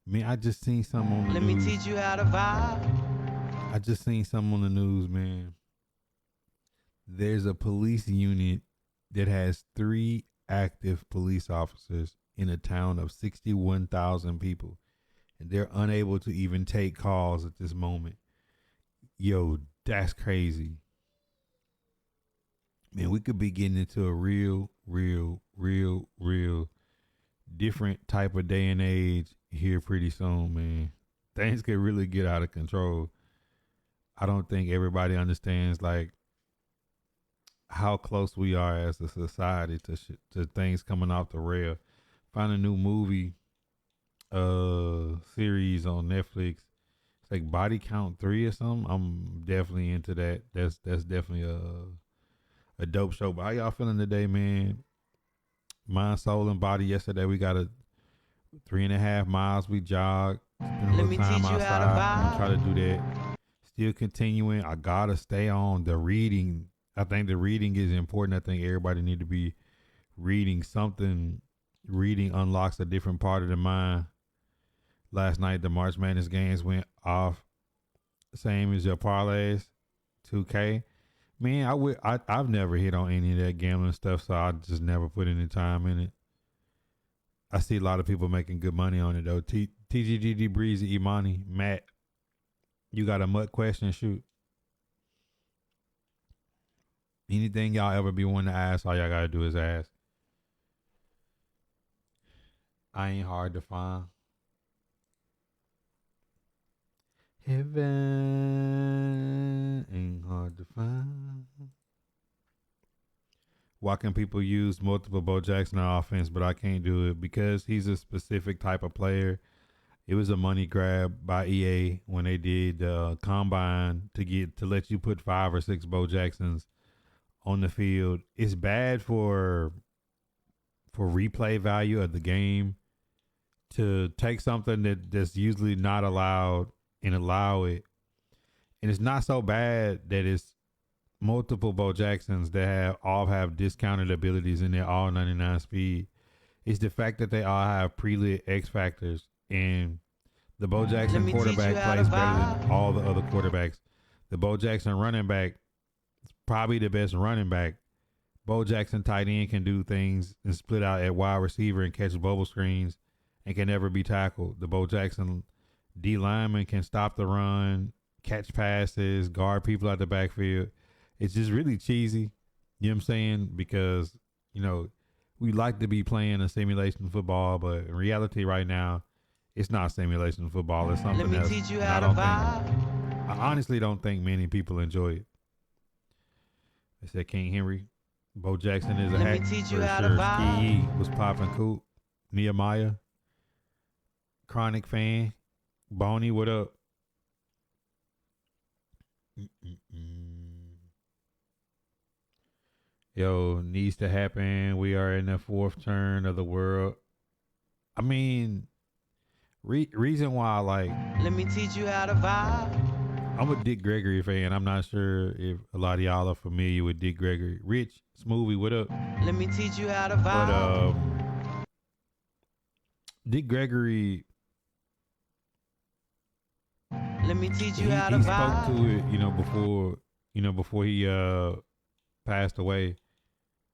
Man, I just seen something on the Let me news. teach you how to vibe. I just seen something on the news, man. There's a police unit that has three active police officers in a town of 61,000 people, and they're unable to even take calls at this moment. Yo, that's crazy. Man, we could be getting into a real different type of day and age here pretty soon, man. Things could really get out of control. I don't think everybody understands like how close we are as a society to things coming off the rail. Find a new movie series on Netflix. It's like Body Count 3 or something. I'm definitely into that. That's definitely a dope show. But how y'all feeling today, man? Mind, soul, and body. Yesterday we got a 3.5 miles we jogged. Spent a Let little me time teach you how to outside. I'm gonna try to vibe. do that. Still continuing. I gotta stay on the reading. I think the reading is important. I think everybody need to be reading something. Reading unlocks a different part of the mind. Last night the March Madness games went off. Same as your parlays. 2K. Man, I've never hit on any of that gambling stuff, so I just never put any time in it. I see a lot of people making good money on it though. TGGD Breezy Imani Matt, you got a mud question? Shoot, anything y'all ever be wanting to ask, all y'all gotta do is ask. I ain't hard to find. Heaven ain't hard to find. Why can people use multiple Bo Jackson on offense, but I can't do it? Because he's a specific type of player. It was a money grab by EA when they did combine to let you put 5 or 6 Bo Jacksons on the field. It's bad for replay value of the game to take something that's usually not allowed and allow it. And it's not so bad that it's multiple Bo Jacksons that have discounted abilities and they're all 99 speed. It's the fact that they all have pre-lit X factors and the Bo Let Jackson me teach you quarterback how to plays better than vibe. all the other quarterbacks. The Bo Jackson running back is probably the best running back. Bo Jackson tight end can do things and split out at wide receiver and catch bubble screens and can never be tackled. The Bo Jackson D lineman can stop the run, catch passes, guard people out the backfield. It's just really cheesy. You know what I'm saying? Because, you know, we like to be playing a simulation football, but in reality right now, it's not simulation football. It's Let something me else. teach you And how to vibe. I honestly don't think many people enjoy it. They said King Henry. Bo Jackson is a Let me hack teach you for how to sure. Ski Yee vibe. was popping cool. Nehemiah, chronic fan. Boney, what up? Mm-mm-mm. Yo, needs to happen. We are in the fourth turn of the world. I mean, reason why, like, Let me teach you how to vibe. I'm a Dick Gregory fan. I'm not sure if a lot of y'all are familiar with Dick Gregory. Rich, Smoothie, what up? Let me teach you how to But vibe. Dick Gregory, Let me teach you how to he spoke to it, vibe. before he passed away.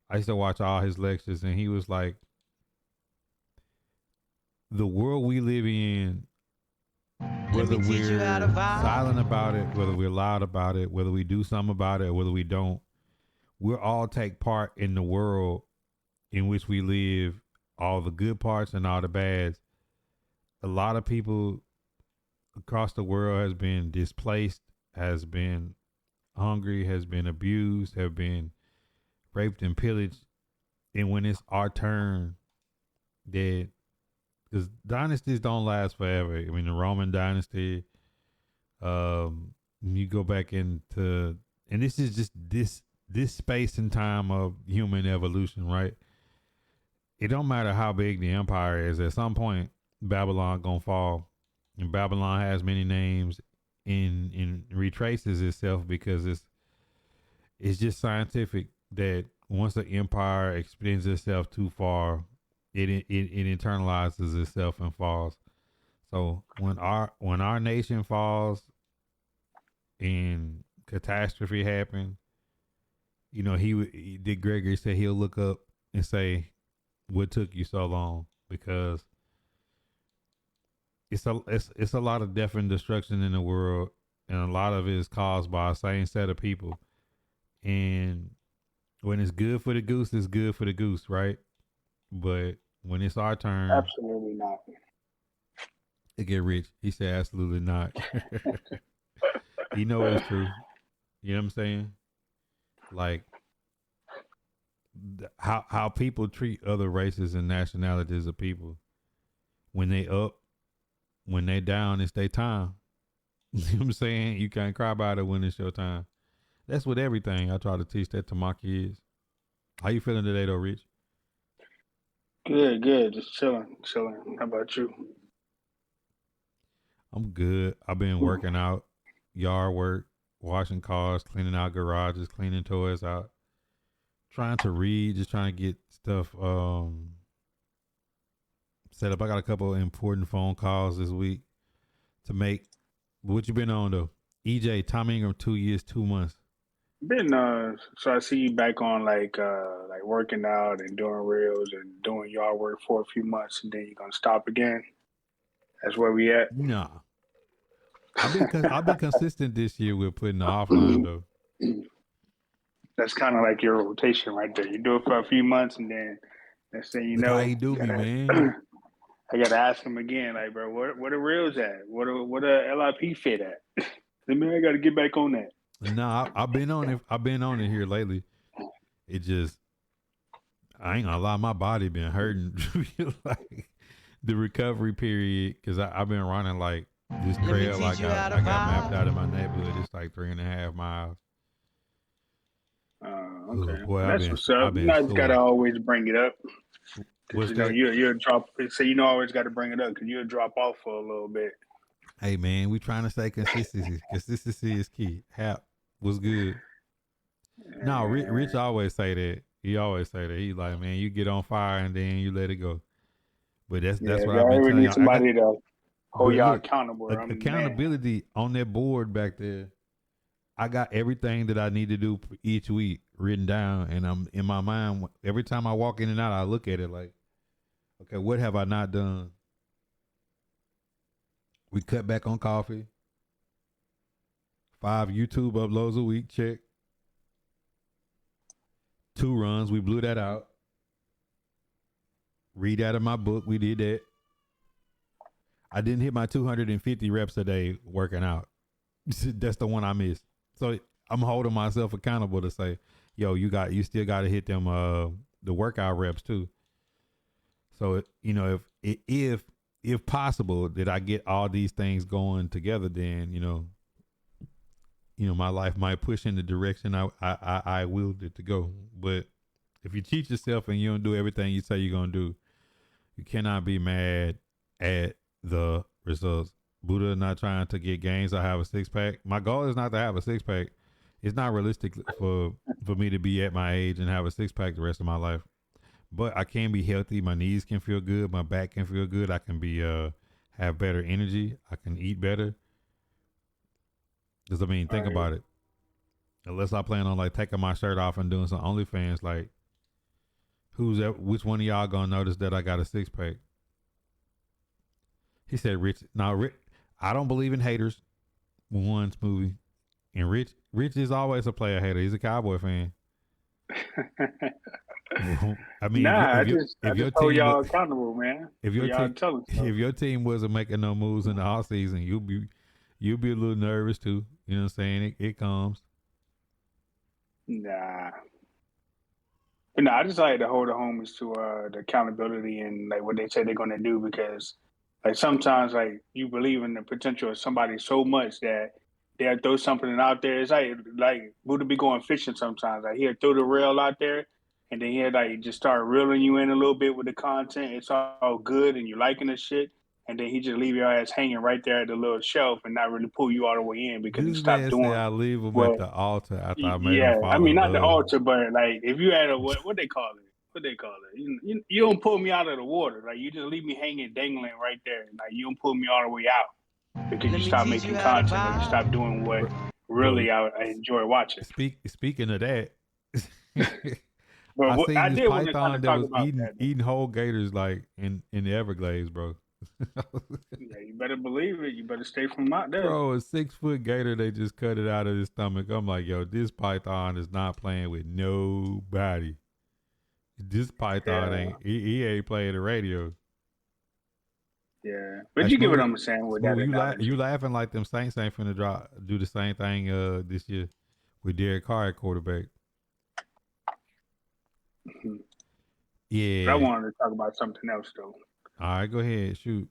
I used to watch all his lectures, and he was like, "The world we live in, Let whether me teach you how to we're silent vibe. about it, whether we're loud about it, whether we do something about it, or whether we don't, we'll all take part in the world in which we live, all the good parts and all the bads. A lot of people across the world has been displaced, has been hungry, has been abused, have been raped and pillaged. And when it's our turn, that because dynasties don't last forever. I mean, the Roman dynasty, you go back into, and this is just this space and time of human evolution, right? It don't matter how big the empire is. At some point, Babylon gonna fall, and Babylon has many names. In retraces itself because it's just scientific that once the empire extends itself too far, it internalizes itself and falls. So when our nation falls and catastrophe happen, you know, Dick Gregory said he'll look up and say, "What took you so long?" Because it's a lot of death and destruction in the world, and a lot of it is caused by the same set of people. And when it's good for the goose, it's good for the goose, right? But when it's our turn, Absolutely not. it get rich. He said, "Absolutely not." He know it's true. You know what I'm saying? Like how people treat other races and nationalities of people. When they up, when they down, it's their time. You know what I'm saying? You can't cry about it when it's your time. That's with everything. I try to teach that to my kids. How you feeling today, though, Rich? Good. Just chilling. How about you? I'm good. I've been working out, yard work, washing cars, cleaning out garages, cleaning toys out, trying to read, just trying to get stuff set up. I got a couple of important phone calls this week to make. What you been on though? EJ, Tom Ingram, 2 years, 2 months. Been so I see you back on like working out and doing reels and doing yard work for a few months, and then you're gonna stop again. That's where we at. Nah, I've been consistent this year with putting the offline though. That's kind of like your rotation right there. You do it for a few months, and then next thing you Look know, how he do me, man. I gotta ask him again, like, bro, where the reels at? What a LIP fit at? I gotta get back on that. Nah, I've been on it. I've been on it here lately. It just, I ain't gonna lie, my body been hurting. Like the recovery period, because I've been running like this Let me trail teach like you how to I got mapped vibe. out in my neighborhood. It's like 3.5 miles. Okay, Boy, that's what's I've up. You been know, I just gotta sore. always bring it up. What's You know, that? you'll drop. So always got to bring it up because you'll drop off for a little bit. Hey man, we trying to say consistency. Consistency is key. Hap was good. No, Rich always say that. He always say that. He like, man, you get on fire and then you let it go. But that's Yeah, what I've y'all been ever telling need y'all. I got, somebody to hold but y'all look, accountable. I'm the man. accountability on that board back there. I got everything that I need to do each week written down, and I'm in my mind. Every time I walk in and out, I look at it like, okay, what have I not done? We cut back on coffee. 5 YouTube uploads a week. Check. 2 runs. We blew that out. Read out of my book. We did that. I didn't hit my 250 reps a day working out. That's the one I missed. So I'm holding myself accountable to say, yo, you still got to hit them the workout reps too. So you know, if possible, that I get all these things going together, then you know, my life might push in the direction I willed it to go. But if you cheat yourself and you don't do everything you say you're gonna do, you cannot be mad at the results. Buddha not trying to get gains. I have a 6-pack. My goal is not to have a 6-pack. It's not realistic for me to be at my age and have a 6-pack the rest of my life. But I can be healthy. My knees can feel good. My back can feel good. I can be have better energy. I can eat better. Because I mean, think about it. Unless I plan on like taking my shirt off and doing some OnlyFans, like which one of y'all gonna notice that I got a 6-pack? He said, Rich. Now, Rich, I don't believe in haters. One's movie, and Rich is always a player hater. He's a Cowboy fan. I mean, I if just your hold team y'all accountable, man. if your Y'all team telling stuff. if your team wasn't making no moves in the off season, you'll be a little nervous too. You know what I'm saying? It comes. Nah. But no, I just like to hold the homies to the accountability and like what they say they're gonna do because like sometimes like you believe in the potential of somebody so much that they'll throw something out there. It's like Buddha be going fishing sometimes. Like he'll throw the reel out there and then he'll like just start reeling you in a little bit with the content. It's all good and you liking the shit. And then he just leave your ass hanging right there at the little shelf and not really pull you all the way in because he This stopped man said doing I leave him at what the altar after I made him yeah, I fall mean in not the love. altar, but like if you had a what they call it, what they call it. You don't pull me out of the water. Like, you just leave me hanging, dangling right there. Like, you don't pull me all the way out because Let you me stop teach making you how to content or you stop doing what really I enjoy watching. Speaking of that, But I seen I this did want to kind python of that talk was about eating that. eating whole gators like in the Everglades, bro. Yeah, you better believe it. You better stay from out there. Bro, a 6-foot gator, they just cut it out of his stomach. I'm like, yo, this python is not playing with nobody. This python Yeah. ain't he ain't playing the radio. Yeah, but Hey, you get what Smooth, I'm saying with that Smooth, analogy. you laughing like them Saints ain't finna do the same thing this year with Derek Carr at quarterback. Mhm. Yeah. But I wanted to talk about something else though. All right, go ahead, shoot.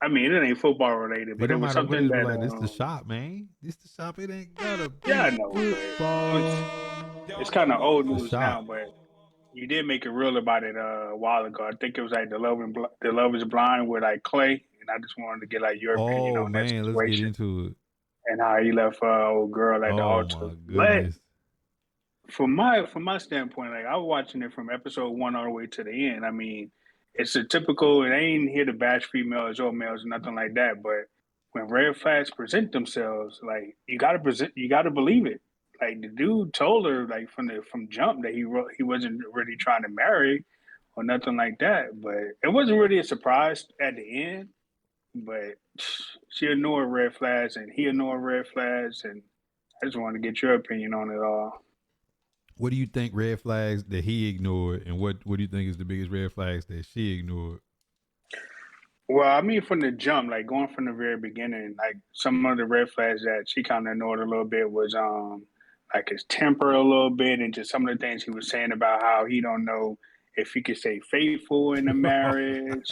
I mean, it ain't football related, It but it don't was matter what it something is, but that. like this the shop, man. This the shop. It ain't gotta be Yeah, I know, football. it's kind of old It's the news now, shop. but you did make a reel about it a while ago. I think it was like the Love Is Blind with like Clay, and I just wanted to get like your opinion Oh on that man, let's get situation into it. and how he left old girl at the Oh altar. my But goodness. from my standpoint, like I was watching it from episode 1 all the way to the end. I mean, it's a typical. It ain't here to bash females or males or nothing like that. But when red flags present themselves, like you got to believe it. Like the dude told her, like from jump, that he wasn't really trying to marry or nothing like that. But it wasn't really a surprise at the end. But she ignored red flags, and he ignored red flags, and I just wanted to get your opinion on it all. What do you think red flags that he ignored, and what do you think is the biggest red flags that she ignored? Well, I mean, from the jump, like going from the very beginning, like some of the red flags that she kind of ignored a little bit was like his temper a little bit, and just some of the things he was saying about how he don't know if he could stay faithful in a marriage.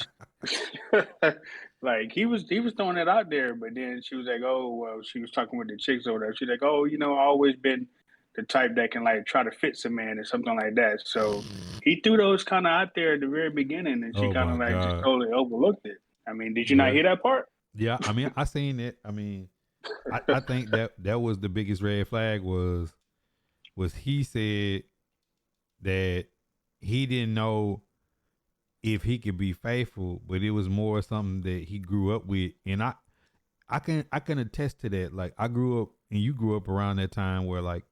Like he was throwing it out there, but then she was like, "Oh, well," she was talking with the chicks over there. She's like, "Oh, you know, I always been the type that can like try to fix a man or something like that." So he threw those kind of out there at the very beginning, and she Oh kind my of like just god. totally overlooked it. I mean, did you not Yeah. hear that part? Yeah. I mean, I seen it. I mean, I think that was the biggest red flag was he said that he didn't know if he could be faithful, but it was more something that he grew up with. And I can attest to that. Like I grew up and you grew up around that time where like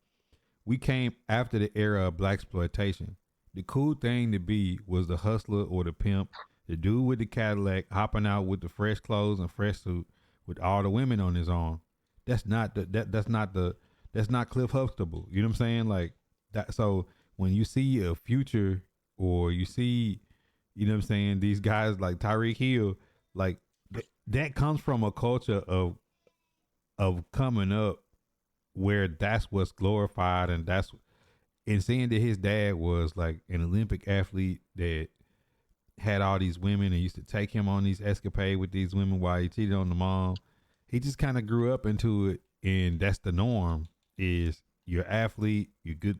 we came after the era of black exploitation. The cool thing to be was the hustler or the pimp, the dude with the Cadillac hopping out with the fresh clothes and fresh suit with all the women on his arm. That's not that's not Cliff Huxtable. You know what I'm saying? Like that. So when you see a Future or you see, you know what I'm saying, these guys like Tyreek Hill, like that comes from a culture of coming up where that's what's glorified and seeing that his dad was like an Olympic athlete that had all these women and used to take him on these escapades with these women while he cheated on the mom. He just kind of grew up into it, and that's the norm. Is you're an athlete, you good,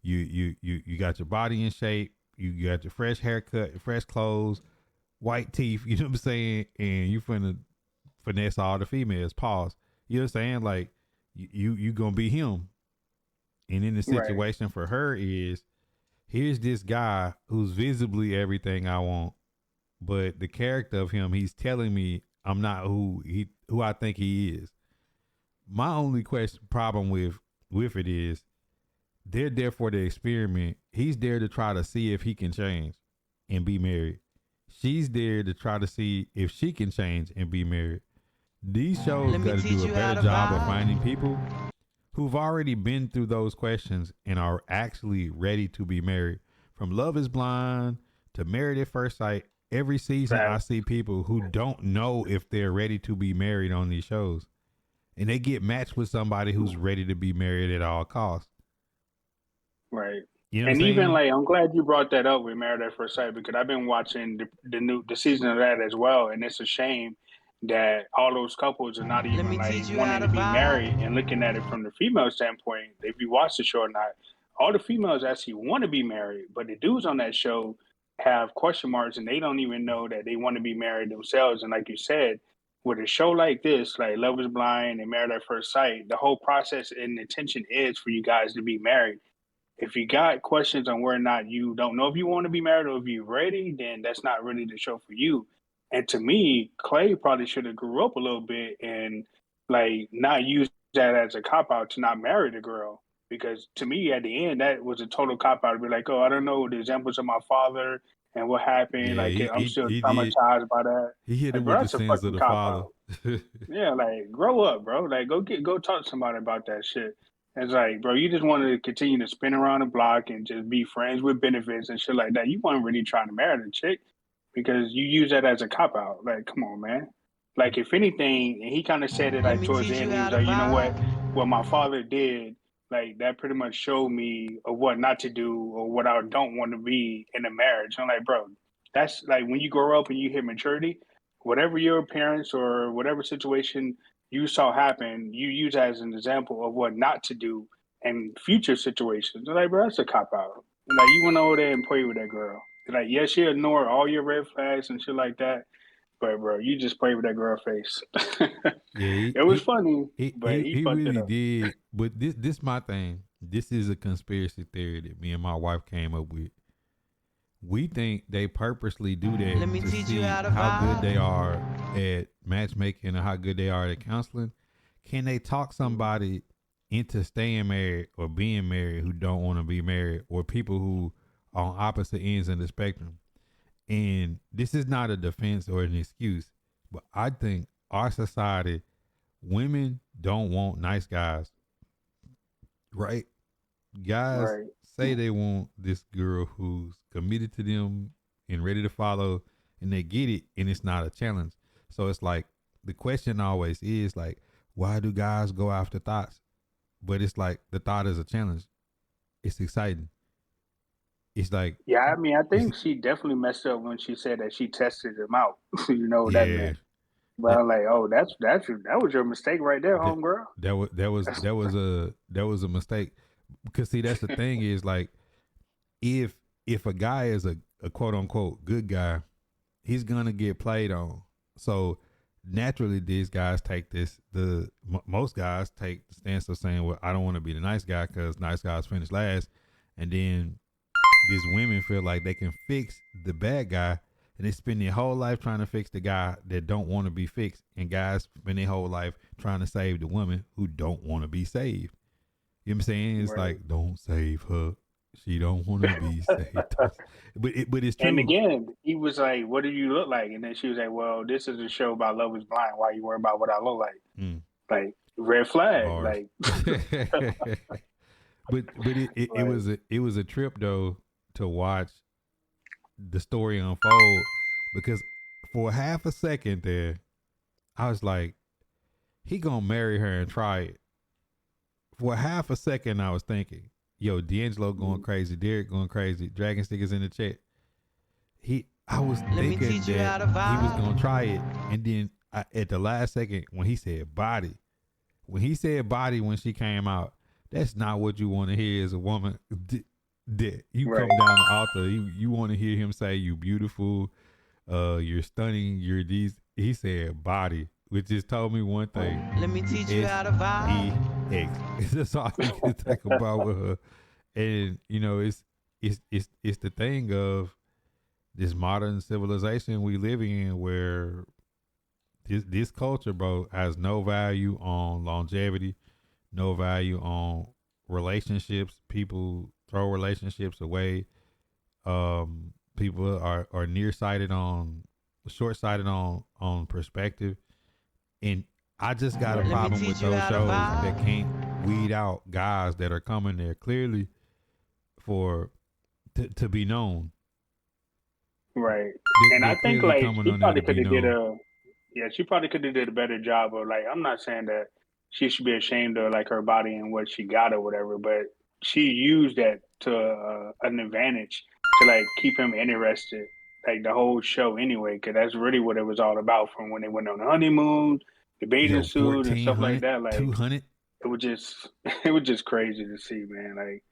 you got your body in shape, you got your fresh haircut, fresh clothes, white teeth. You know what I'm saying? And you finna finesse all the females. Pause. You know what I'm saying? Like you gonna be him. And in the Right. situation for her is here's this guy who's visibly everything I want, but the character of him, he's telling me I'm not who I think he is. My only problem with it is they're there for the experiment. He's there to try to see if he can change and be married. She's there to try to see if she can change and be married. These shows Let me got to teach do a you how better to job of vibe. finding people who've already been through those questions and are actually ready to be married. From Love Is Blind to Married at First Sight, every season I Facts. see people who don't know if they're ready to be married on these shows. And they get matched with somebody who's ready to be married at all costs. Right. You know what I'm And even saying? like, I'm glad you brought that up with Married at First Sight because I've been watching the season of that as well, and it's a shame that all those couples are not Let even me like teach you how wanting to to be married vibe. and looking at it from the female standpoint. If you watch the show or not, all the females actually want to be married, but the dudes on that show have question marks and they don't even know that they want to be married themselves. And like you said, with a show like this, like Love Is Blind and Married at First Sight, the whole process and intention is for you guys to be married. If you got questions on where or not you don't know if you want to be married or if you're ready, then that's not really the show for you. And to me, Clay probably should have grew up a little bit and like not use that as a cop out to not marry the girl. Because to me, at the end, that was a total cop out to be like, oh, I don't know the examples of my father and what happened. Yeah, Like, I'm still he did. traumatized by that. He hit Like, him bro, with the that's a sins of fucking the cop father. out. Yeah, like grow up, bro. Like go talk to somebody about that shit. It's like, bro, you just want to continue to spin around the block and just be friends with benefits and shit like that. You weren't really trying to marry the chick because you use that as a cop out. Like, come on, man. Like, if anything, and he kind of said it Let like me towards the teach end, you he how was to like, you know what? vibe. What my father did, like that pretty much showed me of what not to do or what I don't want to be in a marriage. I'm like, bro, that's like when you grow up and you hit maturity, whatever your parents or whatever situation you saw happen, you use as an example of what not to do in future situations. Like, bro, that's a cop out. Like, you went over there and played with that girl. Like, yeah, she ignored all your red flags and shit like that. But bro, you just played with that girl face. Yeah, It was funny, but he he fucked it really up. did. But this my thing. This is a conspiracy theory that me and my wife came up with. We think they purposely do Let that me to teach you see how to how good they vibe. are at matchmaking or how good they are at counseling. Can they talk somebody into staying married or being married who don't want to be married, or people who are on opposite ends of the spectrum? And this is not a defense or an excuse, but I think our society, women don't want nice guys, right? Guys Right. say they want this girl who's committed to them and ready to follow, and they get it, and it's not a challenge. So it's like the question always is like, why do guys go after thoughts? But it's like the thought is a challenge. It's exciting. It's like, Yeah, I mean, I it's think she definitely messed up when she said that she tested him out. You know what that yeah. meant. But That I'm like, oh, that was your mistake right there, that homegirl. that was a mistake. Because see, that's the thing is like, if a guy is a quote unquote good guy, he's gonna get played on. So naturally, these guys take most guys take the stance of saying, "Well, I don't want to be the nice guy because nice guys finish last," and then these women feel like they can fix the bad guy, and they spend their whole life trying to fix the guy that don't want to be fixed, and guys spend their whole life trying to save the woman who don't want to be saved. You know what I'm saying? It's Right. like, don't save her. She don't want to be saved. But it's And true. again, he was like, "What do you look like?" And then she was like, "Well, this is a show about Love Is Blind. Why you worry about what I look like?" Mm, Like red flag. bars. Like, But like it was a trip though to watch the story unfold, because for half a second there, I was like, he gonna marry her and try it. For half a second, I was thinking, yo, D'Angelo going crazy, Derek going crazy, Dragon Stickers in the chat. I was Let me thinking teach you that how to he was gonna vibe. try it, and then at the last second when he said body, when she came out, that's not what you want to hear as a woman. You come right. down the altar, you want to hear him say you beautiful, you're stunning, you're these. He said body, which just told me one thing: Let me teach you S how to E vibe. X. That's all you can think about with her. And it's the thing of this modern civilization we live in, where this culture, bro, has no value on longevity, no value on relationships. People throw relationships away. People are nearsighted on, short sighted on perspective, and I just got a Right. Let me problem with teach you those how to shows that vibe. can't weed out guys that are coming there clearly for to be known. Right. And They're I think clearly like coming she on there to probably be could have did known. a yeah, she probably could have did a better job of like I'm not saying that she should be ashamed of like her body and what she got or whatever, but she used that to an advantage to like keep him interested like the whole show anyway, because that's really what it was all about from when they went on the honeymoon, the bathing Yo, suit and stuff like 1,400, that. Like 200. it was just it was just crazy to see, man. Like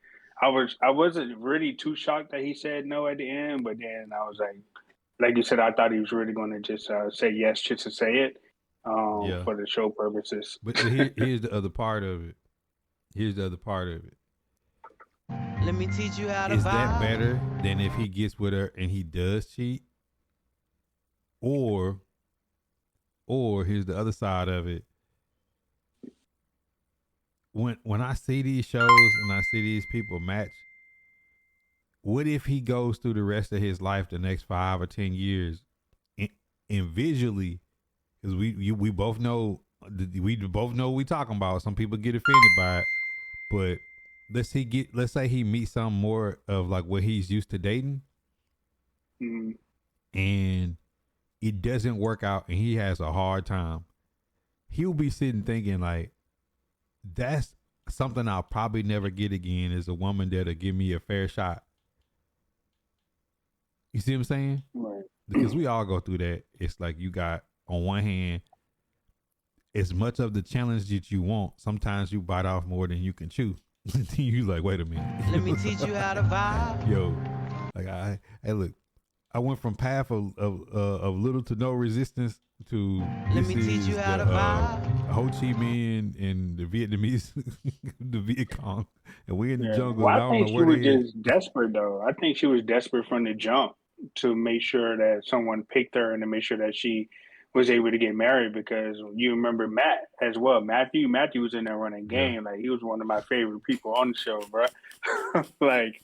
I wasn't really too shocked that he said no at the end, but then I was like you said, I thought he was really going to just say yes just to say it Yeah. for the show purposes. But here's the other part of it. Here's the other part of it. Let me teach you how to Is that vibe. better than if he gets with her and he does cheat? Or here's the other side of it. When I see these shows and I see these people match, what if he goes through the rest of his life, the next 5 or 10 years, and visually, because we both know what we talking about. Some people get offended by it, but let's say he meets some more of like what he's used to dating, Mm, and it doesn't work out, and he has a hard time. He'll be sitting thinking like, that's something I'll probably never get again, is a woman that'll give me a fair shot. You see what I'm saying? right. Because we all go through that. It's like you got, on one hand, as much of the challenge that you want, sometimes you bite off more than you can chew. You like, wait a minute. Let me teach you how to vibe. Yo, like hey, look, I went from path of little to no resistance to Let this me teach is you how the to vibe. Ho Chi Minh and the Vietnamese, the Viet Cong, and we in the Yeah. jungle. Well, And I I don't think know she where was they at. just desperate, though. I think she was desperate from the jump to make sure that someone picked her and to make sure that she was able to get married. Because you remember Matt as well. Matthew was in there running Yeah. game. Like, he was one of my favorite people on the show, bro. Like,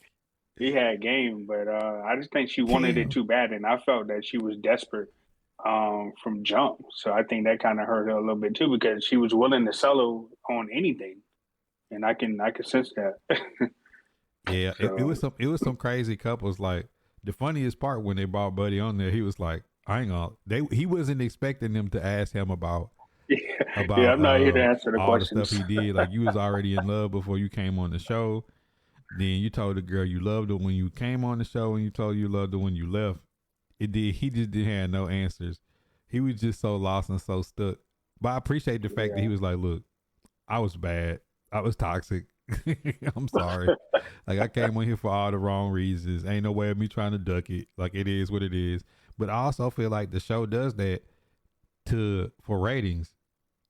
he had game, but I just think she wanted it Cam. too bad, and I felt that she was desperate from jump. So I think that kind of hurt her a little bit too, because she was willing to settle on anything, and I can sense that. Yeah, So it was some crazy couples. Like the funniest part when they brought Buddy on there, he was like, I ain't gonna he wasn't expecting them to ask him about yeah, yeah, I'm not here to uh answer the all the stuff questions. he did. Like you was already in love before you came on the show. Then you told the girl you loved her when you came on the show, and you told her you loved her when you left. He just didn't have no answers. He was just so lost and so stuck. But I appreciate the fact that he Yeah. was like, look, I was bad. I was toxic. I'm sorry. Like I came on here for all the wrong reasons. Ain't no way of me trying to duck it. Like it is what it is. But I also feel like the show does that for ratings.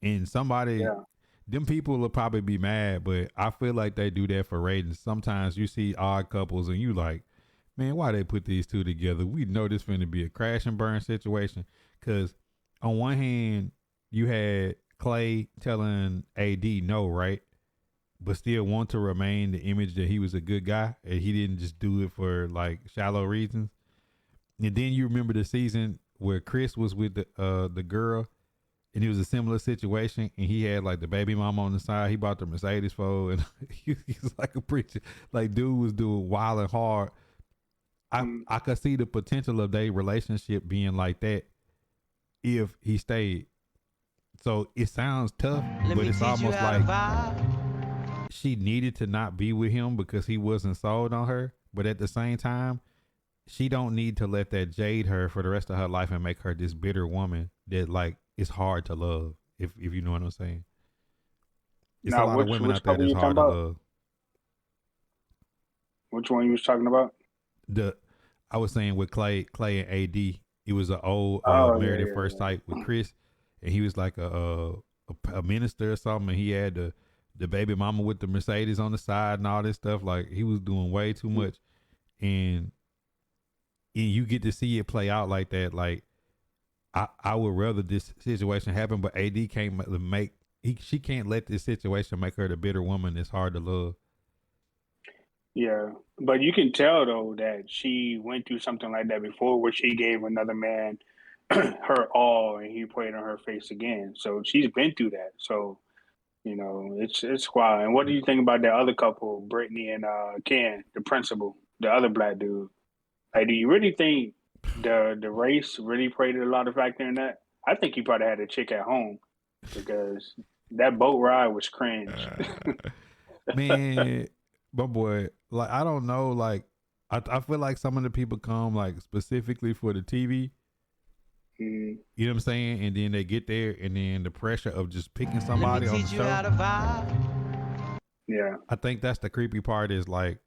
And somebody, Yeah. them people will probably be mad, but I feel like they do that for ratings. Sometimes you see odd couples and you like, man, why they put these two together? We know this finna be a crash and burn situation. Cause on one hand, you had Clay telling AD no, right? But still want to remain the image that he was a good guy and he didn't just do it for like shallow reasons. And then you remember the season where Chris was with the girl and it was a similar situation and he had like the baby mama on the side. He bought the Mercedes for and he was like a preacher. Like dude was doing wild and hard. Mm. I could see the potential of their relationship being like that if he stayed. So it sounds tough, Let but me it's teach you almost how to like vibe. she needed to not be with him because he wasn't sold on her. But at the same time, she don't need to let that jade her for the rest of her life and make her this bitter woman that like it's hard to love. If you know what I'm saying. It's a Now, lot of which women which out there couple that's you talking hard to about? love. Which one you was talking about? The I was saying with Clay and AD, it was an old Oh married yeah, at first sight with Chris, and he was like a minister or something, and he had the baby mama with the Mercedes on the side and all this stuff. Like he was doing way too yeah. much, and you get to see it play out like that. Like I would rather this situation happen, but AD can't she can't let this situation make her the bitter woman that's hard to love. Yeah, but you can tell though that she went through something like that before, where she gave another man her all, and he played on her face again. So she's been through that. So it's wild. And what do you think about that other couple, Brittany and Ken, the principal, the other black dude? Like, do you really think the race really played a lot of factor in that? I think he probably had a chick at home, because that boat ride was cringe. Man, my boy, like I don't know, like I feel like some of the people come like specifically for the TV. Mm, You know what I'm saying? And then they get there, and then the pressure of just picking Let me somebody on the teach you how show. to vibe. yeah, I think that's the creepy part is like,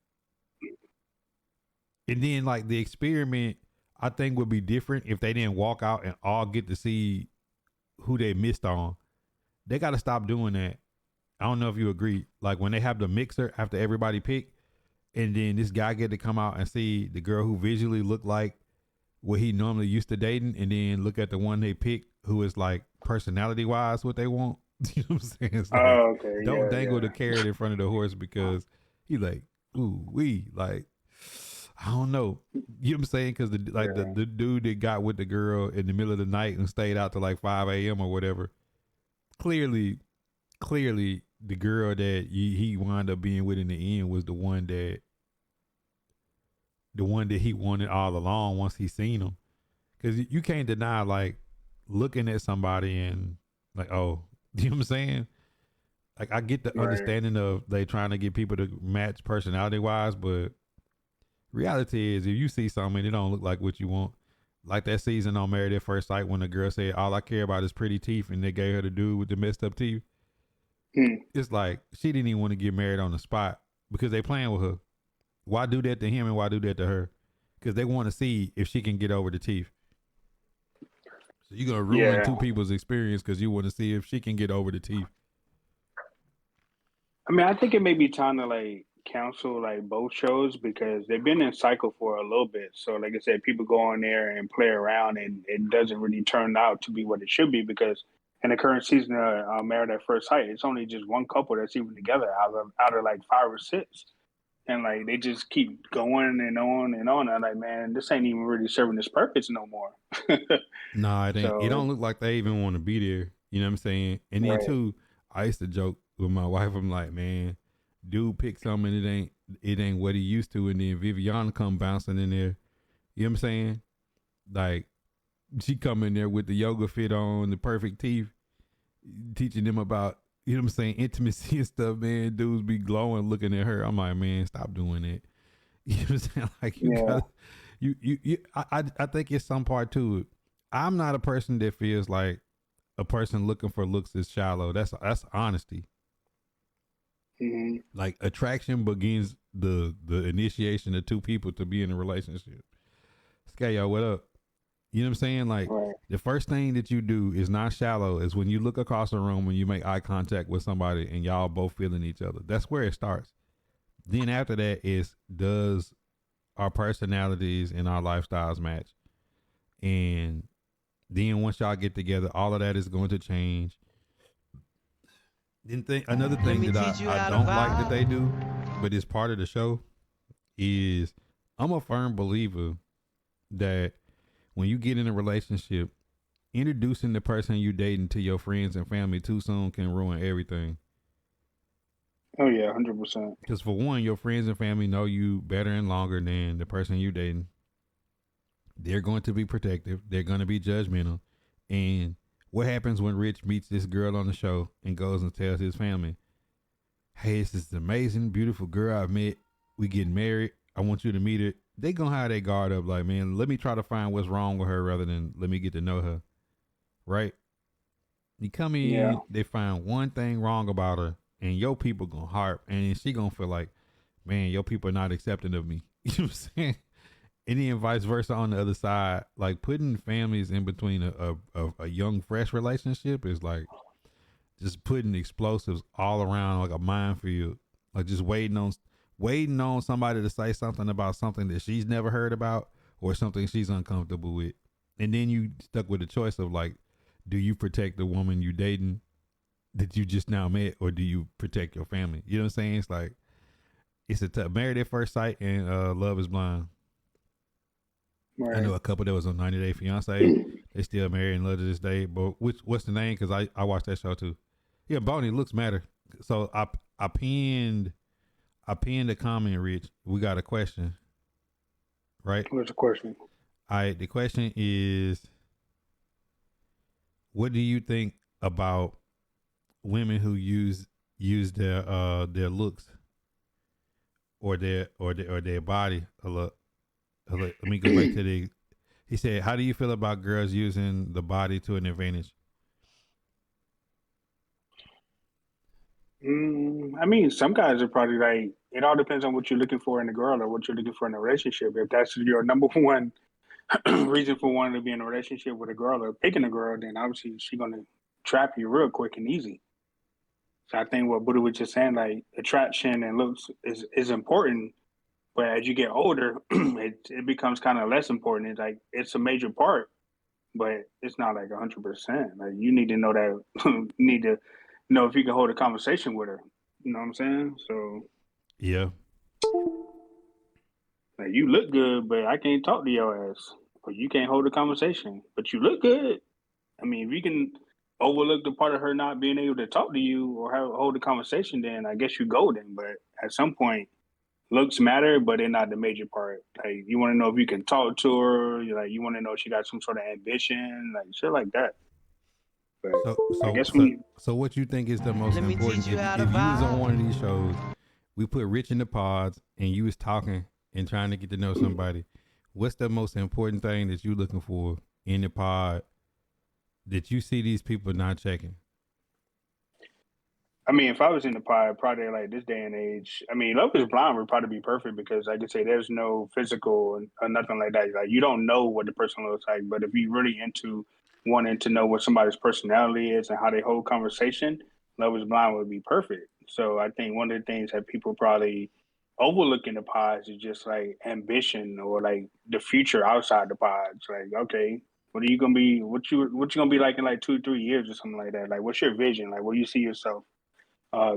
and then like the experiment, I think would be different if they didn't walk out and all get to see who they missed on. They got to stop doing that. I don't know if you agree. Like when they have the mixer after everybody pick, and then this guy get to come out and see the girl who visually looked like what he normally used to dating, and then look at the one they picked who is like personality wise what they want. You know what I'm saying? It's like, Oh, okay. don't Yeah, dangle the yeah. carrot in front of the horse because he like, ooh, like, I don't know. You know what I'm saying? Because the dude that got with the girl in the middle of the night and stayed out to like 5 a.m. or whatever, clearly the girl that he wound up being with in the end was the one that he wanted all along once he seen him. Because you can't deny like looking at somebody and like, oh, you know what I'm saying? Like I get the Right. understanding of they trying to get people to match personality wise, but reality is if you see something and it don't look like what you want, like that season on Married at First Sight when the girl said all I care about is pretty teeth and they gave her the dude with the messed up teeth. It's like she didn't even want to get married on the spot because they playing with her. Why do that to him and why do that to her? Because they want to see if she can get over the teeth. So you're gonna ruin two people's experience because you want to see if she can get over the teeth. I mean, I think it may be time to like cancel like both shows because they've been in cycle for a little bit. So like I said, people go on there and play around and it doesn't really turn out to be what it should be because in the current season of Married at First Sight, it's only just one couple that's even together out of like 5 or 6. And like they just keep going and on and on. I'm like, man, this ain't even really serving its purpose no more. Nah, it ain't. So, It don't look like they even want to be there. You know what I'm saying? And then Right. too, I used to joke with my wife. I'm like, man, dude picked something and it ain't what he used to. And then Viviana come bouncing in there. You know what I'm saying? Like she come in there with the yoga fit on, the perfect teeth, teaching them about, you know what I'm saying, intimacy and stuff, man. Dudes be glowing looking at her. I'm like, man, stop doing it. You know what I'm saying? Like you Yeah. gotta, I think it's some part to it. I'm not a person that feels like a person looking for looks is shallow. That's honesty. Mhm. Like attraction begins the initiation of two people to be in a relationship. Yo, what up? You know what I'm saying? Like Right. the first thing that you do is not shallow. Is when you look across the room when you make eye contact with somebody and y'all both feeling each other. That's where it starts. Then after that is does our personalities and our lifestyles match? And then once y'all get together, all of that is going to change. Then another thing me that teach you I how to don't like that vibe. they do, but it's part of the show, is I'm a firm believer that when you get in a relationship, introducing the person you dating to your friends and family too soon can ruin everything. Oh yeah, 100%. Because for one, your friends and family know you better and longer than the person you dating. They're going to be protective. They're going to be judgmental. And what happens when Rich meets this girl on the show and goes and tells his family, hey, this is an amazing, beautiful girl I've met. We getting married. I want you to meet her. They going to have their guard up like, man, let me try to find what's wrong with her rather than let me get to know her. Right? You come in, Yeah. they find one thing wrong about her, and your people going to harp, and she going to feel like, man, your people are not accepting of me. You know what I'm saying? And then vice versa on the other side, like putting families in between a young, fresh relationship is like just putting explosives all around like a minefield, like just waiting on somebody to say something about something that she's never heard about or something she's uncomfortable with. And then you stuck with the choice of like, do you protect the woman you dating that you just now met, or do you protect your family? You know what I'm saying? It's like, it's Married at First Sight and Love is Blind. Right. I know a couple that was on 90 Day Fiance. They still married and love to this day. But what's the name? Because I watched that show too. Yeah, Bonnie looks matter. So I pinned a comment, Rich. We got a question, right? What's the question? All right. The question is, what do you think about women who use their looks or their body a lot? Let me go back to the. He said, "How do you feel about girls using the body to an advantage?" I mean, some guys are probably like, it all depends on what you're looking for in a girl or what you're looking for in a relationship. If that's your number one reason for wanting to be in a relationship with a girl or picking a girl, then obviously she's gonna trap you real quick and easy. So I think what Buddha was just saying, like attraction and looks is important, But as you get older, it becomes kind of less important. It's like it's a major part, but it's not like 100%. Like you need to know that you need to know if you can hold a conversation with her. You know what I'm saying? So Yeah. like you look good, but I can't talk to your ass, or you can't hold a conversation, but you look good. I mean, if you can overlook the part of her not being able to talk to you or hold a conversation, then I guess you golden. But at some point, looks matter, but they're not the major part. Like you want to know if you can talk to her. Like you want to know if she got some sort of ambition, like shit like that. But So I so guess when so you, so what you think is the most Let me important? teach you how to If you was on one of vibe. these shows, we put Rich in the pods, and you was talking and trying to get to know somebody, what's the most important thing that you looking for in the pod that you see these people not checking? I mean, if I was in the pod, probably like this day and age, I mean, Love is Blind would probably be perfect because, like I say, there's no physical or nothing like that. Like you don't know what the person looks like, but if you're really into wanting to know what somebody's personality is and how they hold conversation, Love is Blind would be perfect. So I think one of the things that people probably overlook in the pods is just like ambition or like the future outside the pods. Like, okay, what are you gonna be? What you gonna be like in like 2 3 years or something like that? Like, what's your vision? Like, where do you see yourself?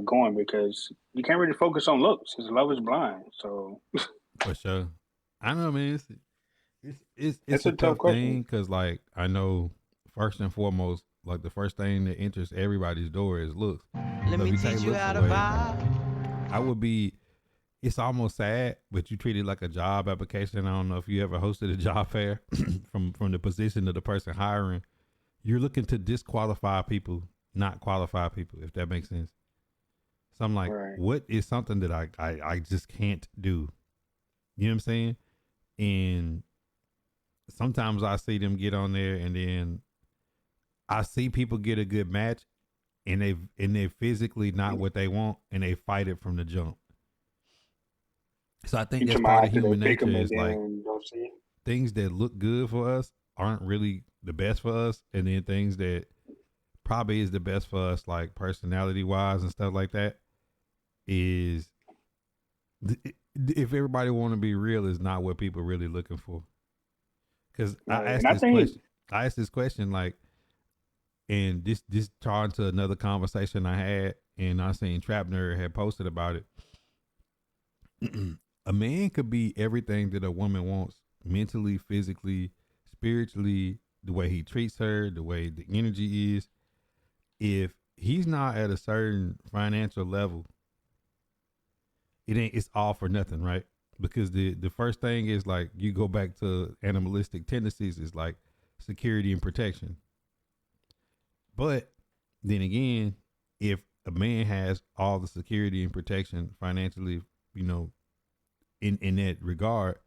Going because you can't really focus on looks because love is blind. So For sure. I know, man. It's it's a a tough tough question. thing because, like, I know first and foremost, like the first thing that enters everybody's door is looks. Let So if me you take teach you looks how to away, vibe. I would be. It's almost sad, but you treat it like a job application. I don't know if you ever hosted a job fair from the position of the person hiring. You're looking to disqualify people, not qualify people, if that makes sense. So I'm like, Right. what is something that I just can't do? You know what I'm saying? And sometimes I see them get on there, and then I see people get a good match, and they're physically not what they want, and they fight it from the jump. So I think You that's talking part about of after they human pick nature them and is like then don't see it? things that look good for us aren't really the best for us, and then things that probably is the best for us, like personality wise and stuff like that, is if everybody want to be real, is not what people really looking for. Because Right. And I think I asked this question like, and this turned to another conversation I had, and I seen Trap Nerd had posted about it. A man could be everything that a woman wants mentally, physically, spiritually, the way he treats her, the way the energy is. If he's not at a certain financial level, it's all for nothing, right? Because the first thing is like you go back to animalistic tendencies is like security and protection. But then again, if a man has all the security and protection financially, you know, in that regard,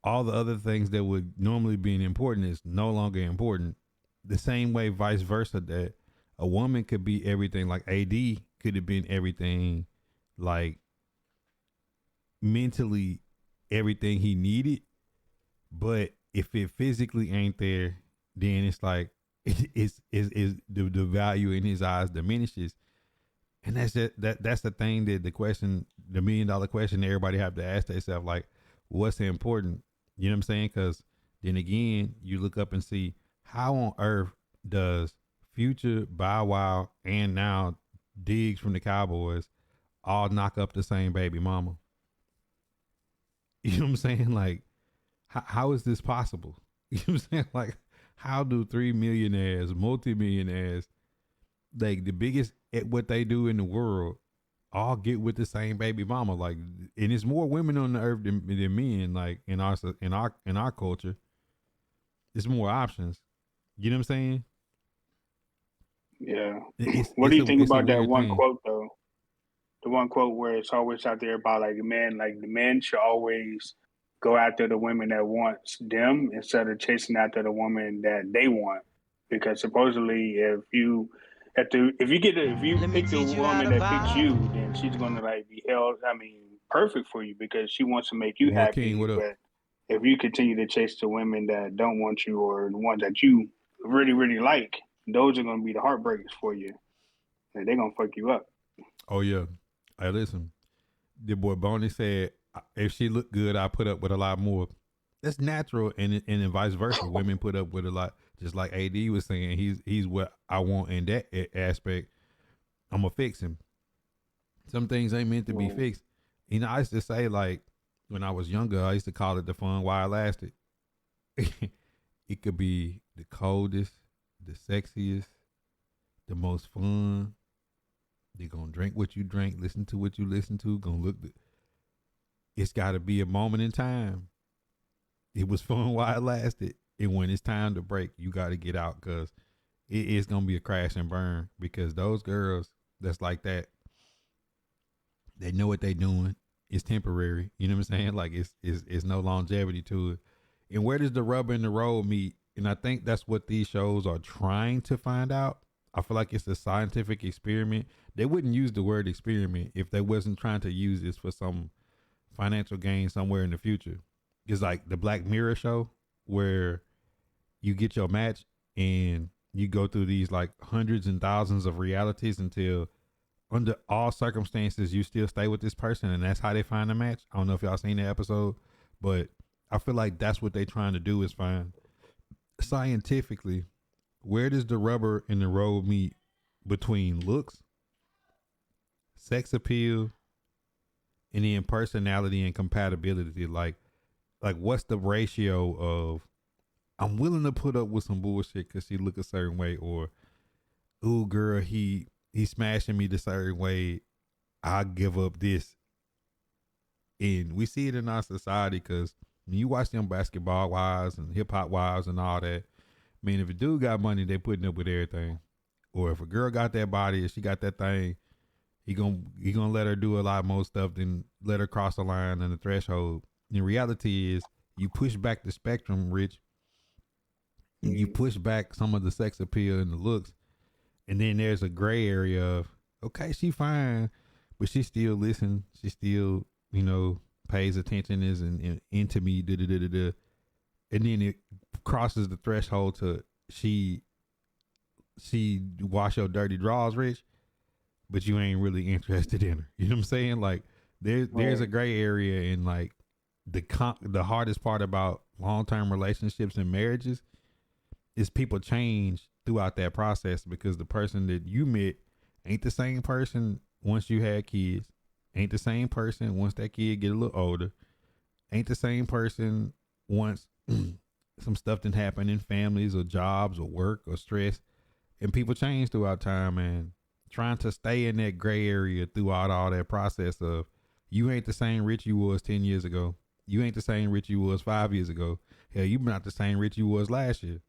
all the other things that would normally be important is no longer important. The same way, vice versa, that a woman could be everything. Like AD could have been everything, like mentally everything he needed, but if it physically ain't there, then it's like it's the value in his eyes diminishes. And that's the thing that the $1 million question everybody have to ask themselves, like, what's important? You know what I'm saying? Because then again, you look up and see how on earth does Future, Bow Wow, and now Diggs from the Cowboys all knock up the same baby mama? You know what I'm saying? Like, how is this possible? You know what I'm saying? Like, how do three millionaires, multimillionaires, like the biggest at what they do in the world, all get with the same baby mama? Like, and it's more women on the earth than men. Like in our culture, it's more options. You know what I'm saying? yeah. It's What do it's you a think it's a about that weird one thing. quote though? The one quote where it's always out there about like the men should always go after the women that wants them instead of chasing after the woman that they want. Because supposedly if you Let me pick the teach you how woman to that picks you, vibe. then she's gonna like be held, I mean, perfect for you because she wants to make you War King, happy. what up? But if you continue to chase the women that don't want you or the ones that you really, really like, those are gonna be the heartbreakers for you. And they're gonna fuck you up. Oh yeah. Hey, listen. The boy Boney said If she looked good, I put up with a lot more. That's natural, and then vice versa. Women put up with a lot, just like AD was saying. He's what I want in that aspect. I'm gonna fix him. Some things ain't meant to be fixed. You know, I used to say, like, when I was younger, I used to call it the fun while it lasted. It could be the coldest, the sexiest, the most fun. They're gonna drink what you drink, listen to what you listen to, gonna look. It's got to be a moment in time. It was fun while it lasted, and when it's time to break, you got to get out, because it is gonna be a crash and burn. Because those girls that's like that, they know what they doing. It's temporary. You know what I'm saying? Like it's no longevity to it. And where does the rubber and the road meet? And I think that's what these shows are trying to find out. I feel like it's a scientific experiment. They wouldn't use the word experiment if they wasn't trying to use this for some financial gain somewhere in the future. It's like the Black Mirror show where you get your match and you go through these like hundreds and thousands of realities until under all circumstances you still stay with this person, and that's how they find a match. I don't know if y'all seen the episode, but I feel like that's what they're trying to do, is find scientifically where does the rubber and the road meet between looks, sex appeal, and then personality and compatibility. Like what's the ratio of I'm willing to put up with some bullshit because she look a certain way, or ooh girl, he's smashing me the certain way, I give up this. And we see it in our society, because when you watch them Basketball Wives and Hip Hop Wives and all that, I mean, if a dude got money, they putting up with everything. Or if a girl got that body and she got that thing, he gonna let her do a lot more stuff than let her cross the line and the threshold. The reality is, you push back the spectrum, Rich. You push back some of the sex appeal and the looks, and then there's a gray area of, okay, she fine, but she still listen. She still, pays attention, is into me. And then it crosses the threshold to she wash your dirty drawers, Rich, but you ain't really interested in her. You know what I'm saying? Like there's a gray area, and like the hardest part about long-term relationships and marriages is people change throughout that process, because the person that you met ain't the same person once you had kids, ain't the same person once that kid get a little older, ain't the same person once some stuff didn't happen in families or jobs or work or stress. And people change throughout time, and trying to stay in that gray area throughout all that process of, you ain't the same Rich you was 10 years ago. You ain't the same Rich you was 5 years ago. Hell, you not the same Rich you was last year.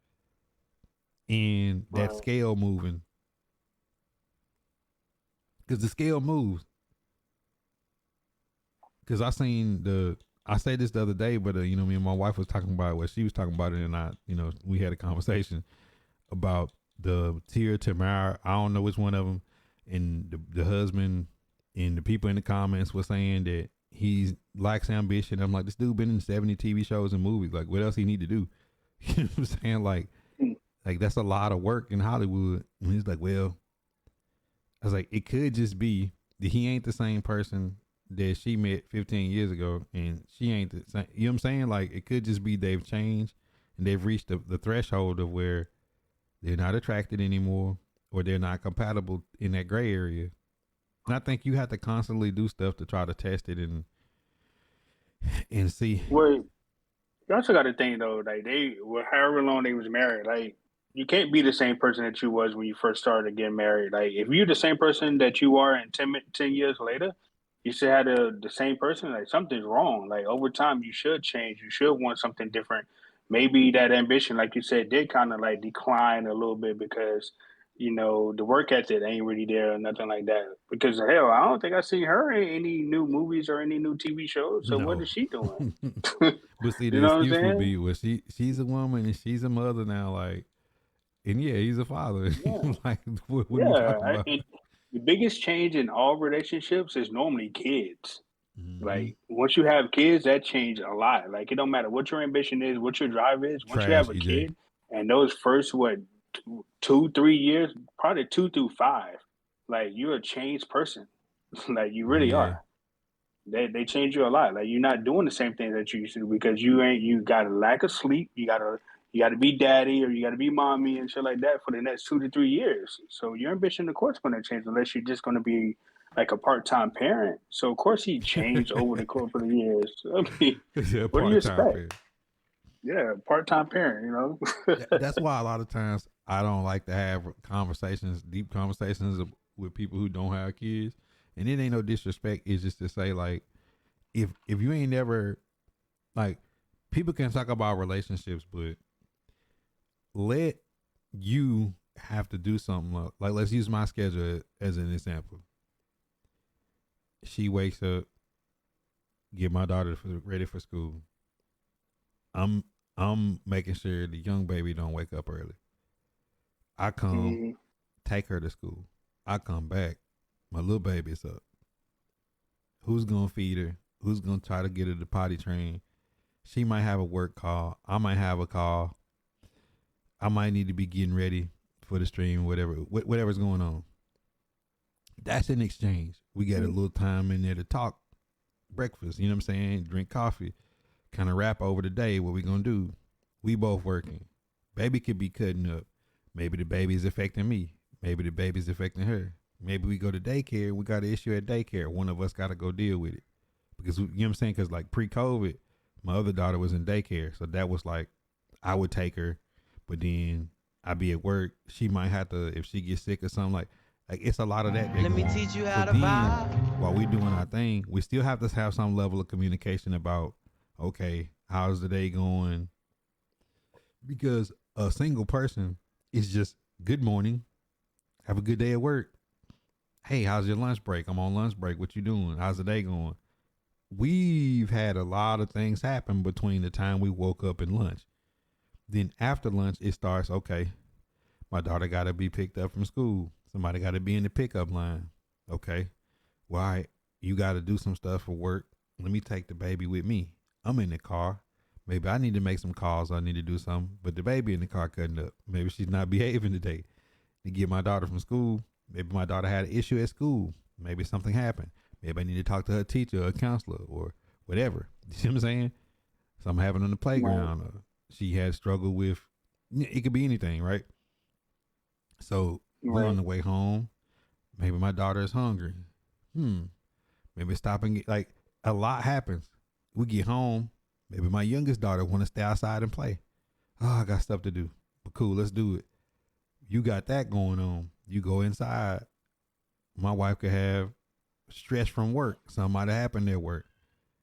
And that scale moving, because the scale moves. Because I said this the other day, but me and my wife was talking about what she was talking about it, and we had a conversation about the Tia Tamara. I don't know which one of them, and the husband and the people in the comments were saying that he lacks ambition. I'm like, this dude been in 70 TV shows and movies. Like, what else he need to do? You know what I'm saying? Like that's a lot of work in Hollywood. And he's like, well, I was like, it could just be that he ain't the same person that she met 15 years ago, and she ain't the same. You know what I'm saying? Like, it could just be they've changed and they've reached the threshold of where they're not attracted anymore, or they're not compatible in that gray area. And I think you have to constantly do stuff to try to test it and see. Well, you also got to think though, like however long they was married, like you can't be the same person that you was when you first started getting married. Like if you're the same person that you are in 10 years later, you still had the same person. Like something's wrong. Like over time, you should change. You should want something different. Maybe that ambition, like you said, did kind of like decline a little bit because the work ethic ain't really there or nothing like that. Because hell, I don't think I seen her in any new movies or any new TV shows. So what No. is she doing? But see, You the know what I'm excuse would saying? be, well, she's a woman and she's a mother now, like, and yeah, he's a father. Yeah. Like, what are we Yeah. talking about? And the biggest change in all relationships is normally kids. Mm-hmm. Like once you have kids, that change a lot. Like it don't matter what your ambition is, what your drive is. Once you Trash, have a EJ. kid, and those first 2-3 years, probably 2 through 5, like you're a changed person. Like you really Yeah. are. They change you a lot. Like you're not doing the same thing that you used to do because you got a lack of sleep. You gotta be daddy or you gotta be mommy and shit like that for the next 2 to 3 years. So your ambition, of course, going to change unless you're just going to be like a part-time parent. So of course he changed over the course of the years. I mean, Yeah, what do you part time expect? period. Yeah, part-time parent. You know. That's why a lot of times I don't like to have conversations, deep conversations with people who don't have kids. And it ain't no disrespect. It's just to say like, if you ain't never like, people can talk about relationships, but let you have to do something like let's use my schedule as an example. She wakes up, get my daughter ready for school. I'm I'm making sure the young baby don't wake up early. I come, Mhm. take her to school. I come back, my little baby's up. Who's gonna feed her? Who's gonna try to get her to potty train? She might have a work call. I might have a call. I might need to be getting ready for the stream, whatever's going on. That's an exchange. We got a little time in there to talk breakfast, you know what I'm saying? Drink coffee, kind of wrap over the day. What we gonna do? We both working. Baby could be cutting up. Maybe the baby's affecting me. Maybe the baby's affecting her. Maybe we go to daycare. We got an issue at daycare. One of us got to go deal with it because you know what I'm saying? Because like pre-COVID, my other daughter was in daycare, so that was like I would take her, but then I'd be at work. She might have to if she gets sick or something like it's a lot of that Let go me on. teach you So how to then vibe. while we doing our thing, we still have to have some level of communication about okay, how's the day going? Because a single person is just good morning, have a good day at work. Hey, how's your lunch break? I'm on lunch break. What you doing? How's the day going? We've had a lot of things happen between the time we woke up and lunch. Then after lunch, it starts, okay, my daughter got to be picked up from school. Somebody got to be in the pickup line. Okay. Well, all right, you got to do some stuff for work. Let me take the baby with me. I'm in the car. Maybe I need to make some calls. I need to do something. But the baby in the car cutting up. Maybe she's not behaving today. To get my daughter from school. Maybe my daughter had an issue at school. Maybe something happened. Maybe I need to talk to her teacher or a counselor or whatever. You see what I'm saying? Something happened on the Right. playground. Or she had struggled with, it could be anything, right? So we're on Right. the way home. Maybe my daughter is hungry. Hmm. Maybe stop and get like a lot happens. We get home. Maybe my youngest daughter want to stay outside and play. Oh, I got stuff to do. But cool, let's do it. You got that going on. You go inside. My wife could have stress from work. Something might have happened at work.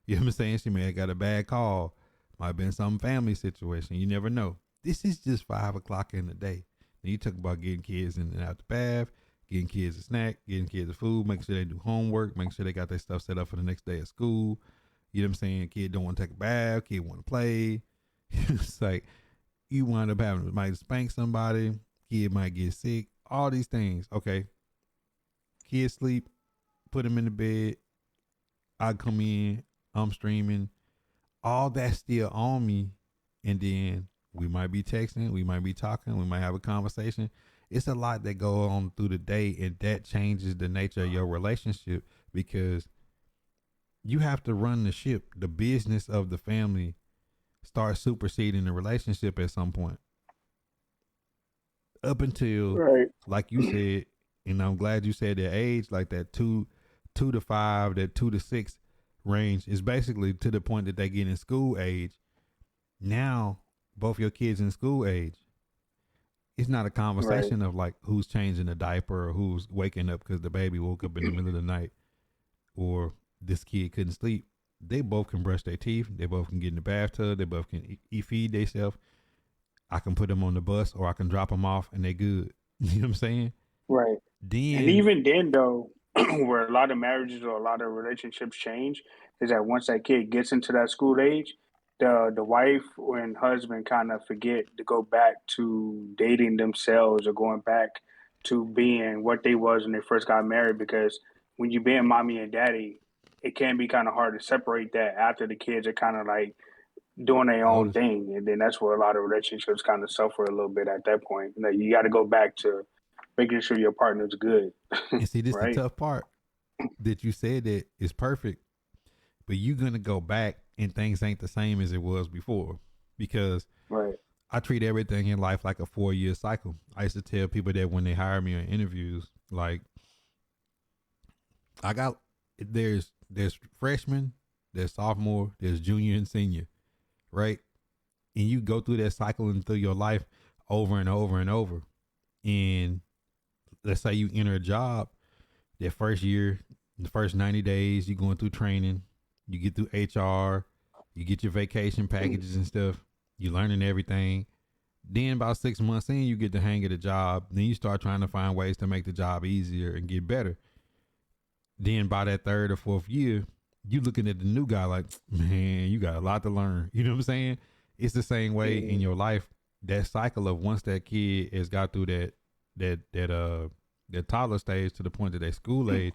You know what I'm saying? She may have got a bad call. Might have been some family situation. You never know. This is just 5 o'clock in the day. Now you talk about getting kids in and out the bath, getting kids a snack, getting kids a food, making sure they do homework, making sure they got their stuff set up for the next day at school. You know what I'm saying? Kid don't want to take a bath. Kid want to play. It's like you wind up having might spank somebody. Kid might get sick. All these things. Okay. Kid sleep. Put him in the bed. I come in. I'm streaming. All that's still on me. And then we might be texting. We might be talking. We might have a conversation. It's a lot that go on through the day, and that changes the nature of your relationship because you have to run the ship. The business of the family starts superseding the relationship at some point. Up until, Right. like you said, and I'm glad you said their age, like that two to five, that 2 to 6 range is basically to the point that they get in school age. Now, both your kids in school age. It's not a Right. conversation of like who's changing the diaper or who's waking up because the baby woke up in the middle of the night or this kid couldn't sleep. They both can brush their teeth. They both can get in the bathtub. They both can feed themselves. I can put them on the bus or I can drop them off and they good. You know what I'm saying? Right. And Then even then, though, where a lot of marriages or a lot of relationships change is that once that kid gets into that school age, the wife and husband kind of forget to go back to dating themselves or going back to being what they was when they first got married. Because when you being mommy and daddy, it can be kind of hard to separate that after the kids are kind of like doing their own notice, thing, and then that's where a lot of relationships kind of suffer a little bit at that point. Like you got to go back to making sure your partner's good, and see, this is the right? tough part that you said that is perfect. but you're gonna go back and things ain't the same as it was before because Right. I treat everything in life like a 4-year cycle. I used to tell people that when they hire me on interviews, like I got there's freshman, there's sophomore, there's junior and senior, right? And you go through that cycle and through your life over and over and over. And let's say you enter a job that first year, the first 90 days, you're going through training, you get through HR, you get your vacation packages and stuff, you're learning everything. Then about 6 months in, you get the hang of the job. Then you start trying to find ways to make the job easier and get better. Then by that third or fourth year, you looking at the new guy like, man, you got a lot to learn. You know what I'm saying? It's the same way in your life. That cycle of once that kid has got through that toddler stage to the point that they school age,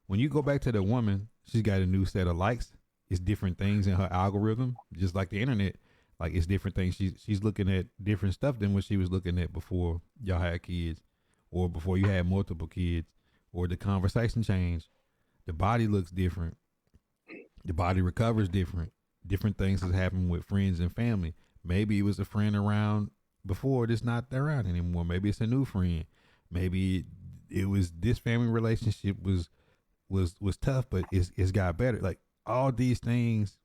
when you go back to the woman, she's got a new set of likes. It's different things in her algorithm, just like the internet. Like it's different things. She's looking at different stuff than what she was looking at before y'all had kids, or before you had multiple kids, or the conversation changed. The body looks different. The body recovers different. Different things has happened with friends and family. Maybe it was a friend around before that's not around anymore. Maybe it's a new friend. Maybe it was this family relationship was tough, but it's got better. Like all these things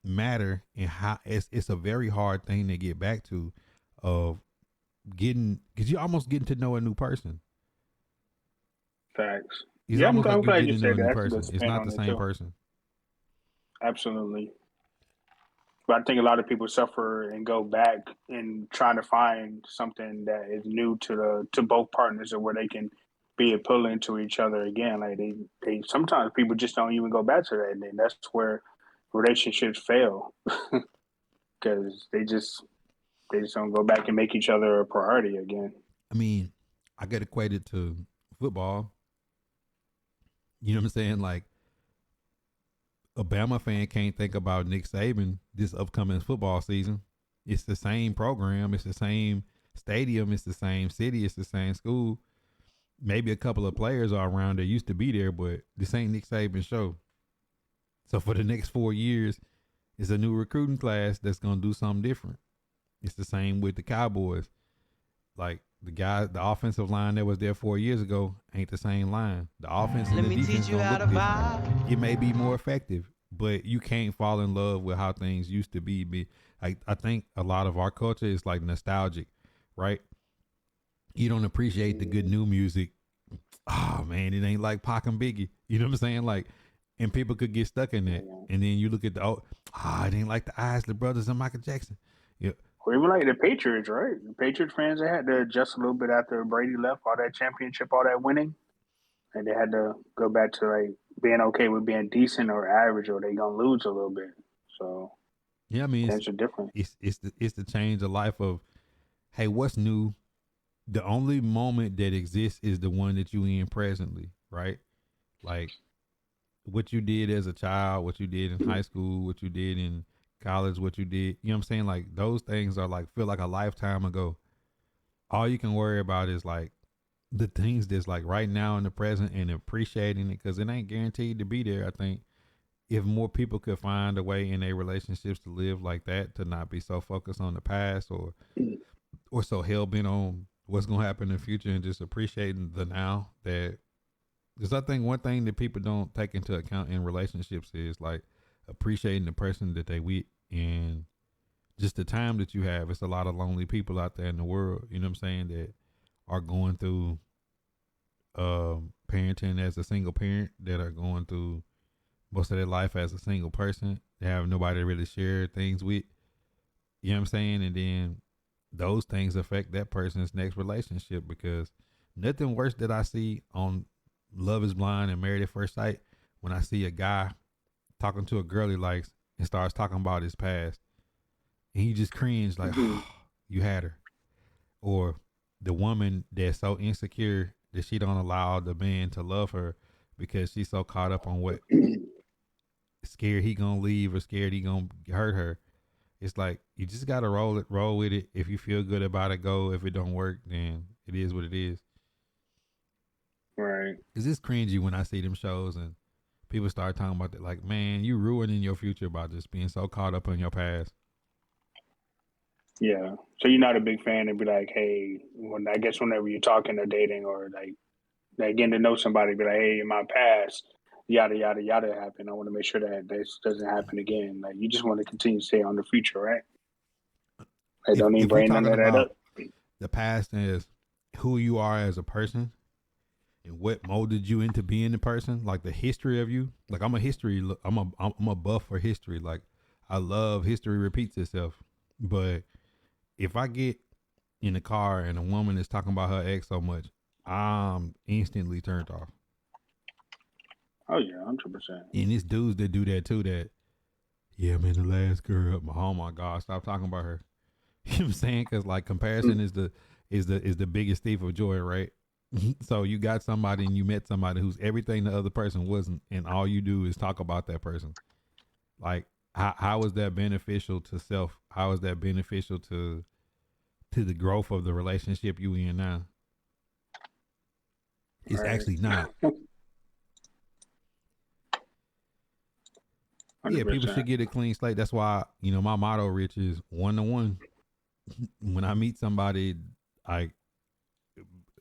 matter, and how it's a very hard thing to get back to, of getting, because you're almost getting to know a new person. Facts. It's Yeah, almost I'm like you're glad you getting to know said a new that. person. That's a good It's spin not on the it, same too. person. Absolutely. But I think a lot of people suffer and go back in trying to find something that is new to both partners, or where they can be appealing to each other again. Like they sometimes people just don't even go back to that, and then that's where relationships fail because they just don't go back and make each other a priority again. I mean, I get equated to football. You know what I'm saying? Like a Bama fan can't think about Nick Saban this upcoming football season. It's the same program. It's the same stadium. It's the same city. It's the same school. Maybe a couple of players are around that used to be there, but this ain't Nick Saban's show. So for the next 4 years, it's a new recruiting class that's gonna do something different. It's the same with the Cowboys. Like the offensive line that was there 4 years ago ain't the same line. The offense and Let the me defense teach you gonna how look to different. vibe. It may be more effective, but you can't fall in love with how things used to be. I think a lot of our culture is like nostalgic, right? You don't appreciate the good new music. Oh man, it ain't like Pac and Biggie. You know what I'm saying? Like, and people could get stuck in that. And then you look at it ain't like the Isley Brothers and Michael Jackson. Yeah, Or even like the Patriots, right? The Patriots fans, they had to adjust a little bit after Brady left, all that championship, all that winning, and they had to go back to like being okay with being decent or average, or they gonna lose a little bit. So yeah. I mean, things are different. it's the change of life of, hey, what's new? The only moment that exists is the one that you in presently, right? Like what you did as a child, what you did in high school, what you did in college, what you did, you know what I'm saying? Like those things are like, feel like a lifetime ago. All you can worry about is like the things that's like right now in the present and appreciating it, because it ain't guaranteed to be there. I think if more people could find a way in their relationships to live like that, to not be so focused on the past or so hell bent on what's gonna happen in the future, and just appreciating the now. That, because I think one thing that people don't take into account in relationships is like appreciating the person that they with, and just the time that you have. It's a lot of lonely people out there in the world, you know what I'm saying, that are going through parenting as a single parent, that are going through most of their life as a single person. They have nobody to really share things with, you know what I'm saying? And then those things affect that person's next relationship, because nothing worse that I see on Love is Blind and Married at First Sight, when I see a guy talking to a girl he likes and starts talking about his past, and he just cringe like, oh, you had her. Or the woman that's so insecure that she don't allow the man to love her because she's so caught up on what, scared he gonna leave or scared he gonna hurt her. It's like, you just gotta roll with it. If you feel good about it, go. If it don't work, then it is what it is. Right. Cause it's cringy when I see them shows and people start talking about that. Like, man, you ruining your future by just being so caught up in your past. Yeah. So you're not a big fan and be like, hey, when I guess whenever you're talking or dating or like getting to know somebody, be like, hey, in my past, yada yada yada happened. I want to make sure that this doesn't happen again. Like you just want to continue to stay on the future, right? Like don't even If we're bring none talking of that about up. the past as who you are as a person and what molded you into being the person, like the history of you. Like I'm a buff for history. Like I love history repeats itself. But if I get in the car and a woman is talking about her ex so much, I'm instantly turned off. Oh yeah, 100%. And it's dudes that do that too. That yeah, man, the last girl. Oh my God, stop talking about her. You know what I'm saying? Because like comparison is the biggest thief of joy, right? So you got somebody and you met somebody who's everything the other person wasn't, and all you do is talk about that person. Like how is that beneficial to self? How is that beneficial to the growth of the relationship you in now? It's Right. actually not. 100%. Yeah, people should get a clean slate. That's why, my motto, Rich, is 1-to-1. When I meet somebody, I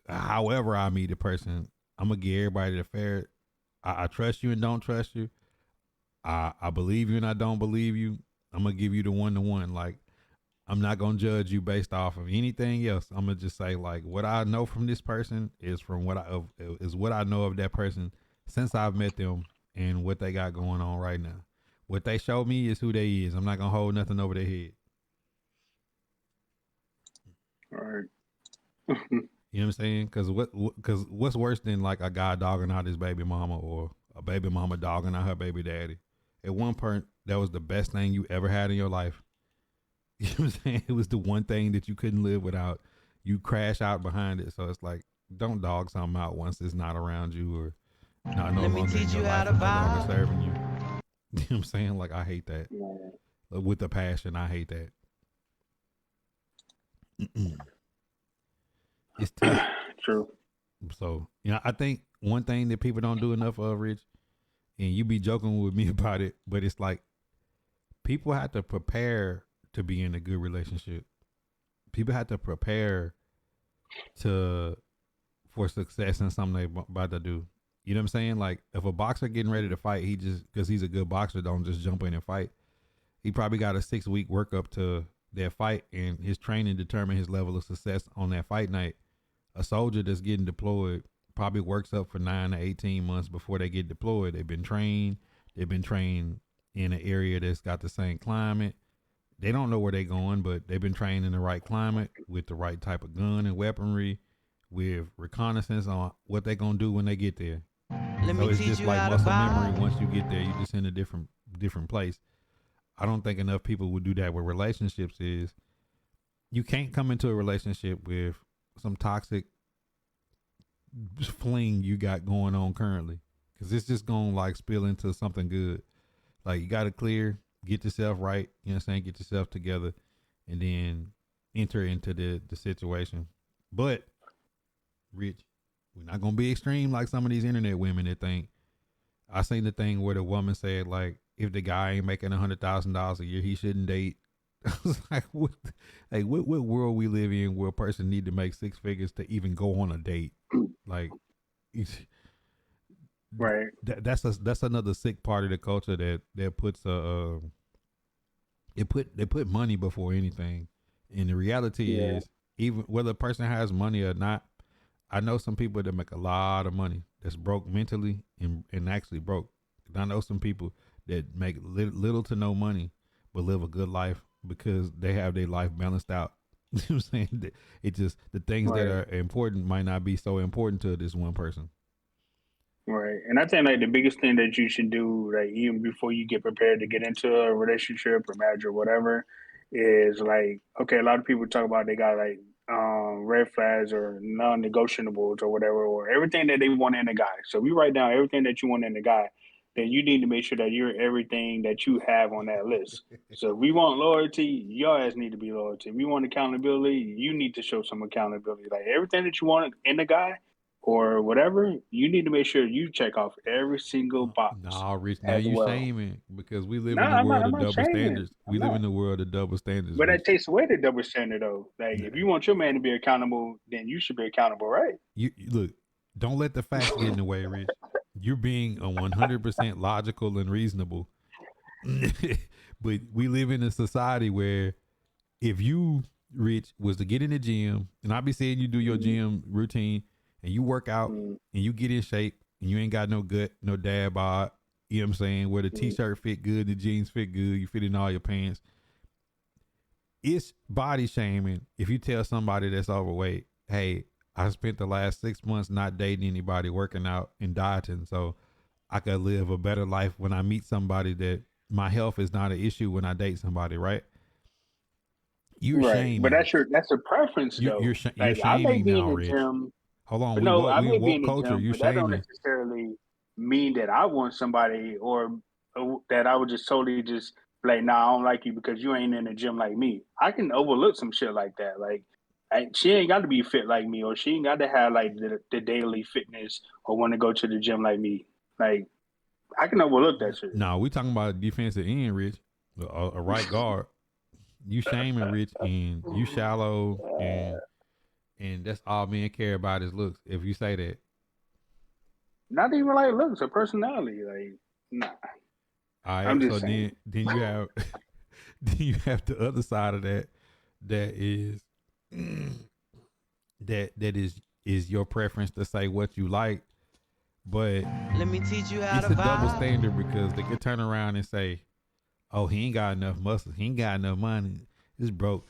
however I meet a person, I'm gonna give everybody the fair. I trust you and don't trust you. I believe you and I don't believe you. I'm gonna give you the 1-to-1. Like I'm not gonna judge you based off of anything else. I'm gonna just say like what I know from this person is from what I know of that person since I've met them and what they got going on right now. What they show me is who they is. I'm not gonna hold nothing over their head. All right. You know what I'm saying? Because what's worse than like a guy dogging out his baby mama or a baby mama dogging out her baby daddy? At one point, that was the best thing you ever had in your life. You know what I'm saying? It was the one thing that you couldn't live without. You crash out behind it. So it's like, don't dog something out once it's not around you or no Let me longer in teach your you how life to and no longer vibe. serving you. You know what I'm saying? Like, I hate that. Yeah. With the passion, I hate that. It's tough. True. So, I think one thing that people don't do enough of, Rich, and you be joking with me about it, but it's like people have to prepare to be in a good relationship. People have to prepare for success in something they're about to do. You know what I'm saying? Like if a boxer getting ready to fight, he just because he's a good boxer, don't just jump in and fight. He probably got a 6-week workup to that fight, and his training determine his level of success on that fight night. A soldier that's getting deployed probably works up for 9 to 18 months before they get deployed. They've been trained. They've been trained in an area that's got the same climate. They don't know where they're going, but they've been trained in the right climate with the right type of gun and weaponry, with reconnaissance on what they're gonna do when they get there. Let So me it's teach just you like how to muscle memory. vibe. Once you get there, you're just in a different place. I don't think enough people would do that with relationships. Is you can't come into a relationship with some toxic fling you got going on currently, because it's just gonna like spill into something good. Like you got to get yourself right. You know what I'm saying? Get yourself together, and then enter into the situation. But Rich, we're not gonna be extreme like some of these internet women that think. I seen the thing where the woman said like, if the guy ain't making $100,000 a year, he shouldn't date. I was like, what world we live in where a person need to make 6 figures to even go on a date? Like, Right. that's another sick part of the culture that puts they put money before anything. And the reality Yeah. is, even whether a person has money or not, I know some people that make a lot of money that's broke mentally and actually broke. I know some people that make little to no money but live a good life because they have their life balanced out. You know what I'm saying? It just, the things that Right. are important might not be so important to this one person. Right. And I think like the biggest thing that you should do, like even before you get prepared to get into a relationship or marriage or whatever, is like, okay, a lot of people talk about they got like red flags or non negotiables or whatever, or everything that they want in a guy. So if you write down everything that you want in a guy, then you need to make sure that you're everything that you have on that list. So if we want loyalty, your ass need to be loyalty. If we want accountability, you need to show some accountability. Like everything that you want in a guy, or whatever, you need to make sure you check off every single box No, Rich. Now as you well. shaming because we live No, in a I'm not. world I'm of not double shaming. standards. We I'm live not. in a world of double standards, But that Rich. takes away the double standard, though. Like, if you want your man to be accountable, then you should be accountable, right? Look. Don't let the facts get in the way, Rich. You're being a 100% logical and reasonable, but we live in a society where if you, Rich, was to get in the gym, and I be saying you do your gym routine and you work out Mm-hmm. and you get in shape and you ain't got no gut, no dad bod, you know what I'm saying? Where the t-shirt fit good, the jeans fit good, you fit in all your pants. It's body shaming if you tell somebody that's overweight, hey, I spent the last 6 months not dating anybody, working out and dieting, so I could live a better life when I meet somebody that my health is not an issue when I date somebody, right? You're Right. But shaming. that's a preference, though. You're Like, I may shaming be in now, the Rich. gym, Hold on, but no, I we may in be woke in the culture. gym, You but that don't shaming. necessarily mean that I want somebody or that I would just totally just like, nah, I don't like you because you ain't in the gym like me. I can overlook some shit like that. Like, she ain't got to be fit like me, or she ain't got to have like the daily fitness or want to go to the gym like me. Like, I can overlook that shit. No, we talking about defensive end, Rich. A right guard. You shaming Rich, and you shallow, and that's all men care about is looks. If you say that, Not even like looks or personality. Like, nah. all I'm right. So just saying. then you have then you have the other side of that. That is that is your preference to say what you like, but Let me teach you how it's to a double vibe. standard because they could turn around and say, "Oh, he ain't got enough muscles. He ain't got enough money. This broke,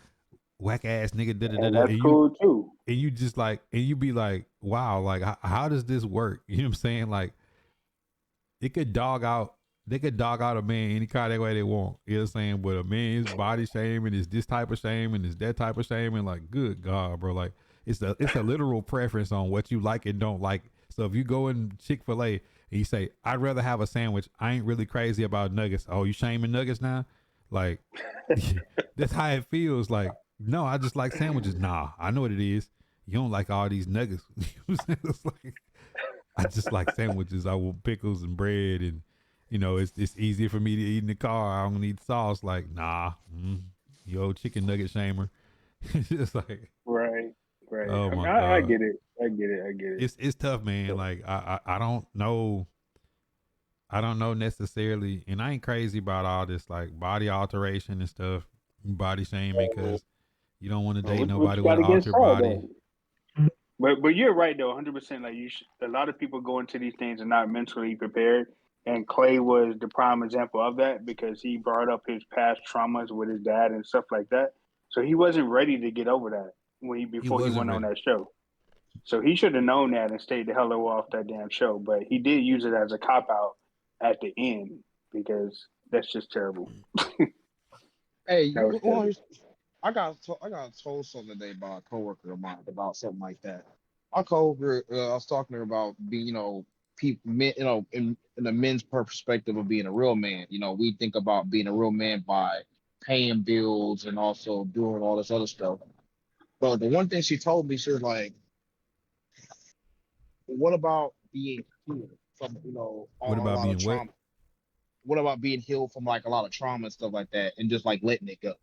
whack ass nigga." Da, da, da, And da. that's cool too. And you just like, and you be like, "Wow, like how does this work?" You know what I'm saying? Like, it could dog out. They could dog out a man any kind of way they want. You know what I'm saying? But a man's body shaming is this type of shaming, is that type of shaming. Like, good God, bro. Like, it's a literal preference on what you like and don't like. So if you go in Chick-fil-A and you say, I'd rather have a sandwich, I ain't really crazy about nuggets. Oh, you shaming nuggets now? Like, that's how it feels. Like, no, I just like sandwiches. Nah, I know what it is. You don't like all these nuggets. You know what I'm saying? It's like, I just like sandwiches. I want pickles and bread, and it's easier for me to eat in the car. I don't need sauce. Like, nah, you old chicken nugget shamer. It's just like, Right. Right. oh I mean, my I God, get it. I get it. I get it. it's tough, man. Like, I don't know. I don't know necessarily, and I ain't crazy about all this like body alteration and stuff, body shaming, because you don't want to date What nobody you with got an against altered her body. though? But you're right though, 100%. Like a lot of people go into these things and not mentally prepared. And Clay was the prime example of that because he brought up his past traumas with his dad and stuff like that. So he wasn't ready to get over that He before he wasn't went on ready. that show. So he should have known that and stayed the hell off that damn show. But he did use it as a cop out at the end because that's just terrible. Hey, That was terrible. I got told something today by a coworker of mine about something like that. Our coworker, I was talking to her about being, people, men, in the men's perspective of being a real man. We think about being a real man by paying bills and also doing all this other stuff. But the one thing she told me, she was like, "What about being healed from, What a about lot of being wet? trauma? What about being healed from like a lot of trauma and stuff like that, and just like letting it go?"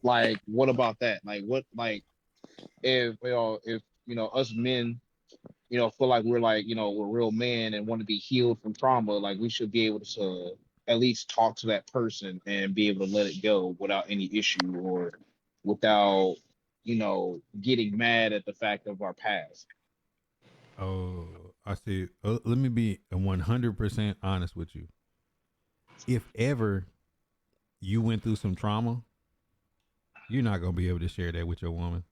Like, what about that? Like, what, like, if us men, feel like we're like, we're real men and want to be healed from trauma, like we should be able to at least talk to that person and be able to let it go without any issue or without, getting mad at the fact of our past. Oh, I see. Let me be 100% honest with you. If ever you went through some trauma, you're not gonna be able to share that with your woman.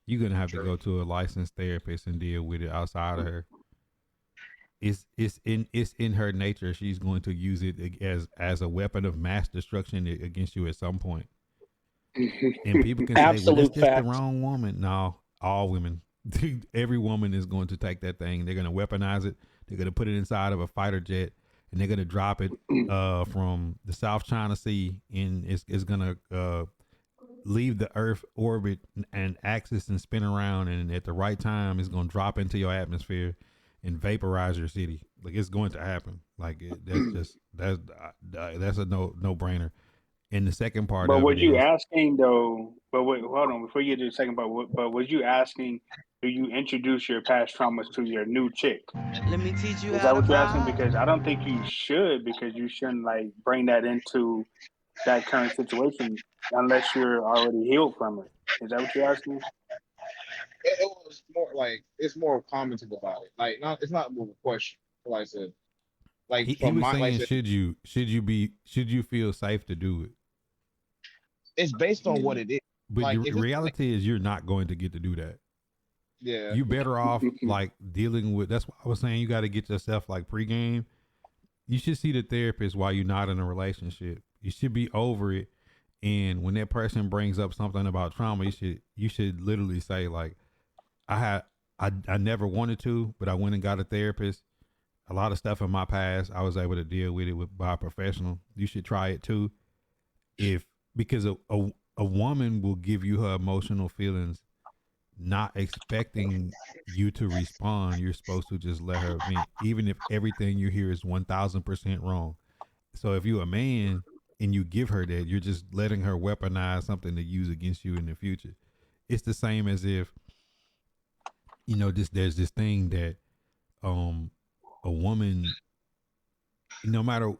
You're gonna have to go to a licensed therapist and deal with it outside of her. It's in her nature. She's going to use it as a weapon of mass destruction against you at some point. And people can say, "Well, that's Absolute just the fact. wrong woman." No, all women, every woman is going to take that thing. They're gonna weaponize it. They're gonna put it inside of a fighter jet, and they're gonna drop it from the South China Sea, and it's gonna leave the Earth orbit and axis and spin around, and at the right time, it's gonna drop into your atmosphere and vaporize your city. Like it's going to happen. Like that's a no brainer. And the second part But of was it you is asking though? But wait, hold on. Before you get to the second part, but was you asking? Do you introduce your past traumas to your new chick? Let me teach you Is how that to what you're asking? vibe. Because I don't think you should. Because you shouldn't like bring that into that current situation unless you're already healed from it. Is that what you're asking? It was more like it's more commenting about it. Like, not it's not more of a question. Like I said, like he from was my like I saying, said, should you feel safe to do it? it's based on what it is. But Like the if it's like, reality is you're not going to get to do that. yeah, You better off like dealing with. That's why I was saying you got to get yourself like pregame. You should see the therapist while you're not in a relationship. You should be over it. And when that person brings up something about trauma, you should literally say like, I never wanted to, but I went and got a therapist. A lot of stuff in my past, I was able to deal with it by a professional. You should try it too, because a woman will give you her emotional feelings, not expecting you to respond. You're supposed to just let her vent, even if everything you hear is 1,000% wrong. So if you're a man and you give her that, you're just letting her weaponize something to use against you in the future. It's the same as if, there's this thing that a woman, no matter,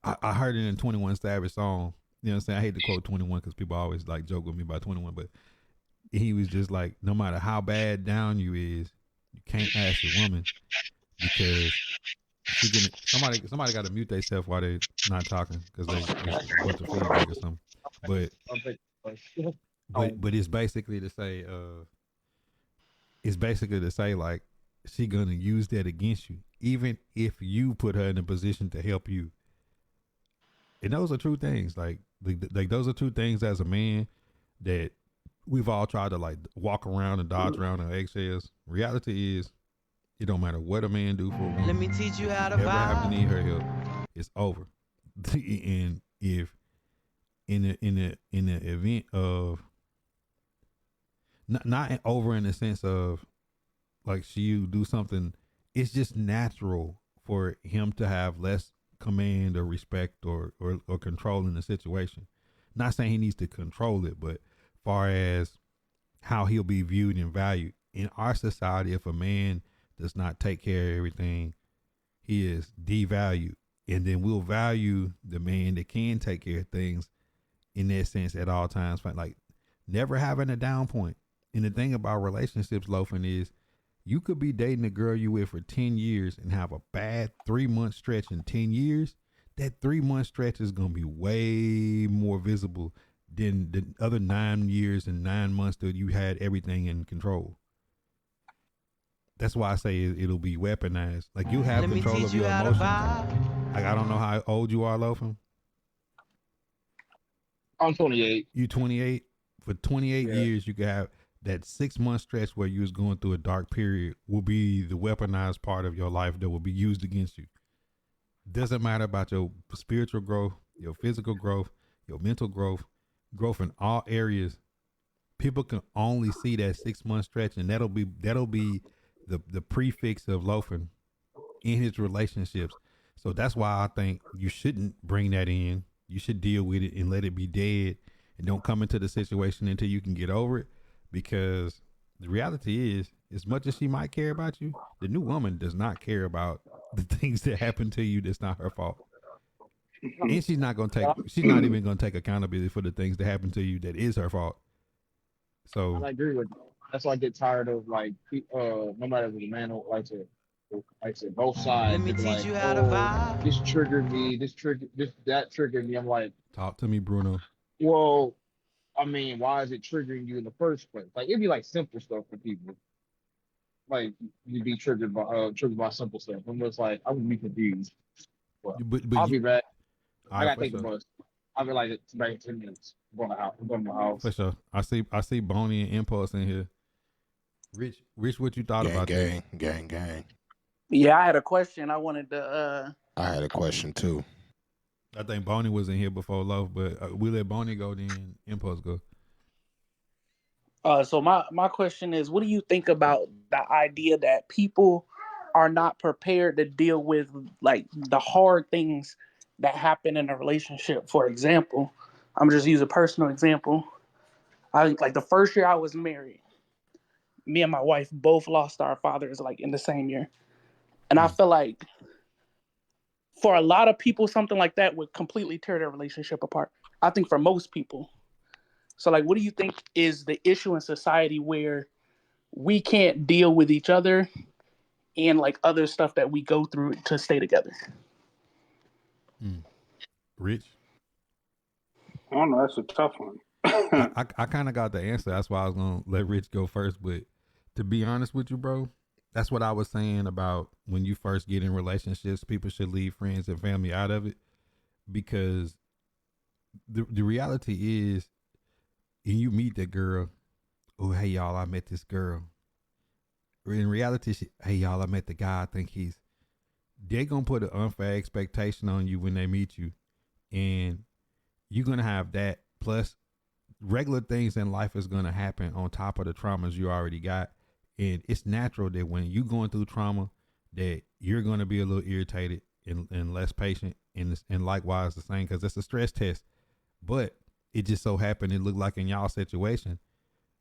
I heard it in 21 Savage song. You know what I'm saying? I hate to quote 21 because people always like joke with me about 21, but he was just like, no matter how bad down you is, you can't ask a woman because somebody got to mute themselves while they not talking because it's a bunch of feedback or something. But I'll take but it's basically to say like she gonna use that against you, even if you put her in a position to help you. And those are true things. Like those are two things as a man that we've all tried to like walk around and dodge around on eggshells. Reality is, it don't matter what a man do for a woman. Let me teach you how to Ever have to vibe. need her help, it's over. And if in the event of not over in the sense of like she do something, it's just natural for him to have less command or respect or control in the situation. Not saying he needs to control it, but far as how he'll be viewed and valued in our society, if a man does not take care of everything, he is devalued. And then we'll value the man that can take care of things in that sense at all times. Like never having a down point. And the thing about relationships, Loafing, is you could be dating a girl you with for 10 years and have a bad 3-month stretch in 10 years. That 3-month stretch is going to be way more visible than the other 9 years and 9 months that you had everything in control. That's why I say it'll be weaponized. Like you have Let me control teach of you your how to emotions. vibe. Like I don't know how old you are, Loafing. I'm 28. You 28. For 28 Yeah. years, you could have that 6-month stretch where you was going through a dark period will be the weaponized part of your life that will be used against you. Doesn't matter about your spiritual growth, your physical growth, your mental growth in all areas. People can only see that 6-month stretch, and that'll be the prefix of Loafing in his relationships. So that's why I think you shouldn't bring that in. You should deal with it and let it be dead, and don't come into the situation until you can get over it. Because the reality is, as much as she might care about you, the new woman does not care about the things that happen to you. That's not her fault. And she's not even gonna take accountability for the things that happen to you that is her fault. So I agree with you. That's why I get tired of like no matter if it's a man or like I said, both sides. Let me They be teach like, you how to oh, vibe. this triggered me, that triggered me. I'm like, talk to me, Bruno. well, I mean, why is it triggering you in the first place? Like it'd be like simple stuff for people. Like you'd be triggered by simple stuff. I'm just like, I would be confused. But I'll be back. I gotta take the bus. I'll be like it's back in 10 minutes. I'm going to house. I'm going to my house. For sure. I see Boney and Impulse in here. Rich, what you thought about that? Gang. Yeah, I had a question. I wanted to. I had a question too. I think Boney was in here before Love, but we let Boney go, then Impulse go. So my question is, what do you think about the idea that people are not prepared to deal with like the hard things that happen in a relationship? For example, I'm just use a personal example. I think like the first year I was married, me and my wife both lost our fathers like in the same year, and I Mm. feel like for a lot of people, something like that would completely tear their relationship apart. I think for most people. So, like, what do you think is the issue in society where we can't deal with each other and like other stuff that we go through to stay together? Mm. Rich, I don't know. That's a tough one. I kind of got the answer. That's why I was gonna let Rich go first. But to be honest with you, bro, that's what I was saying about when you first get in relationships, people should leave friends and family out of it because the reality is, and you meet that girl. Oh, hey y'all, I met this girl. In reality, hey y'all, I met the guy. I think they're gonna put an unfair expectation on you when they meet you, and you're gonna have that plus regular things in life is gonna happen on top of the traumas you already got, and it's natural that when you going through trauma, that you're gonna be a little irritated and less patient, and likewise the same because it's a stress test. But it just so happened it looked like in y'all situation,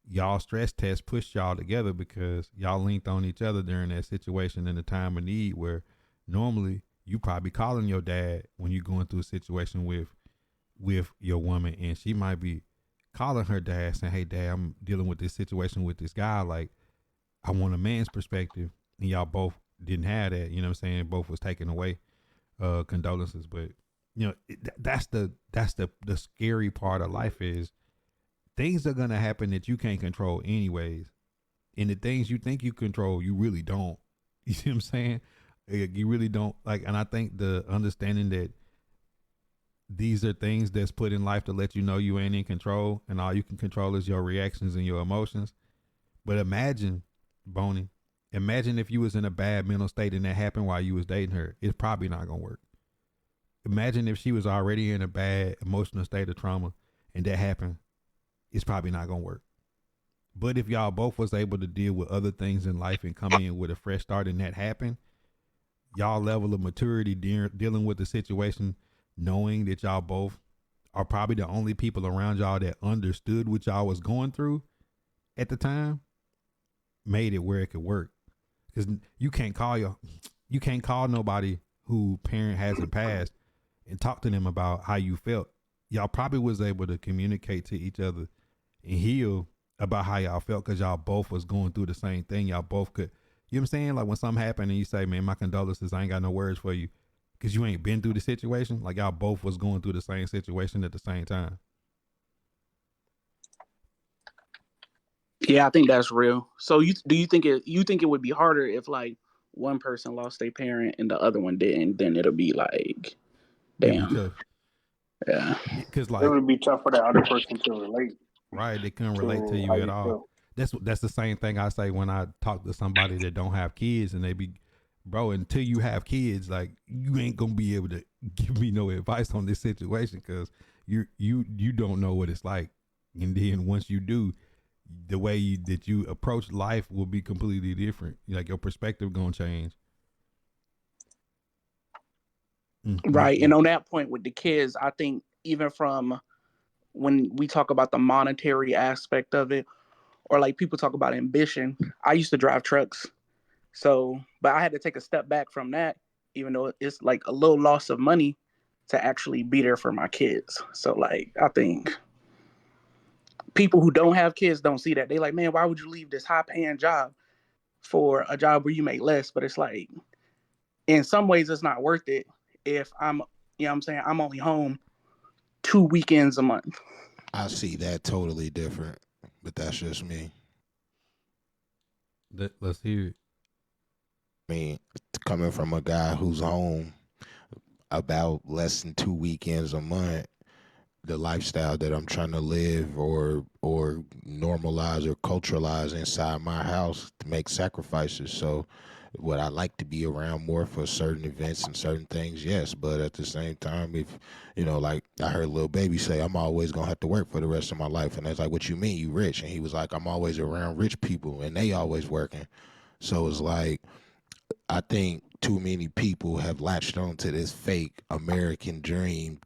y'all stress test pushed y'all together because y'all linked on each other during that situation in a time of need where normally you probably calling your dad when you're going through a situation with your woman, and she might be calling her dad saying, hey dad, I'm dealing with this situation with this guy, like I want a man's perspective, and y'all both didn't have that, you know what I'm saying, both was taken away. Condolences. But that's the scary part of life is things are gonna happen that you can't control anyways, and the things you think you control, you really don't. You see what I'm saying? Like, you really don't. Like, and I think the understanding that these are things that's put in life to let you know you ain't in control, and all you can control is your reactions and your emotions. But imagine, Boney, imagine if you was in a bad mental state and that happened while you was dating her. It's probably not gonna work. Imagine if she was already in a bad emotional state of trauma and that happened. It's probably not gonna work. But if y'all both was able to deal with other things in life and come in with a fresh start and that happened, y'all level of maturity dealing with the situation, knowing that y'all both are probably the only people around y'all that understood what y'all was going through at the time, made it where it could work. Because you can't call nobody who parent hasn't passed and talk to them about how you felt. Y'all probably was able to communicate to each other and heal about how y'all felt because y'all both was going through the same thing. Y'all both could, you know what I'm saying? Like when something happened and you say, man, my condolences, I ain't got no words for you because you ain't been through the situation. Like y'all both was going through the same situation at the same time. Yeah, I think that's real. So you think it would be harder if like one person lost their parent and the other one didn't? Then it'll be like, It'd be damn, tough. yeah. Because It like, would be tough for the other person to relate right, they couldn't relate to to how you at you all. feel. That's the same thing I say when I talk to somebody that don't have kids and they be, bro, until you have kids, like you ain't gonna be able to give me no advice on this situation because you don't know what it's like, and then once you do, the way that you approach life will be completely different. Like your perspective gonna change. Right. And on that point with the kids, I think even from when we talk about the monetary aspect of it, or like people talk about ambition, I used to drive trucks. So, but I had to take a step back from that, even though it's like a little loss of money to actually be there for my kids. So, like, I think people who don't have kids don't see that. They like, man, why would you leave this high paying job for a job where you make less? But it's like, in some ways, it's not worth it if you know what I'm saying, I'm only home 2 weekends a month. I see that totally different, but that's just me. Let's hear it. I mean, coming from a guy who's home about less than 2 weekends a month, the lifestyle that I'm trying to live or normalize or culturalize inside my house to make sacrifices. So would I like to be around more for certain events and certain things? Yes, but at the same time, if like I heard Lil Baby say, I'm always gonna have to work for the rest of my life, and I was like, what you mean, you rich? And he was like, I'm always around rich people, and they always working. So it's like I think too many people have latched on to this fake American dream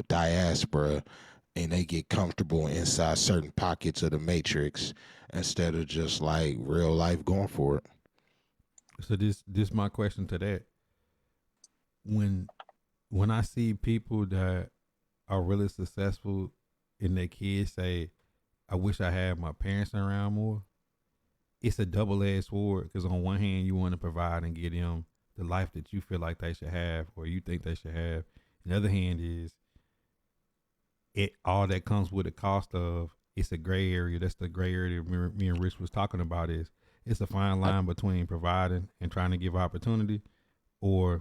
diaspora, and they get comfortable inside certain pockets of the matrix instead of just like real life going for it. So this my question to that. When I see people that are really successful and their kids say, I wish I had my parents around more, it's a double-edged sword, because on one hand you want to provide and get them the life that you feel like they should have or you think they should have. The other hand is it all that comes with the cost of, it's a gray area. That's the gray area me and Rich was talking about. Is it's a fine line between providing and trying to give opportunity, or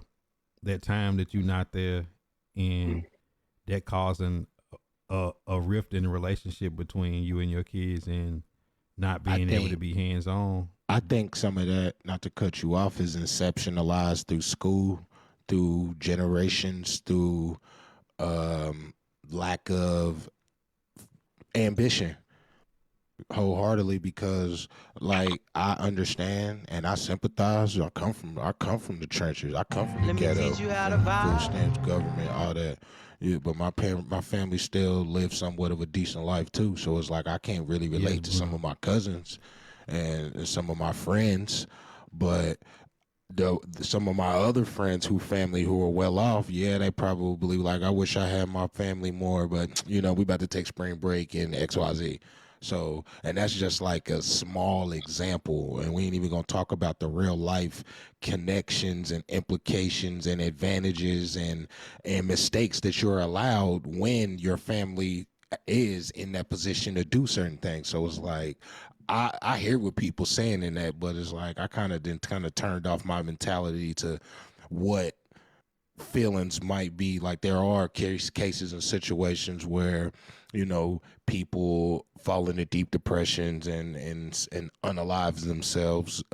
that time that you're not there and that causing a rift in the relationship between you and your kids and not being able to be hands on. I think some of that, not to cut you off, is inceptionalized through school, through generations, through lack of ambition, wholeheartedly, because like I understand and I sympathize. I come from the trenches. I come from the ghetto. Let me teach you how to Food vibe. stamps, government, all that. Yeah, but my family still lives somewhat of a decent life too. So it's like I can't really relate to some of my cousins and some of my friends, but some of my other friends who are well off, yeah, they probably like, I wish I had my family more, but we about to take spring break in XYZ. So, and that's just like a small example, and we ain't even gonna talk about the real life connections and implications and advantages and mistakes that you're allowed when your family is in that position to do certain things. So it's like I hear what people saying in that, but it's like I kind of turned off my mentality to what feelings might be. Like there are cases and situations where people fall into deep depressions and unalive themselves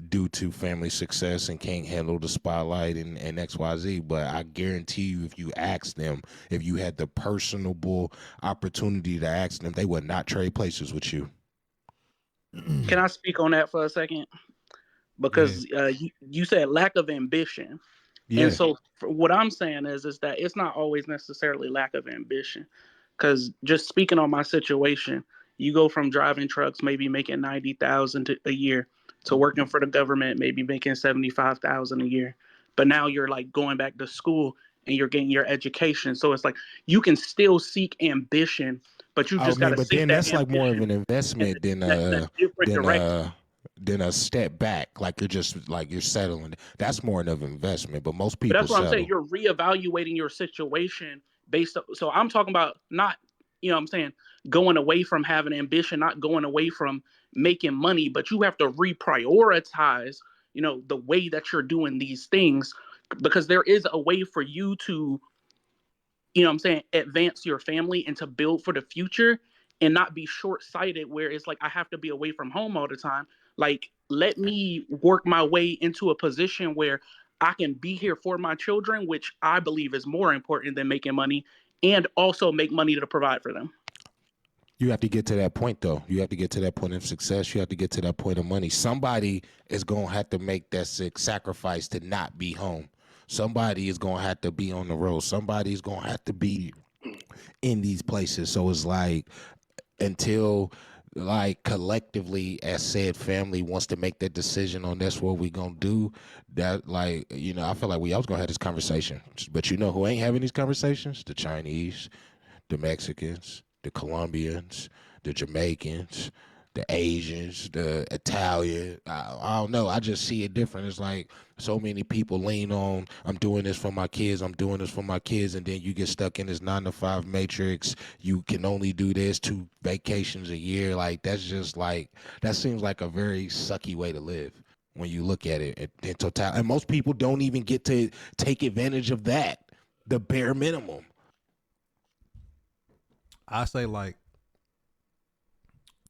due to family success and can't handle the spotlight and XYZ. But I guarantee you, if you ask them, if you had the personable opportunity to ask them, they would not trade places with you. Can I speak on that for a second? Because you said lack of ambition. Yeah. And so what I'm saying is that it's not always necessarily lack of ambition. Because just speaking on my situation, you go from driving trucks, maybe making $90,000 a year, to working for the government, maybe making $75,000 a year. But now you're like going back to school and you're getting your education. So it's like you can still seek ambition, but you just got to. But then that's like more of an investment than a step back. Like you're settling. That's more of an investment. But most people. But that's what I'm saying. You're reevaluating your situation based. So I'm talking about not, what I'm saying, going away from having ambition, not going away from making money, but you have to reprioritize, the way that you're doing these things, because there is a way for you to, advance your family and to build for the future and not be short-sighted where it's like, I have to be away from home all the time. Like, let me work my way into a position where I can be here for my children, which I believe is more important than making money, and also make money to provide for them. You have to get to that point, though. You have to get to that point of success. You have to get to that point of money. Somebody is going to have to make that sacrifice to not be home. Somebody is going to have to be on the road. Somebody's going to have to be in these places. So it's like, until like collectively as said family wants to make that decision on that's what we gonna do, that like, I feel like we always gonna have this conversation. But who ain't having these conversations? The Chinese, the Mexicans, the Colombians, the Jamaicans, the Asians, the Italian. I don't know. I just see it different. It's like so many people lean on, I'm doing this for my kids. I'm doing this for my kids. And then you get stuck in this 9-to-5 matrix. You can only do this 2 vacations a year. Like, that's just like, that seems like a very sucky way to live when you look at it in total. And most people don't even get to take advantage of that, the bare minimum. I say like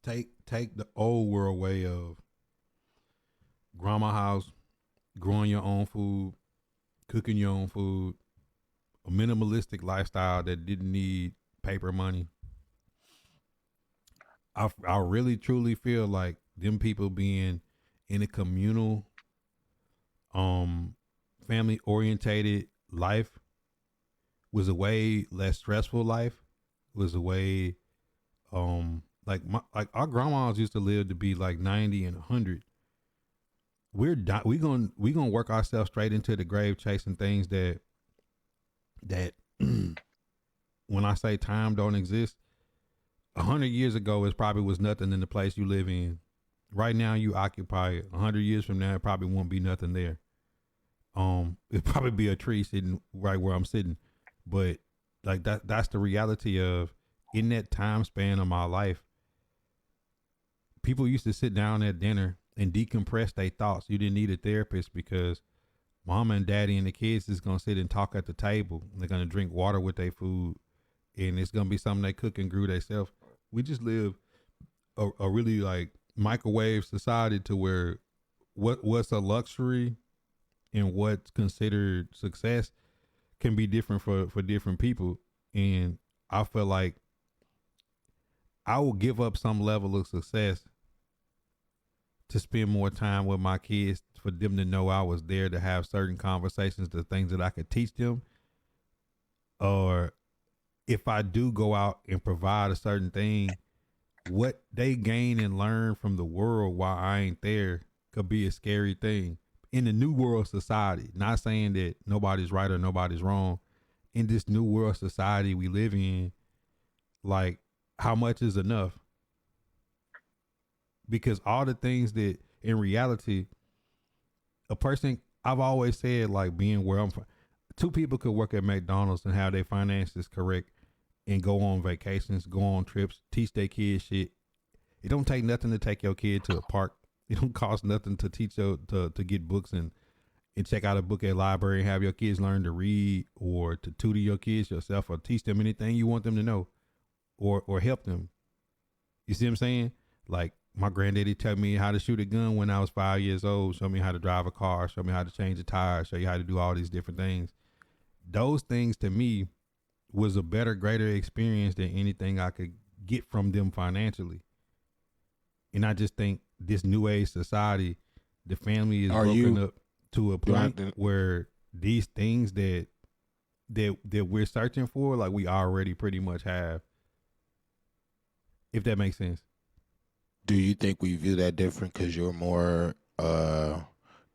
take the old world way of grandma house, growing your own food, cooking your own food, a minimalistic lifestyle that didn't need paper money. I really truly feel like them people being in a communal, family orientated life was a way less stressful life. Was a way, like our grandmas used to live to be like 90 and 100. We gonna work ourselves straight into the grave chasing things that when I say time don't exist, 100 years ago it probably was nothing in the place you live in. Right now you occupy it. 100 years from now it probably won't be nothing there. It'd probably be a tree sitting right where I'm sitting. But like that's the reality of, in that time span of my life, people used to sit down at dinner and decompress their thoughts. You didn't need a therapist because mama and daddy and the kids is gonna sit and talk at the table. They're gonna drink water with their food, and it's gonna be something they cook and grew themselves. We just live a really like microwave society to where what's a luxury and what's considered success can be different for different people. And I feel like I will give up some level of success to spend more time with my kids, for them to know I was there to have certain conversations, the things that I could teach them. Or if I do go out and provide a certain thing, what they gain and learn from the world while I ain't there could be a scary thing. In the new world society, not saying that nobody's right or nobody's wrong. In this new world society we live in, like, how much is enough? Because all the things that in reality, a person, I've always said, like, being where I'm from, two people could work at McDonald's and have their finances correct and go on vacations, go on trips, teach their kids shit. It don't take nothing to take your kid to a park. It don't cost nothing to teach to get books and check out a book at a library and have your kids learn to read, or to tutor your kids yourself, or teach them anything you want them to know, or help them. You see what I'm saying? Like, my granddaddy taught me how to shoot a gun when I was 5 years old, show me how to drive a car, show me how to change a tire, show you how to do all these different things. Those things to me was a better, greater experience than anything I could get from them financially. And I just think this new age society, the family is broken up to a point where these things that we're searching for, like, we already pretty much have. If that makes sense. Do you think we view that different because you're more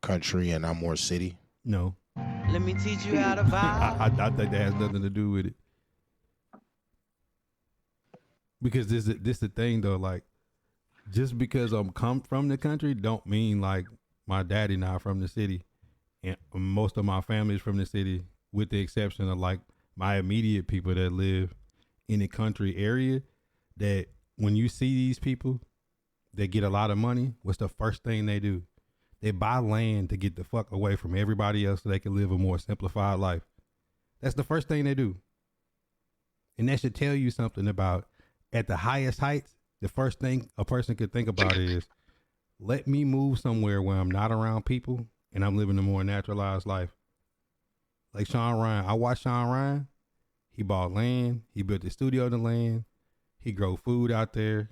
country and I'm more city? No. Let me teach you how to vibe. I think that has nothing to do with it. Because this the thing though, like, just because I'm come from the country don't mean like my daddy not from the city, and most of my family is from the city, with the exception of like my immediate people that live in the country area. That when you see these people that get a lot of money, what's the first thing they do? They buy land to get the fuck away from everybody else so they can live a more simplified life. That's the first thing they do. And that should tell you something about, at the highest heights, the first thing a person could think about is, let me move somewhere where I'm not around people and I'm living a more naturalized life. Like Sean Ryan. I watched Sean Ryan. He bought land. He built a studio on the land. He grow food out there.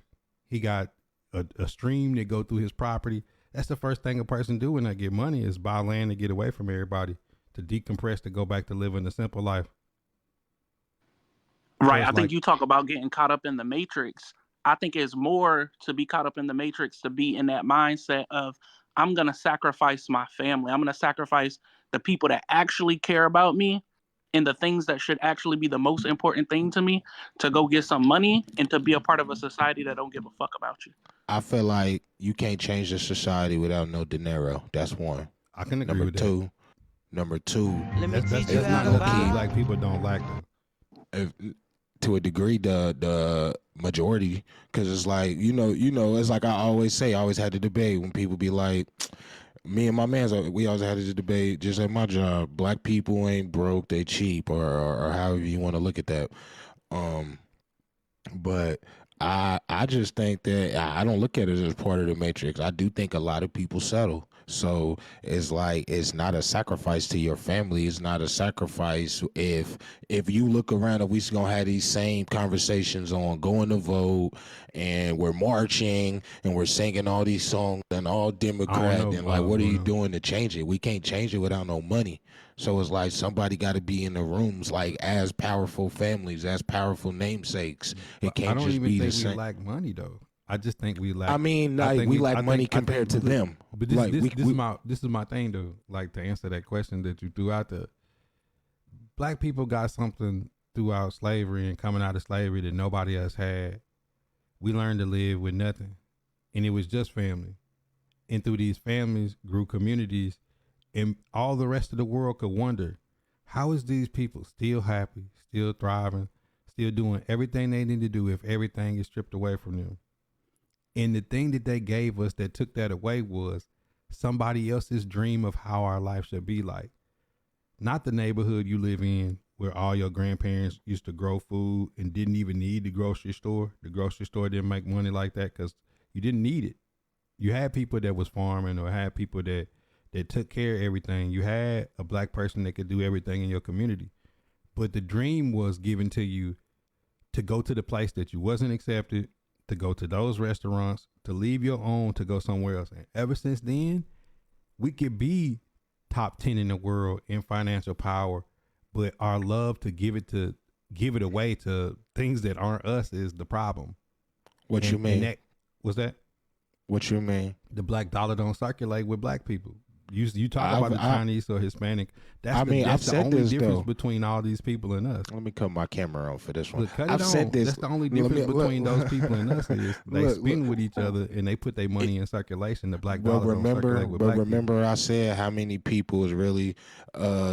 He got a stream that go through his property. That's the first thing a person do when they get money, is buy land to get away from everybody, to decompress, to go back to living a simple life. Right. I think you talk about getting caught up in the matrix. I think it's more to be caught up in the matrix, to be in that mindset of, I'm going to sacrifice my family. I'm going to sacrifice the people that actually care about me and the things that should actually be the most important thing to me, to go get some money and to be a part of a society that don't give a fuck about you. I feel like you can't change the society without no dinero. That's one. I can agree with that. Number two. Let me That's teach you how to vibe. Black people don't lack them. To a degree, the majority, because it's like, you know, it's like I always say, I always had the debate when people be like, me and my mans, we always had this debate just at my job. Black people ain't broke, they cheap, or however you want to look at that. But I just think that I don't look at it as part of the matrix. I do think a lot of people settle. So it's like it's not a sacrifice to your family. It's not a sacrifice if you look around and we gonna have these same conversations on going to vote and we're marching and we're singing all these songs and all Democrat and like what are you doing to change it? We can't change it without no money. So it's like somebody got to be in the rooms, like as powerful families, as powerful namesakes. It can't just be the same. I don't even think we lack money though. I just think we lack. I mean, like we lack money compared to them. But this is my thing though. Like to answer that question that you threw out there, black people got something throughout slavery and coming out of slavery that nobody else had. We learned to live with nothing, and it was just family. And through these families grew communities. And all the rest of the world could wonder, how is these people still happy, still thriving, still doing everything they need to do if everything is stripped away from them? And the thing that they gave us that took that away was somebody else's dream of how our life should be like. Not the neighborhood you live in where all your grandparents used to grow food and didn't even need the grocery store. The grocery store didn't make money like that because you didn't need it. You had people that was farming or had people that took care of everything. You had a black person that could do everything in your community. But the dream was given to you to go to the place that you wasn't accepted, to go to those restaurants, to leave your own, to go somewhere else. And ever since then, we could be top 10 in the world in financial power, but our love to give it away to things that aren't us is the problem. What you mean? What's that? What you mean? The black dollar don't circulate with black people. You talk about the Chinese or Hispanic. That's the only difference between all these people and us. Let me cut my camera on for this one. I've said this. That's the only difference between those people and us is they spend with each other and they put their money in circulation. The black dollar don't circulate with black people. I said how many people is really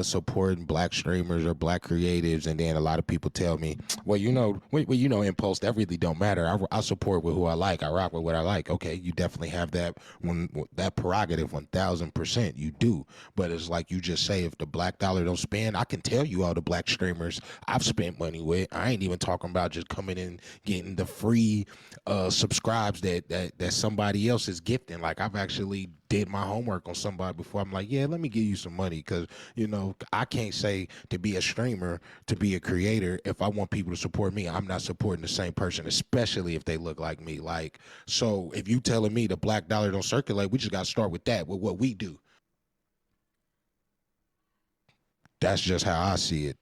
supporting black streamers or black creatives, and then a lot of people tell me, well, Impulse, that really don't matter. I support with who I like. I rock with what I like. Okay, you definitely have that prerogative 1,000%. You do, but it's like you just say if the black dollar don't spend, I can tell you all the black streamers I've spent money with. I ain't even talking about just coming in getting the free subscribes that somebody else is gifting. Like I've actually did my homework on somebody before. I'm like, yeah, let me give you some money because I can't say to be a streamer, to be a creator, if I want people to support me, I'm not supporting the same person, especially if they look like me. Like, so if you telling me the black dollar don't circulate, we just got to start with that, with what we do. That's just how I see it.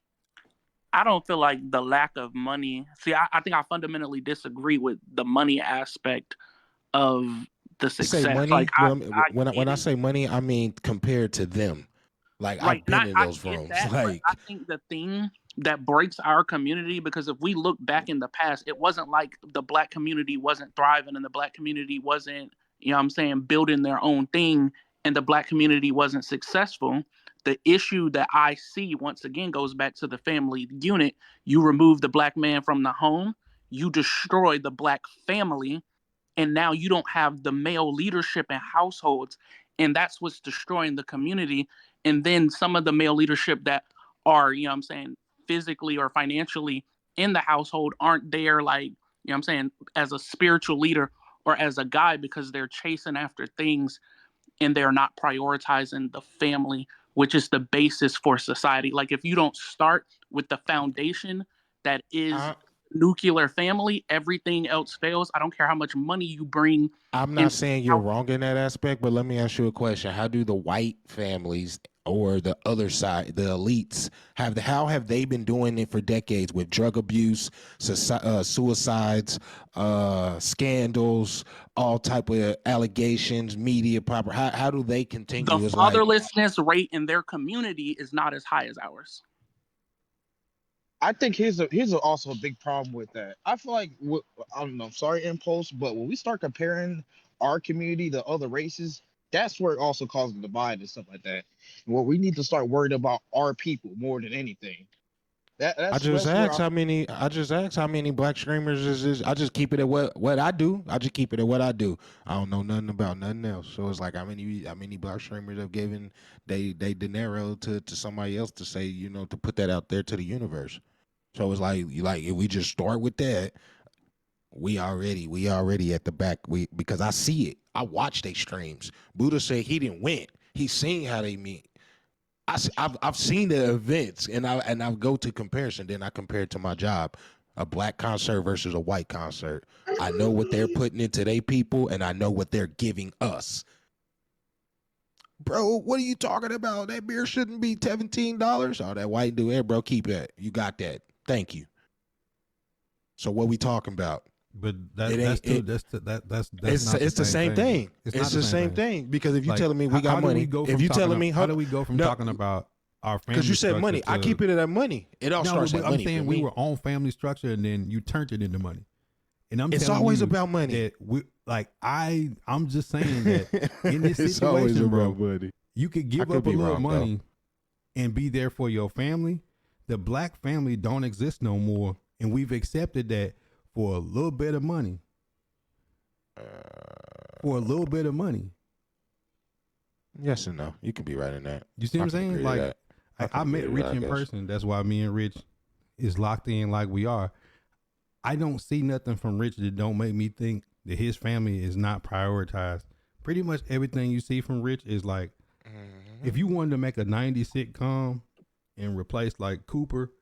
I don't feel like the lack of money. See, I think I fundamentally disagree with the money aspect of the success. Say money, like when I say money, I mean compared to them. Like right. I've been in those rooms. Like I think the thing that breaks our community, because if we look back in the past, it wasn't like the black community wasn't thriving and the black community wasn't, building their own thing and the black community wasn't successful. The issue that I see, once again, goes back to the family unit. You remove the black man from the home, you destroy the black family, and now you don't have the male leadership in households, and that's what's destroying the community. And then some of the male leadership that are, physically or financially in the household aren't there, like, as a spiritual leader or as a guy, because they're chasing after things and they're not prioritizing the family, which is the basis for society. Like if you don't start with the foundation that is nuclear family, everything else fails. I don't care how much money you bring. I'm not saying you're wrong in that aspect, but let me ask you a question. How do the white families or the other side, the elites, how have they been doing it for decades with drug abuse, suicides, scandals, all type of allegations, media proper? How do they continue? The fatherlessness rate in their community is not as high as ours. I think here's also a big problem with that. I feel like I don't know. Sorry, Impulse, but when we start comparing our community to other races, that's where it also causes the divide and stuff like that. What we need to start worried about our people more than anything. I just asked how many black streamers is. I just keep it at what I do. I just keep it at what I do. I don't know nothing about nothing else. So it's like how many black streamers have given they dinero to somebody else to say, to put that out there to the universe. So it's like if we just start with that, we already at the back. Because I see it. I watch they streams. Buddha said he didn't win. He's seen how they meet. I've seen the events, and I go to comparison. Then I compare it to my job, a black concert versus a white concert. I know what they're putting into their people, and I know what they're giving us. Bro, what are you talking about? That beer shouldn't be $17. Oh, that white dude, hey, bro, keep that. You got that. Thank you. So what we talking about? But that's the same thing. It's the same thing. Because if you're telling me we got money, if you're telling me how do we go from talking about our family? Because you said money, I keep it at that money. It all starts at money. I'm saying we were on family structure, and then you turned it into money. And it's always about money. That I'm just saying that in this it's always situation, about bro, money. you could give up a little money and be there for your family. The black family don't exist no more, and we've accepted that for a little bit of money. For a little bit of money. Yes and no. You can be right in that. You see what I'm saying? Like, I met Rich in person. That's why me and Rich is locked in like we are. I don't see nothing from Rich that don't make me think that his family is not prioritized. Pretty much everything you see from Rich is like, if you wanted to make a 90s sitcom and replace like Cooper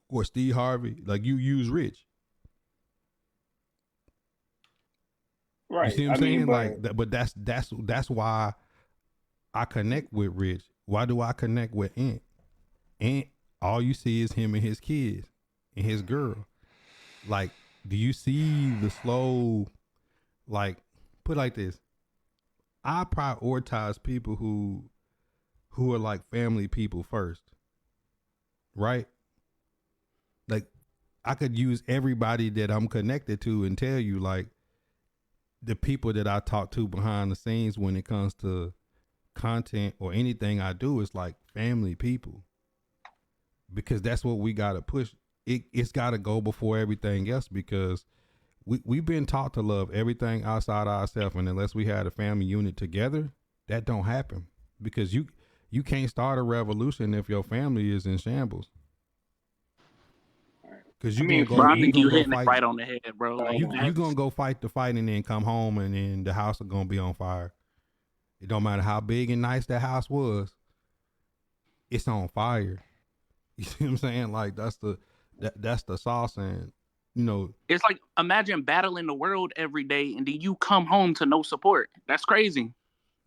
or Steve Harvey, like you use Rich. Right. You see what I'm saying? Like that, but that's why I connect with Rich. Why do I connect with Ant? Ant, all you see is him and his kids and his girl. Like, do you see the slow, like, put like this? I prioritize people who are like family people first. Right? Like, I could use everybody that I'm connected to and tell you, like, the people that I talk to behind the scenes when it comes to content or anything I do is like family people, because that's what we got to push. It's got to go before everything else, because we've been taught to love everything outside ourselves, and unless we had a family unit together, that don't happen, because you can't start a revolution if your family is in shambles. Because you hitting it right on the head, bro. Like, you gonna go fight the fight and then come home and then the house is gonna be on fire. It don't matter how big and nice that house was, it's on fire. You see what I'm saying? Like that's the sauce, and you know, it's like, imagine battling the world every day and then you come home to no support. That's crazy.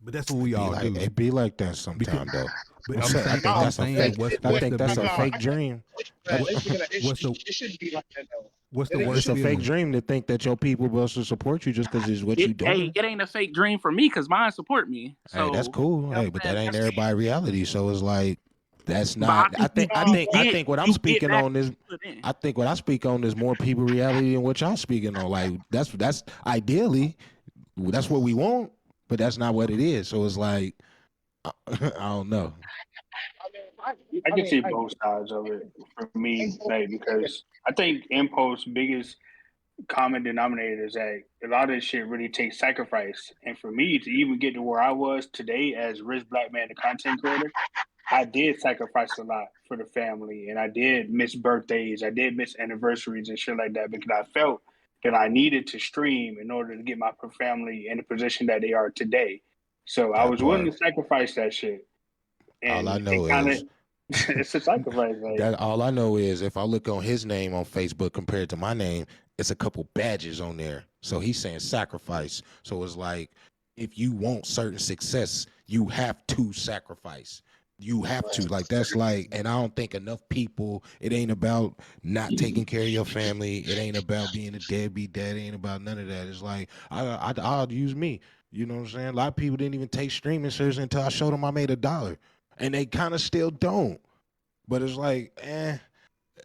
But that's what we all do. It be like that sometimes, though. But I think that's a fake dream. It shouldn't be like that, though. What's the worst? It's a fake dream to think that your people will support you just because it's what you do. Hey, it ain't a fake dream for me because mine support me. So, hey, that's cool. Hey, but that ain't everybody reality. So it's like, that's not. I think what I'm speaking on is. I think what I speak on is more people reality than what y'all speaking on. Like that's ideally, that's what we want, but that's not what it is. So it's like, I don't know. I can see both sides of it for me, like, because I think Impulse's biggest common denominator is that a lot of this shit really takes sacrifice. And for me to even get to where I was today as Rich Black Man, the content creator, I did sacrifice a lot for the family, and I did miss birthdays, I did miss anniversaries and shit like that, because I felt that I needed to stream in order to get my family in the position that they are today. So I was willing to sacrifice that shit. And all I know is it's a sacrifice. Like, that all I know is if I look on his name on Facebook compared to my name, it's a couple badges on there. So he's saying sacrifice. So it's like, if you want certain success, you have to sacrifice. You have to. Like, that's like, and I don't think enough people, it ain't about not taking care of your family. It ain't about being a deadbeat dad. It ain't about none of that. It's like, I'll use me. You know what I'm saying? A lot of people didn't even take streaming seriously until I showed them I made $1. And they kind of still don't. But it's like,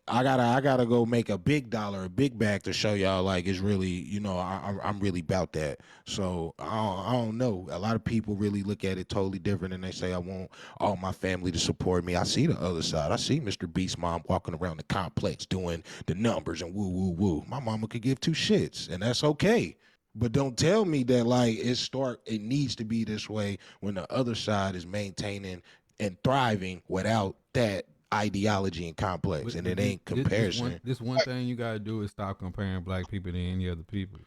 I gotta go make a big dollar, a big bag to show y'all like it's really, you know, I'm really about that. So I don't know. A lot of people really look at it totally different, and they say I want all my family to support me. I see the other side. I see Mr. Beast mom walking around the complex doing the numbers and woo woo woo. My mama could give two shits, and that's okay. But don't tell me that like it needs to be this way when the other side is maintaining and thriving without that. ideology and complex, and it ain't comparison. This one thing you gotta do is stop comparing black people to any other people.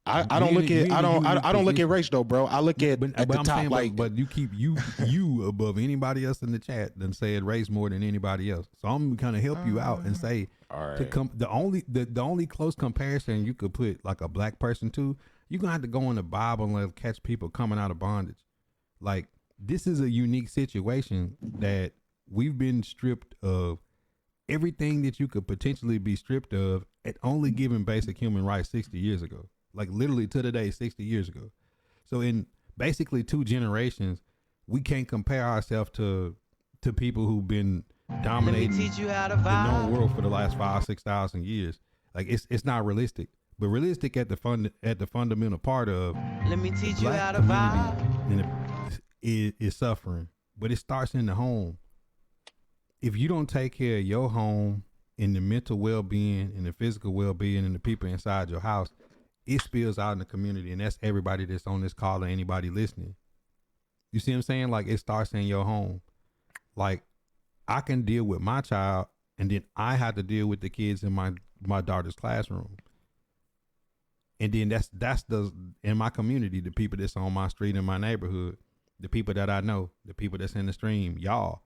I don't look at race though, bro. I look at the I'm top saying, like. but you keep you above anybody else in the chat than said race more than anybody else. So I'm gonna help you out and say the only close comparison you could put like a black person to, you're gonna have to go in the Bible and catch people coming out of bondage. Like this is a unique situation that we've been stripped of everything that you could potentially be stripped of at only given basic human rights 60 years ago. Like literally to the day, 60 years ago. So in basically 2 generations, we can't compare ourselves to people who've been dominating teach you how to the vibe. known world for the last 5,000-6,000 years. Like it's not realistic. But realistic at the fundamental part of Let me teach you black how to vibe. community is suffering. But it starts in the home. If you don't take care of your home and the mental well-being and the physical well-being and the people inside your house, it spills out in the community, and that's everybody that's on this call or anybody listening. You see what I'm saying? Like it starts in your home. Like I can deal with my child, and then I have to deal with the kids in my daughter's classroom. And then that's the in my community, the people that's on my street in my neighborhood, the people that I know, the people that's in the stream, y'all.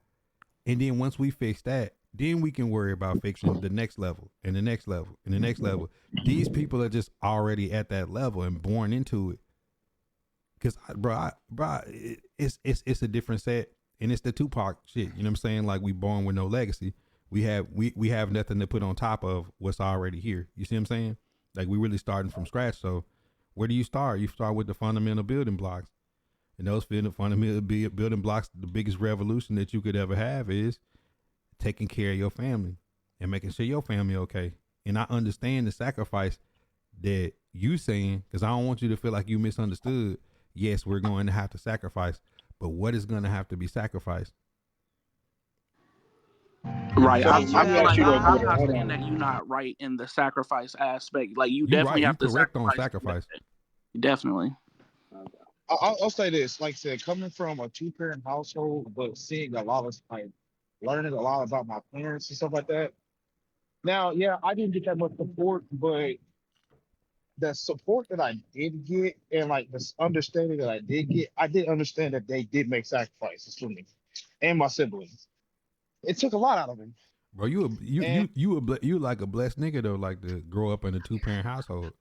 And then once we fix that, then we can worry about fixing the next level and the next level and the next level. These people are just already at that level and born into it. Cause it's a different set, and it's the Tupac shit. You know what I'm saying? Like we born with no legacy. We have nothing to put on top of what's already here. You see what I'm saying? Like we really starting from scratch. So where do you start? You start with the fundamental building blocks. And those fundamental building blocks, the biggest revolution that you could ever have is taking care of your family and making sure your family okay. And I understand the sacrifice that you saying, because I don't want you to feel like you misunderstood. Yes, we're going to have to sacrifice, but what is going to have to be sacrificed? Right. So, I let me feel ask like you though, I'm brother, not hold saying on. that you're not right in the sacrifice aspect. Like you You're definitely right. have to You're correct on sacrifice. sacrifice. Definitely. I'll say this, like I said, coming from a 2-parent household, but seeing a lot of like learning a lot about my parents and stuff like that. Now, yeah, I didn't get that much support, but the support that I did get and like this understanding that I did get, I did understand that they did make sacrifices for me and my siblings. It took a lot out of them. Bro, you like a blessed nigga though, like to grow up in a 2-parent household.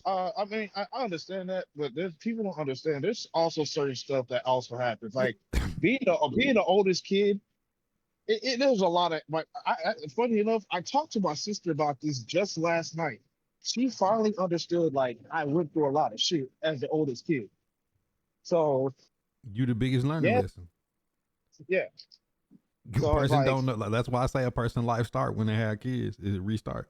I mean, I understand that, but there's people don't understand. There's also certain stuff that also happens. Like being the oldest kid, there's a lot of like. Funny enough, I talked to my sister about this just last night. She finally understood. Like I went through a lot of shit as the oldest kid. So You the biggest learning yeah, lesson. yeah. A So it's person like, don't know. Like, that's why I say a person life start when they have kids. Is it restart?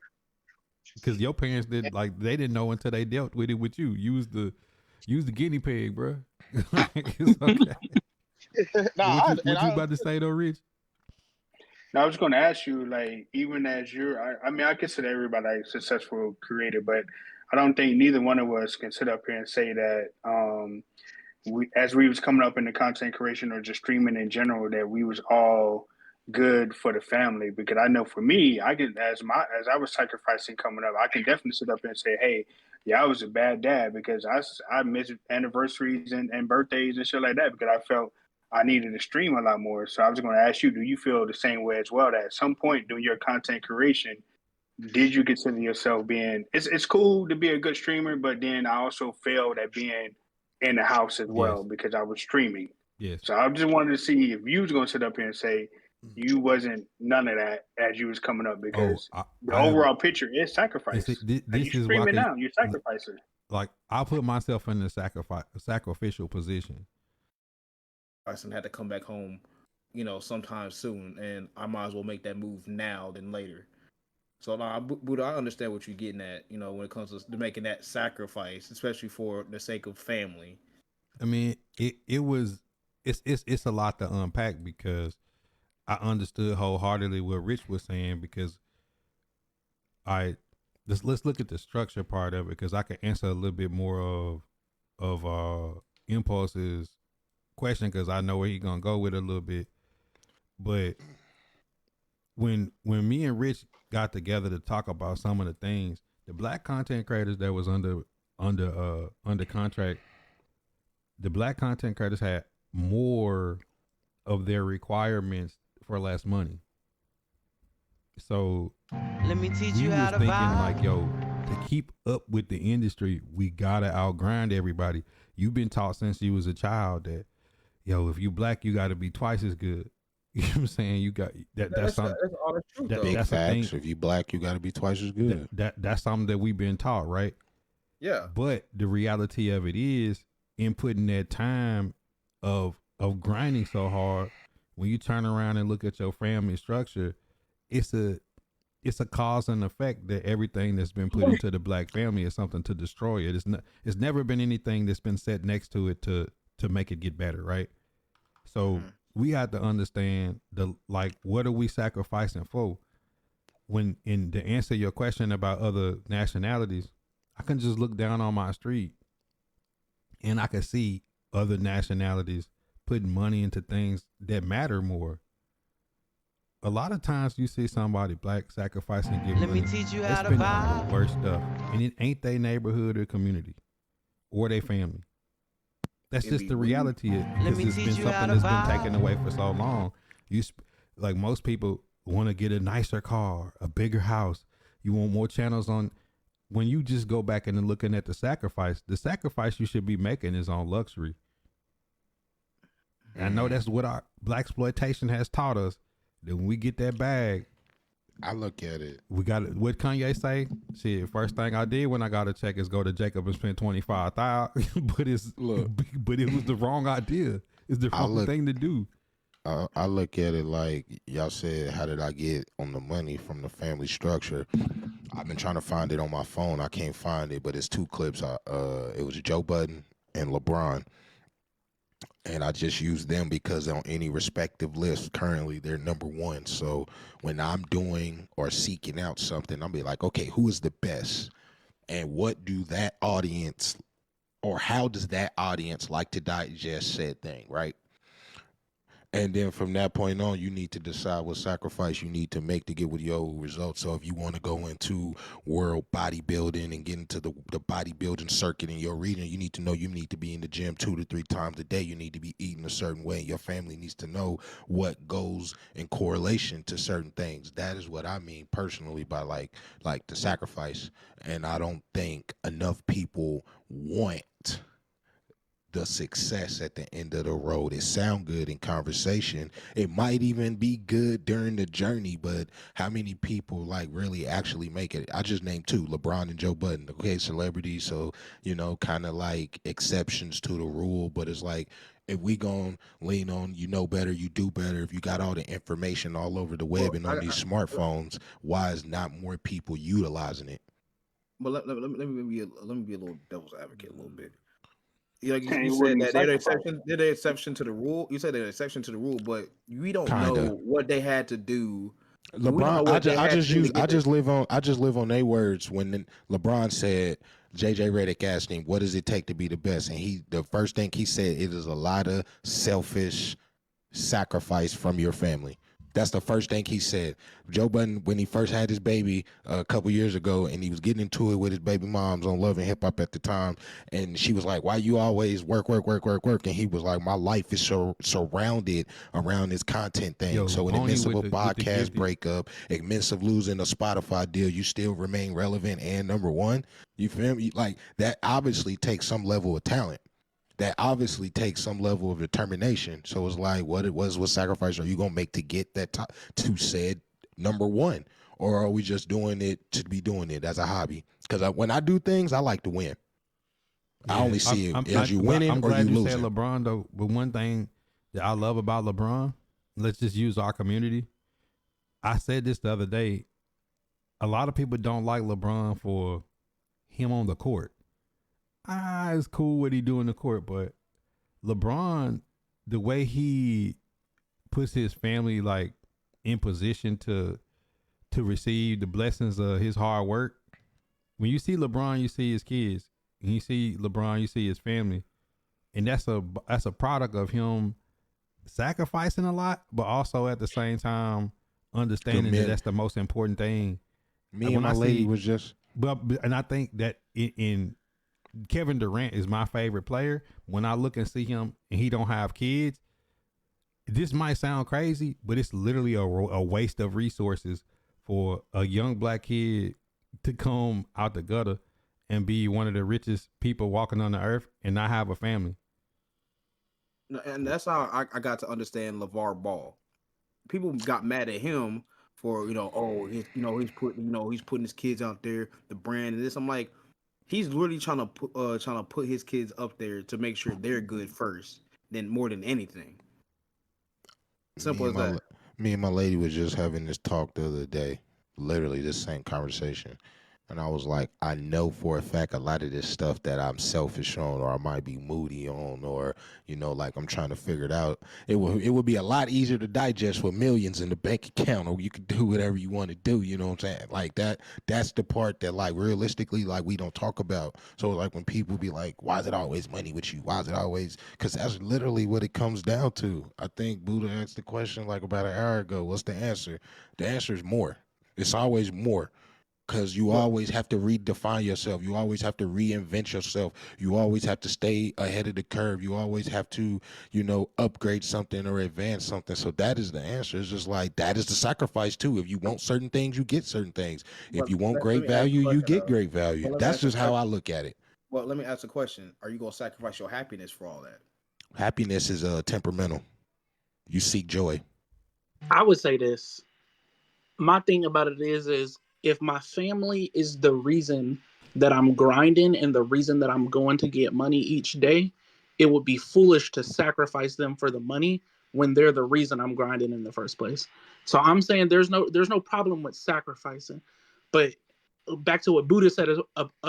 Because your parents did like they didn't know until they dealt with it with you. Use the guinea pig, bro. It's okay. nah, What you about to say though, Rich? Now, I was going to ask you, like, even as I mean, I consider everybody a successful creator, but I don't think neither one of us can sit up here and say that as we was coming up in the content creation or just streaming in general, that we was all good for the family. Because I know for me, I can as I was sacrificing coming up, I can definitely sit up and say, hey, yeah, I was a bad dad because I missed anniversaries and birthdays and shit like that because I felt I needed to stream a lot more. So I was going to ask you, do you feel the same way as well? That at some point during your content creation, did you consider yourself being? It's cool to be a good streamer, but then I also failed at being in the house as well because I was streaming. Yes. So I just wanted to see if you was going to sit up here and say you wasn't none of that as you was coming up because the overall picture is sacrifice. This you streaming now, you're sacrificing. Like I put myself in the sacrificial position. Person had to come back home, sometime soon, and I might as well make that move now than later. So, Buddha, I understand what you're getting at, when it comes to making that sacrifice, especially for the sake of family. I mean, it's a lot to unpack because I understood wholeheartedly what Rich was saying because let's look at the structure part of it because I can answer a little bit more of Impulse's question because I know where he's gonna go with it a little bit. But when me and Rich got together to talk about some of the things, the black content creators that was under contract, the black content creators had more of their requirements for less money. So Let me teach we you was how to thinking vibe. like, yo, to keep up with the industry, we gotta outgrind everybody. You've been taught since you was a child that, yo, if you black, you gotta be twice as good. You know what I'm saying? You got that. That's something. That's all the truth, that- though. Big that's the facts. thing. If you black, you got to be twice as good. That's something that we've been taught, right? Yeah. But the reality of it is, in putting that time of grinding so hard, when you turn around and look at your family structure, it's a cause and effect that everything that's been put into the black family is something to destroy it. It's never been anything that's been set next to it to make it get better, right? So we have to understand what are we sacrificing for? When to answer your question about other nationalities, I can just look down on my street and I can see other nationalities putting money into things that matter more. A lot of times you see somebody black sacrificing and giving Let me money. teach you They how to spend on the vibe. worst stuff, and it ain't their neighborhood or community or their family. That's It just be the weird. reality of it, Let because me it's teach been you how something to that's been vibe. taken away for so long. Like most people want to get a nicer car, a bigger house. You want more channels on. When you just go back and looking at the sacrifice you should be making is on luxury. And I know that's what our black exploitation has taught us. That when we get that bag, I look at it. we got it. What Kanye say? Shit, first thing I did when I got a check is go to Jacob and spend $25,000. But it was the wrong idea. It's the wrong thing to do. I look at it like y'all said, how did I get on the money from the family structure? I've been trying to find it on my phone. I can't find it, but it's two clips. It was Joe Budden and LeBron. And I just use them because on any respective list, currently they're number one. So when I'm doing or seeking out something, I'll be like, okay, who is the best? And what do that audience, or how does that audience like to digest said thing, right? And then from that point on, you need to decide what sacrifice you need to make to get with your results. So if you want to go into world bodybuilding and get into the bodybuilding circuit in your region, you need to know you need to be in the gym 2 to 3 times a day. You need to be eating a certain way. Your family needs to know what goes in correlation to certain things. That is what I mean personally by like the sacrifice. And I don't think enough people want the success at the end of the road. It sound good in conversation. It might even be good during the journey, but how many people like really actually make it? I just named 2, LeBron and Joe Budden. Okay, celebrities, so kind of like exceptions to the rule, but it's like if we gonna lean on you know better, you do better. If you got all the information all over the web and on these smartphones, why is not more people utilizing it? But let me be a little devil's advocate a little bit. Like Hey, you what said do you that they're the sacrifice? exception. They're the exception to the rule. You said they're the exception to the rule, but we don't know Kinda. what they had to do. We don't know LeBron, what they I had to just do to use get I there. just live on their words when LeBron said JJ Redick asked him, what does it take to be the best? And the first thing he said, it is a lot of selfish sacrifice from your family. That's the first thing he said. Joe Budden, when he first had his baby a couple years ago, and he was getting into it with his baby moms on Love and Hip Hop at the time, and she was like, "Why you always work?" And he was like, "My life is so surrounded around this content thing." Yo, So in the only midst of with a the podcast gifted- breakup, in the midst of losing a Spotify deal, you still remain relevant and number one. You feel me? Like that obviously takes some level of talent. That obviously takes some level of determination. So it's like, what sacrifice are you gonna make to get that to said number one, or are we just doing it to be doing it as a hobby? Because when I do things, I like to win. I only see it as you winning I'm or glad you you said losing. LeBron though. But one thing that I love about LeBron, let's just use our community. I said this the other day. A lot of people don't like LeBron for him on the court. It's cool what he do in the court, but LeBron, the way he puts his family like in position to receive the blessings of his hard work. When you see LeBron, you see his kids. When you see LeBron, you see his family, and that's a product of him sacrificing a lot, but also at the same time understanding that men- that's the most important thing. Me When and my I lady see- was just And I think that in Kevin Durant is my favorite player. When I look and see him and he don't have kids, this might sound crazy, but it's literally a waste of resources for a young black kid to come out the gutter and be one of the richest people walking on the earth and not have a family. And that's how I got to understand LeVar Ball. People got mad at him for he's putting his kids out there, the brand and this. I'm like, he's really trying to put his kids up there to make sure they're good first, than more than anything. Simple as that. Me and my lady was just having this talk the other day, literally this same conversation. And I was like, I know for a fact a lot of this stuff that I'm selfish on, or I might be moody on, or, like I'm trying to figure it out. It would be a lot easier to digest with millions in the bank account, or you could do whatever you want to do. You know what I'm saying? Like that's the part that, like, realistically, like, we don't talk about. So, like, when people be like, why is it always money with you? Why is it always? Because that's literally what it comes down to. I think Buddha asked the question like about an hour ago. What's the answer? The answer is more. It's always more. Because you always have to redefine yourself. You always have to reinvent yourself. You always have to stay ahead of the curve. You always have to, upgrade something or advance something. So that is the answer. It's just like, that is the sacrifice too. If you want certain things, you get certain things. If you want great value, you get great value. That's just how I look at it. Well, let me ask a question. Are you going to sacrifice your happiness for all that? Happiness is temperamental. You seek joy. I would say this. My thing about it is if my family is the reason that I'm grinding and the reason that I'm going to get money each day, it would be foolish to sacrifice them for the money when they're the reason I'm grinding in the first place. So I'm saying there's no problem with sacrificing. But back to what Buddha said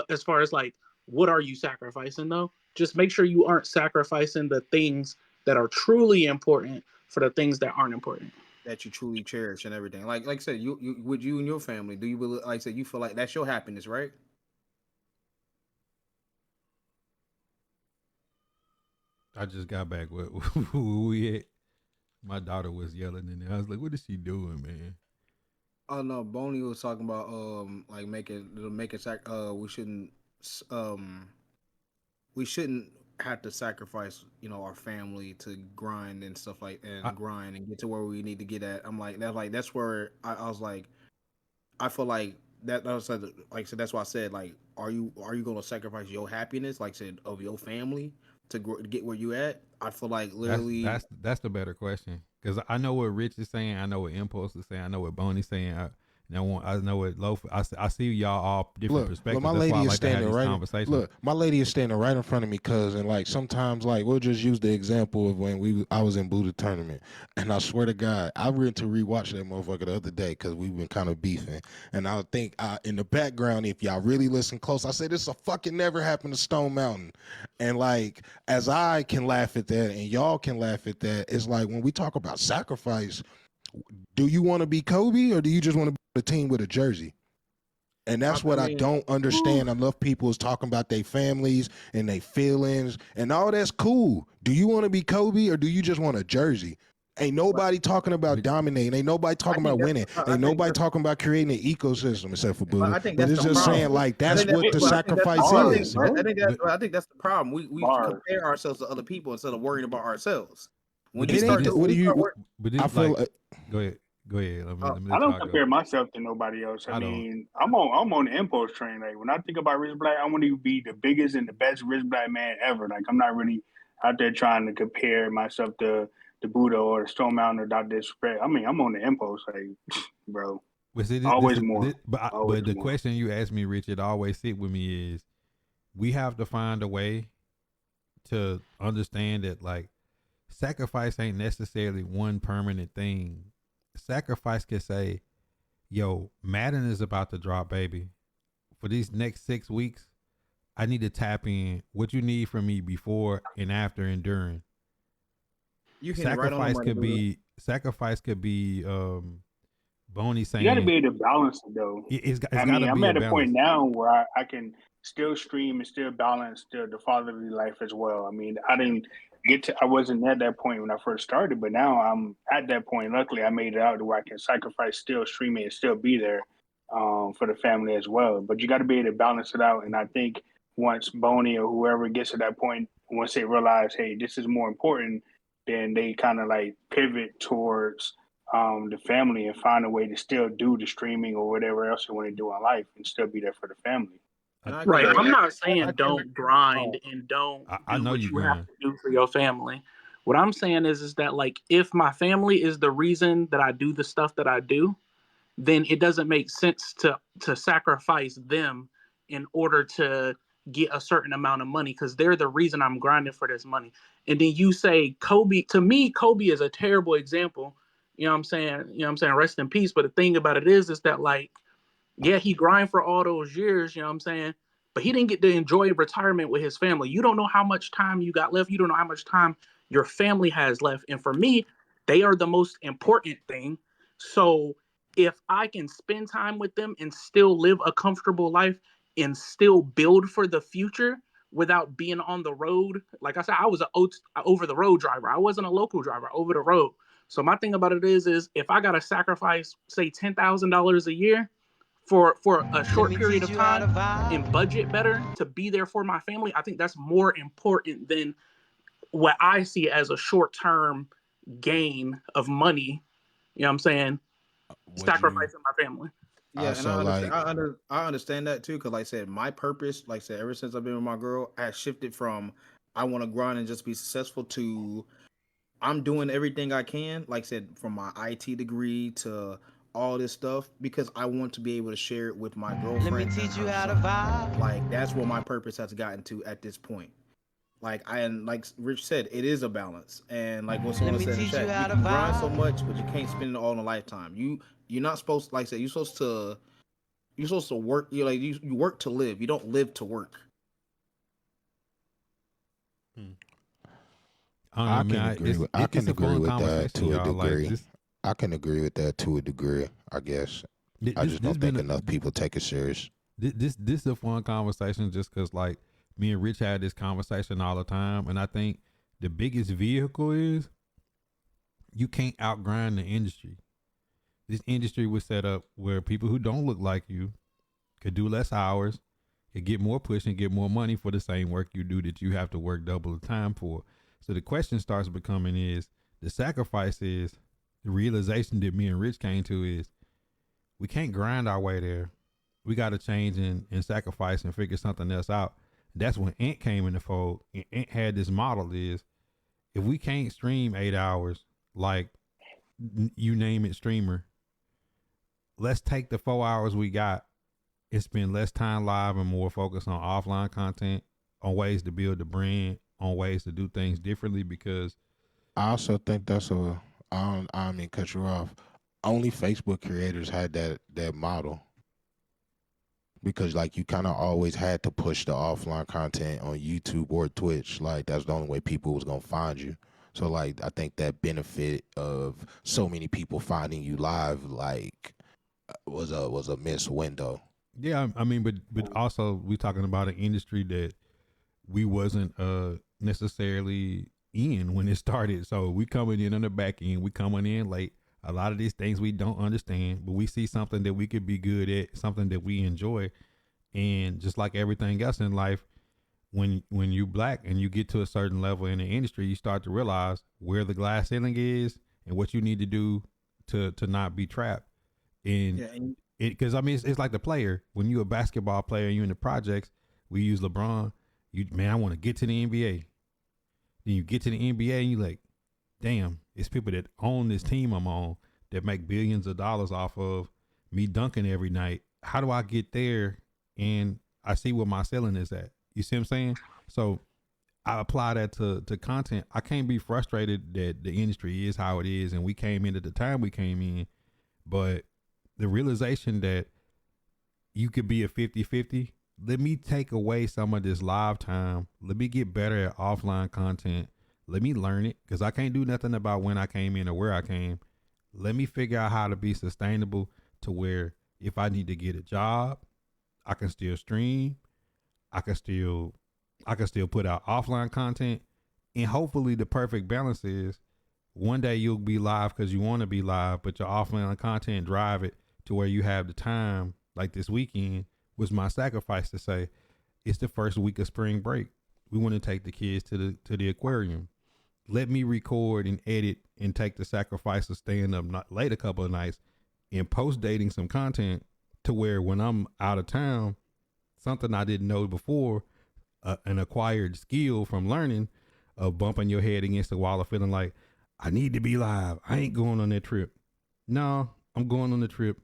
as far as like, what are you sacrificing though? Just make sure you aren't sacrificing the things that are truly important for the things that aren't important. That you truly cherish and everything. Like I said, you with you and your family, do you believe, like I said, you feel like that's your happiness, right? I just got back with who we at. My daughter was yelling in there. I was like, what is she doing, man? Oh no, Boney was talking about like we shouldn't have to sacrifice, our family to grind and stuff grind and get to where we need to get at. I'm like, that's where I was like, I feel like that was like I said, that's why I said, like, are you going to sacrifice your happiness, like I said, of your family to get where you at? I feel like literally that's the better question, because I know what Rich is saying, I know what Impulse is saying, I know what Boney's saying. I know what Loaf. I see y'all all different perspectives. My lady is standing right. Look, my lady is standing right in front of me, cuz, and like sometimes, like, we'll just use the example of when I was in Buddha tournament, and I swear to God, I went to rewatch that motherfucker the other day because we've been kind of beefing, and I think in the background, if y'all really listen close, I said this will fucking never happen to Stone Mountain, and like, as I can laugh at that and y'all can laugh at that, it's like when we talk about sacrifice. Do you want to be Kobe or do you just want to be a team with a jersey? And that's what I don't understand. Enough people is talking about their families and their feelings and all that's cool. Do you want to be Kobe or do you just want a jersey? Ain't nobody talking about dominating. Ain't nobody talking about winning. Ain't nobody talking about creating an ecosystem except for Buddha. But it's just saying, like, that's what the sacrifice is. I think that's the problem. We compare ourselves to other people instead of worrying about ourselves. When you start go ahead. I don't compare myself to nobody else. I mean, I'm on the impulse train. Like, when I think about Rich Black, I want to be the biggest and the best Rich Black man ever. Like, I'm not really out there trying to compare myself to the Buddha or the Stone Mountain or Dr. Disrespect. I mean, I'm on the impulse, like, bro. Always more. But the question you asked me, Richard, always sit with me is, we have to find a way to understand that, like, sacrifice ain't necessarily one permanent thing. Sacrifice can say, yo, Madden is about to drop, baby. For these next 6 weeks, I need to tap in what you need from me before and after and during. Sacrifice could be Boney saying, you got to be able to balance it though. I'm at a point now where I can still stream and still balance the fatherly life as well. I mean, I wasn't at that point when I first started, but now I'm at that point. Luckily, I made it out to where I can sacrifice still streaming and still be there for the family as well. But you got to be able to balance it out. And I think once Boney or whoever gets to that point, once they realize, hey, this is more important, then they kind of like pivot towards the family and find a way to still do the streaming or whatever else they want to do in life and still be there for the family. Right. I'm not saying don't grind and don't I do know what you you have grind. to do for your family. What I'm saying is that like if my family is the reason that I do the stuff that I do, then it doesn't make sense to sacrifice them in order to get a certain amount of money because they're the reason I'm grinding for this money. And then you say Kobe, to me, Kobe is a terrible example. You know what I'm saying? You know what I'm saying? Rest in peace. But the thing about it is that like, yeah, he grind for all those years, you know what I'm saying? But he didn't get to enjoy retirement with his family. You don't know how much time you got left. You don't know how much time your family has left. And for me, they are the most important thing. So if I can spend time with them and still live a comfortable life and still build for the future without being on the road, like I said, I was an over the road driver. I wasn't a local driver, over the road. So my thing about it is if I got to sacrifice, say, $10,000 a year for a short period of time and budget better to be there for my family, I think that's more important than what I see as a short-term gain of money. You know what I'm saying? Sacrificing my family. Yeah, and I understand that too, because like I said, my purpose, like I said, ever since I've been with my girl, I shifted from I want to grind and just be successful to I'm doing everything I can, like I said, from my IT degree to all this stuff because I want to be able to share it with my girlfriend. Let me teach you how to vibe. Like that's where my purpose has gotten to at this point. Like like Rich said, it is a balance, and like what someone said in the chat, you can grind so much, but you can't spend it all in a lifetime. You're not supposed to, like I said, you're supposed to work. You work to live. You don't live to work. I can agree with that to a degree. I can agree with that to a degree, I guess. I just don't think enough people take it serious. This is a fun conversation just because, like, me and Rich had this conversation all the time. And I think the biggest vehicle is you can't outgrind the industry. This industry was set up where people who don't look like you could do less hours, could get more push and get more money for the same work you do that you have to work double the time for. So the question starts becoming is the sacrifice is the realization that me and Rich came to is we can't grind our way there. We got to change and sacrifice and figure something else out. That's when Ant came in the fold. And Ant had this model is if we can't stream 8 hours, like you name it streamer, let's take the 4 hours we got and spend less time live and more focus on offline content, on ways to build the brand, on ways to do things differently. Because I also think that's I mean, cut you off. Only Facebook creators had that model. Because like you kind of always had to push the offline content on YouTube or Twitch. Like that's the only way people was gonna find you. So like I think that benefit of so many people finding you live like was a missed window. Yeah, I mean, but also we talking about an industry that we wasn't necessarily in when it started. So we coming in on the back end, we coming in late. A lot of these things we don't understand, but we see something that we could be good at, something that we enjoy. And just like everything else in life, when you black and you get to a certain level in the industry, you start to realize where the glass ceiling is and what you need to do to not be trapped. And because I mean, it's like the player. When you're a basketball player and you're in the projects, we use LeBron. I want to get to the NBA. Then you get to the NBA and you like, damn, it's people that own this team I'm on that make billions of dollars off of me dunking every night. How do I get there? And I see where my ceiling is at. You see what I'm saying? So I apply that to content. I can't be frustrated that the industry is how it is and we came in at the time we came in. But the realization that you could be a 50-50, let me take away some of this live time. Let me get better at offline content. Let me learn it because I can't do nothing about when I came in or where I came. Let me figure out how to be sustainable to where if I need to get a job, I can still stream. I can still put out offline content And hopefully the perfect balance is one day you'll be live because you want to be live, but your offline content drive it to where you have the time. Like this weekend was my sacrifice to say, it's the first week of spring break. We want to take the kids to the aquarium. Let me record and edit and take the sacrifice of staying up late a couple of nights and post dating some content to where when I'm out of town, something I didn't know before, an acquired skill from learning of bumping your head against the wall of feeling like, I need to be live. I ain't going on that trip. No, I'm going on the trip.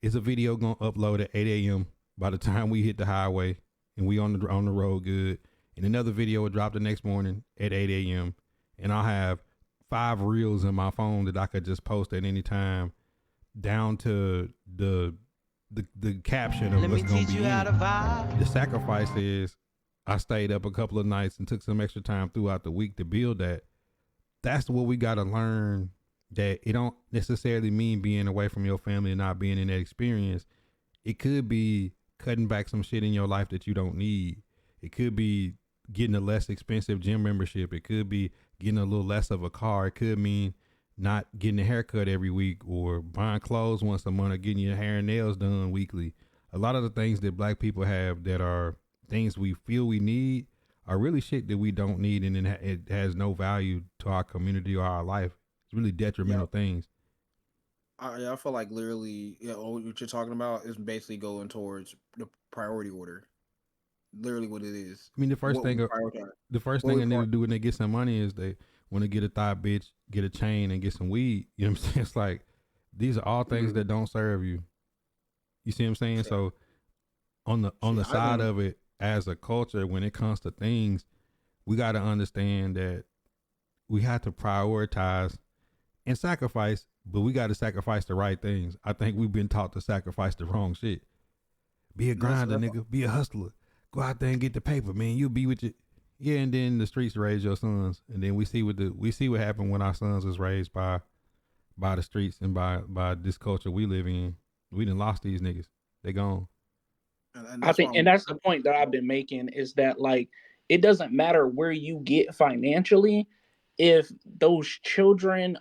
It's a video going to upload at 8 a.m. by the time we hit the highway and we on the road good. And another video will drop the next morning at 8 a.m. And I'll have 5 reels in my phone that I could just post at any time, down to the caption of Let what's me going to teach be you how in to it. vibe. The sacrifice is I stayed up a couple of nights and took some extra time throughout the week to build that. That's what we got to learn, that it don't necessarily mean being away from your family and not being in that experience. It could be cutting back some shit in your life that you don't need. It could be getting a less expensive gym membership. It could be getting a little less of a car. It could mean not getting a haircut every week or buying clothes once a month or getting your hair and nails done weekly. A lot of the things that black people have that are things we feel we need are really shit that we don't need, and it has no value to our community or our life. It's really detrimental things. I feel like literally, what you're talking about is basically going towards the priority order. Literally, what it is. I mean, the first What thing we a prioritize. nigga need to do when they get some money is they want to get a thigh bitch, get a chain, and get some weed. You know what I'm saying? It's like these are all things that don't serve you. You see what I'm saying? Yeah. So on the side of it, as a culture, when it comes to things, we got to understand that we have to prioritize and sacrifice, but we got to sacrifice the right things. I think we've been taught to sacrifice the wrong shit. Be a grinder, nigga. Be a hustler. Go out there and get the paper, man. You'll be with your, yeah. And then the streets raise your sons, and then we see what happened when our sons was raised by the streets and by this culture we live in. We done lost these niggas. They gone. I think, and that's the point that I've been making, is that like it doesn't matter where you get financially if those children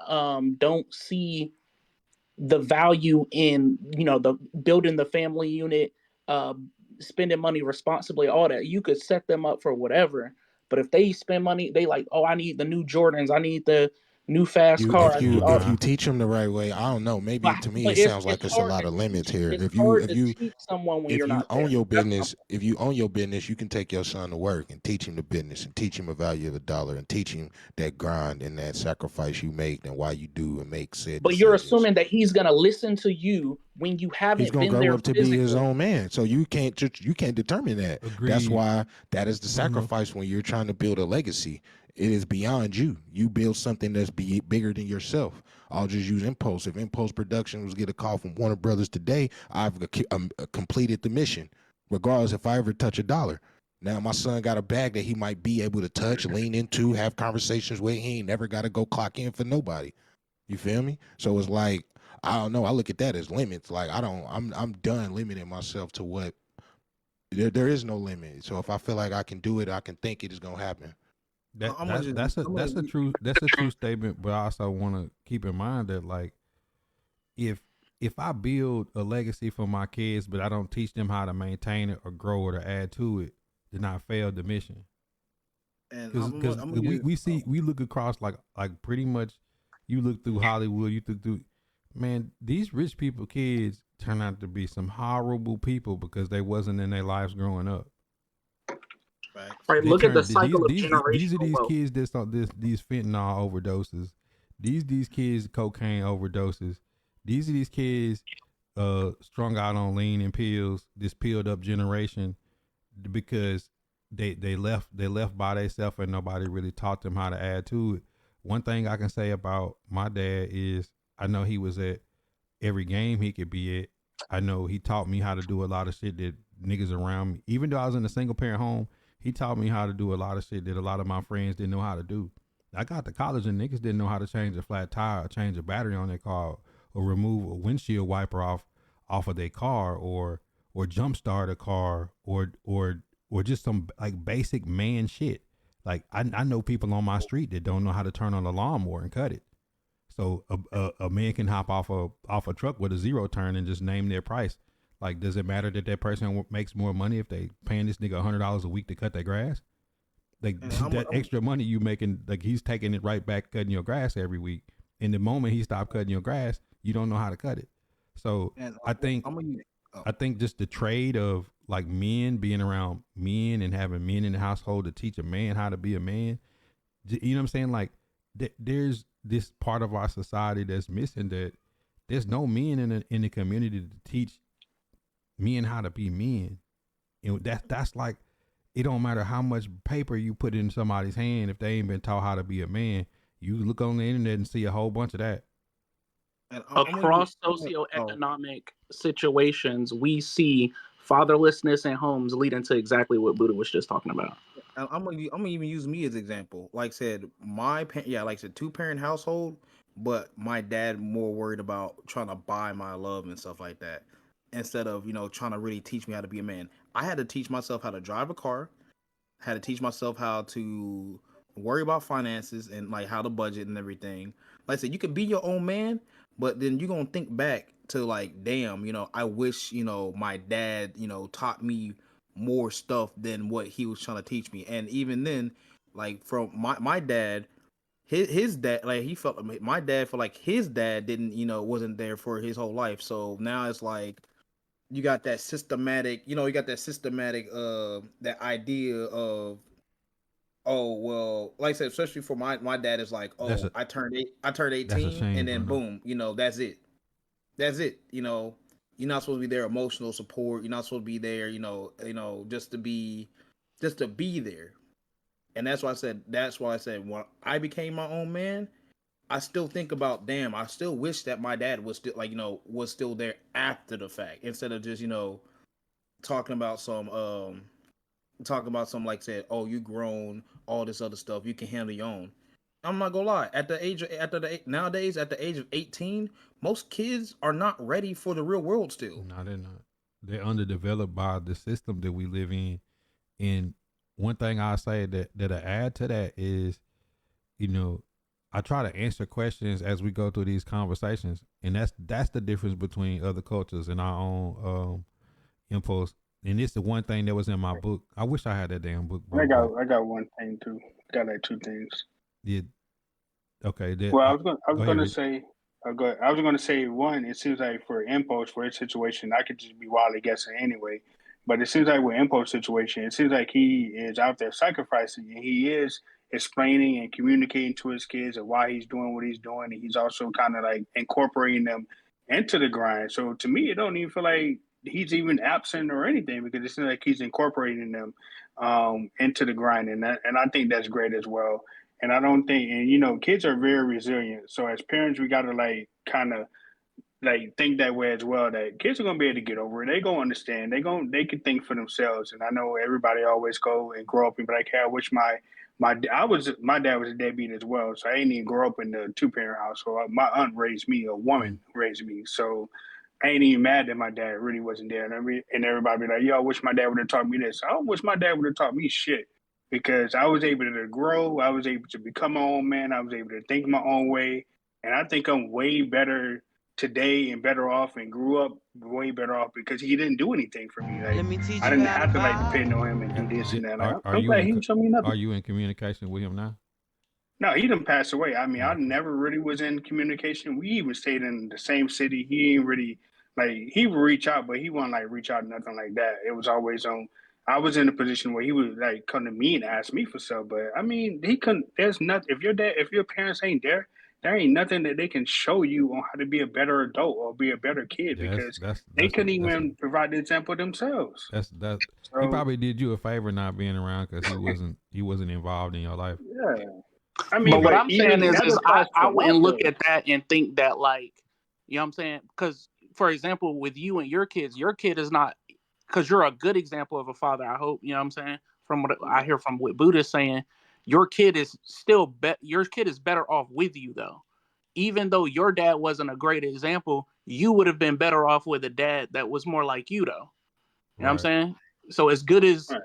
don't see the value in, you know, the building the family unit, spending money responsibly, all that. You could set them up for whatever, but if they spend money, they like, oh, I need the new Jordans, I need the new fast car. If you teach them the right way, I don't know. Maybe to me it sounds like it's a lot of limits here. If you teach someone when if you're you not own there. your business, if you own your business, you can take your son to work and teach him the business and teach him the value of the dollar and teach him that grind and that sacrifice you make and why you do and make said. But you're assuming that he's gonna listen to you when you haven't he's gonna been grow there up to physically. be his own man. So you can't determine that. Agreed. That's why that is the sacrifice when you're trying to build a legacy. It is beyond you. You build something that's bigger than yourself. I'll just use Impulse. If Impulse Productions get a call from Warner Brothers today, I've completed the mission, regardless if I ever touch a dollar. Now my son got a bag that he might be able to touch, lean into, have conversations with. He ain't never got to go clock in for nobody. You feel me? So it's like, I don't know. I look at that as limits. Like I'm done limiting myself to what there is no limit. So if I feel like I can do it, I can think it is gonna happen. That's a true statement, but I also want to keep in mind that like if I build a legacy for my kids, but I don't teach them how to maintain it or grow it or add to it, then I failed the mission. Because we look across like pretty much, you look through Hollywood, you look through, man, these rich people kids turn out to be some horrible people because they wasn't in their lives growing up. Right, look at the cycle of generational These are these wealth. kids these fentanyl overdoses. These kids cocaine overdoses. These are these kids strung out on lean and pills. This pilled up generation because they left by themselves and nobody really taught them how to add to it. One thing I can say about my dad is I know he was at every game he could be at. I know he taught me how to do a lot of shit that niggas around me, even though I was in a single parent home, he taught me how to do a lot of shit that a lot of my friends didn't know how to do. I got to college and niggas didn't know how to change a flat tire or change a battery on their car or remove a windshield wiper off of their car or jump start a car or just some like basic man shit. Like I know people on my street that don't know how to turn on a lawnmower and cut it. So a man can hop off a truck with a zero turn and just name their price. Like, does it matter that that person makes more money if they paying this nigga $100 a week to cut their grass? Like that extra money you making, like he's taking it right back cutting your grass every week. And the moment he stopped cutting your grass, you don't know how to cut it. So I think just the trade of like men being around men and having men in the household to teach a man how to be a man. You know what I'm saying? Like there's this part of our society that's missing, that there's no men in the community to teach men how to be men. And that's like, it don't matter how much paper you put in somebody's hand, if they ain't been taught how to be a man. You look on the internet and see a whole bunch of that. And across socioeconomic situations, we see fatherlessness in homes leading to exactly what Buddha was just talking about. I'm gonna even use me as an example. Like I said, like I said, 2-parent household, but my dad more worried about trying to buy my love and stuff like that, instead of, you know, trying to really teach me how to be a man. I had to teach myself how to drive a car, had to teach myself how to worry about finances and like how to budget and everything. Like I said, you can be your own man, but then you're gonna think back to like, damn, you know, I wish, you know, my dad, you know, taught me more stuff than what he was trying to teach me. And even then, like from my dad, his dad, like he felt, my dad felt like his dad didn't, you know, wasn't there for his whole life. So now it's like, you got that systematic, that idea of, oh, well, like I said, especially for my dad is like, oh, I turned 18 shame, and then brother. boom, you know, that's it. You know, you're not supposed to be there emotional support. You're not supposed to be there, you know, just to be there. And that's why I said when I became my own man, I still think about, damn, I still wish that my dad was still, like, you know, was still there after the fact, instead of just, you know, talking about some, like, said, oh, you grown, all this other stuff, you can handle your own. I'm not gonna lie. Nowadays, at the age of 18, most kids are not ready for the real world still. No, they're not. They're underdeveloped by the system that we live in. And one thing I say that I add to that is, you know, I try to answer questions as we go through these conversations, and that's the difference between other cultures and our own impulse. And it's the one thing that was in my book. I wish I had that damn book. I got one thing too. I got like 2 things. Yeah. Okay. Well, I was gonna say one. It seems like for impulse, for his situation, I could just be wildly guessing anyway. But it seems like with impulse situation, it seems like he is out there sacrificing, and he is explaining and communicating to his kids of why he's doing what he's doing, and he's also kind of like incorporating them into the grind. So to me, it don't even feel like he's even absent or anything, because it seems like he's incorporating them into the grind, and I think that's great as well. And I don't think, and you know, kids are very resilient. So as parents, we got to like kind of like think that way as well. That kids are gonna be able to get over it. They gonna understand. They can think for themselves. And I know everybody always go and grow up and be like, hey, I wish my dad was a deadbeat as well. So I ain't even grow up in the 2-parent house. So my aunt raised me. A woman raised me. So I ain't even mad that my dad really wasn't there. And everybody be like, yo, I wish my dad would have taught me this. I don't wish my dad would have taught me shit, because I was able to grow. I was able to become my own man. I was able to think my own way. And I think I'm way better today and better off, and grew up way better off because he didn't do anything for me. Like, Let me teach I you didn't how have to to like vibe. depend on him and do this and that. Like, Are I'm you glad in he didn't show me nothing. Are you in communication with him now? No, he didn't pass away. I mean, I never really was in communication. We even stayed in the same city. He ain't really like, he would reach out, but he wouldn't like reach out, nothing like that. It was always on. I was in a position where he would like come to me and ask me for stuff. But I mean, he couldn't. There's nothing. If your parents ain't there, there ain't nothing that they can show you on how to be a better adult or be a better kid, Yeah, because they couldn't even provide the example themselves. He So, probably did you a favor not being around, because he wasn't involved in your life. yeah. I mean, But what I'm saying even is that I applies to wouldn't love, look though. at that and think that, like, you know what I'm saying? Because, for example, with you and your kid is not, because you're a good example of a father, I hope, you know what I'm saying? From what I hear from what Buddha's saying, your kid is better off with you, though. Even though your dad wasn't a great example, you would have been better off with a dad that was more like you, though. You know what I'm saying? So as good as, Right.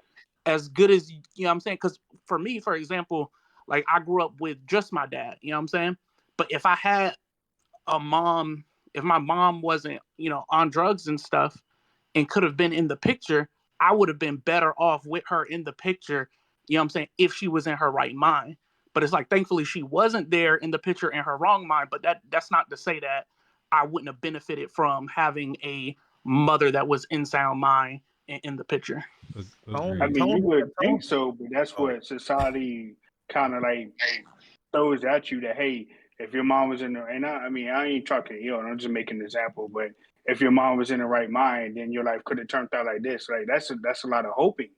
you know what I'm saying? Because for me, for example, like I grew up with just my dad, you know what I'm saying? But if I had a mom, if my mom wasn't, on drugs and stuff and could have been in the picture, I would have been better off with her in the picture, you know what I'm saying, if she was in her right mind. But it's like, thankfully, she wasn't there in the picture in her wrong mind. But that's not to say that I wouldn't have benefited from having a mother that was in sound mind in the picture. I mean, you would think so, but that's what society kind of like throws at you that, hey, if your mom was in the, and I mean, I ain't talking ill, I'm just making an example, but if your mom was in the right mind, then your life could have turned out like this. Like that's a lot of hoping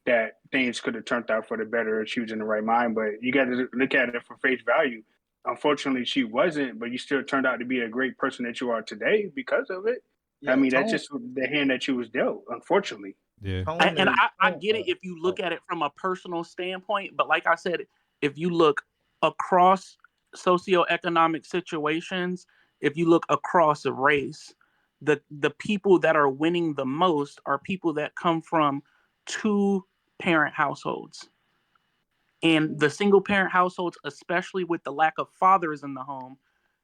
that things could have turned out for the better if she was in the right mind. But you got to look at it for face value. Unfortunately, she wasn't, but you still turned out to be a great person that you are today because of it. Yeah, I mean, that's just the hand that you was dealt, unfortunately. Yeah. And I get it if you look at it from a personal standpoint, but like I said, if you look across socioeconomic situations, if you look across a race, the people that are winning the most are people that come from 2-parent households. And the single parent households, especially with the lack of fathers in the home,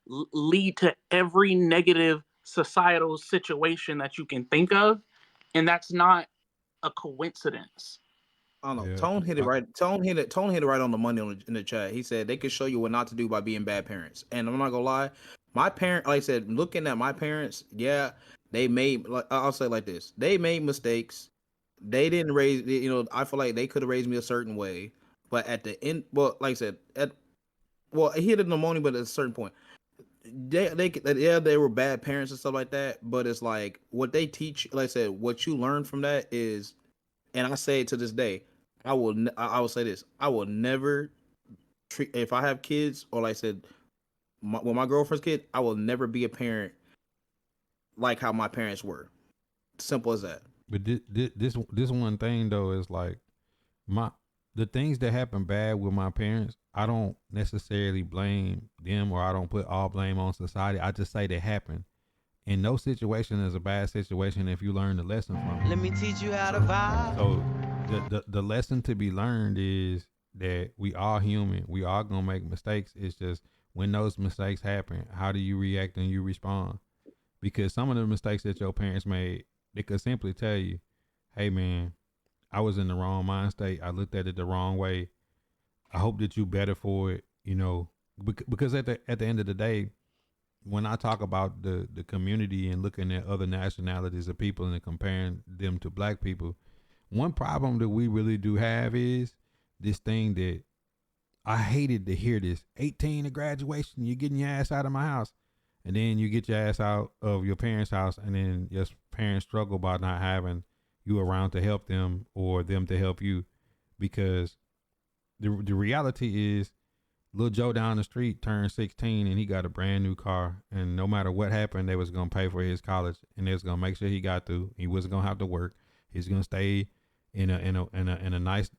lead to every negative societal situation that you can think of. And that's not a coincidence. I don't know. Tone hit it right. Tone hit it right on the money in the chat. He said they could show you what not to do by being bad parents. And I'm not gonna lie, my parent, like I said, looking at my parents, yeah, they made. Like I'll say it like this: they made mistakes. They didn't raise. I feel like they could have raised me a certain way, but at the end, well, like I said, he hit it in the morning, but at a certain point, they were bad parents and stuff like that. But it's like what they teach. Like I said, what you learn from that is. And I say it to this day, I will say this: I will never treat, if I have kids, or like I said, with my girlfriend's kid, I will never be a parent like how my parents were. Simple as that. But this one thing though is like the things that happen bad with my parents, I don't necessarily blame them, or I don't put all blame on society. I just say they happen. And no situation is a bad situation if you learn the lesson from it. Let me teach you how to vibe. So the lesson to be learned is that we all human. We all gonna make mistakes. It's just when those mistakes happen, how do you react and you respond? Because some of the mistakes that your parents made, they could simply tell you, hey man, I was in the wrong mind state. I looked at it the wrong way. I hope that you better for it, because at the end of the day, when I talk about the community and looking at other nationalities of people and comparing them to black people, one problem that we really do have is this thing that I hated to hear this. 18 to graduation, you're getting your ass out of my house. And then you get your ass out of your parents' house, and then your parents struggle by not having you around to help them or them to help you. Because the reality is, Lil Joe down the street turned 16 and he got a brand new car, and no matter what happened, they was gonna pay for his college, and they was gonna make sure he got through. He wasn't gonna have to work. He's gonna stay in a nice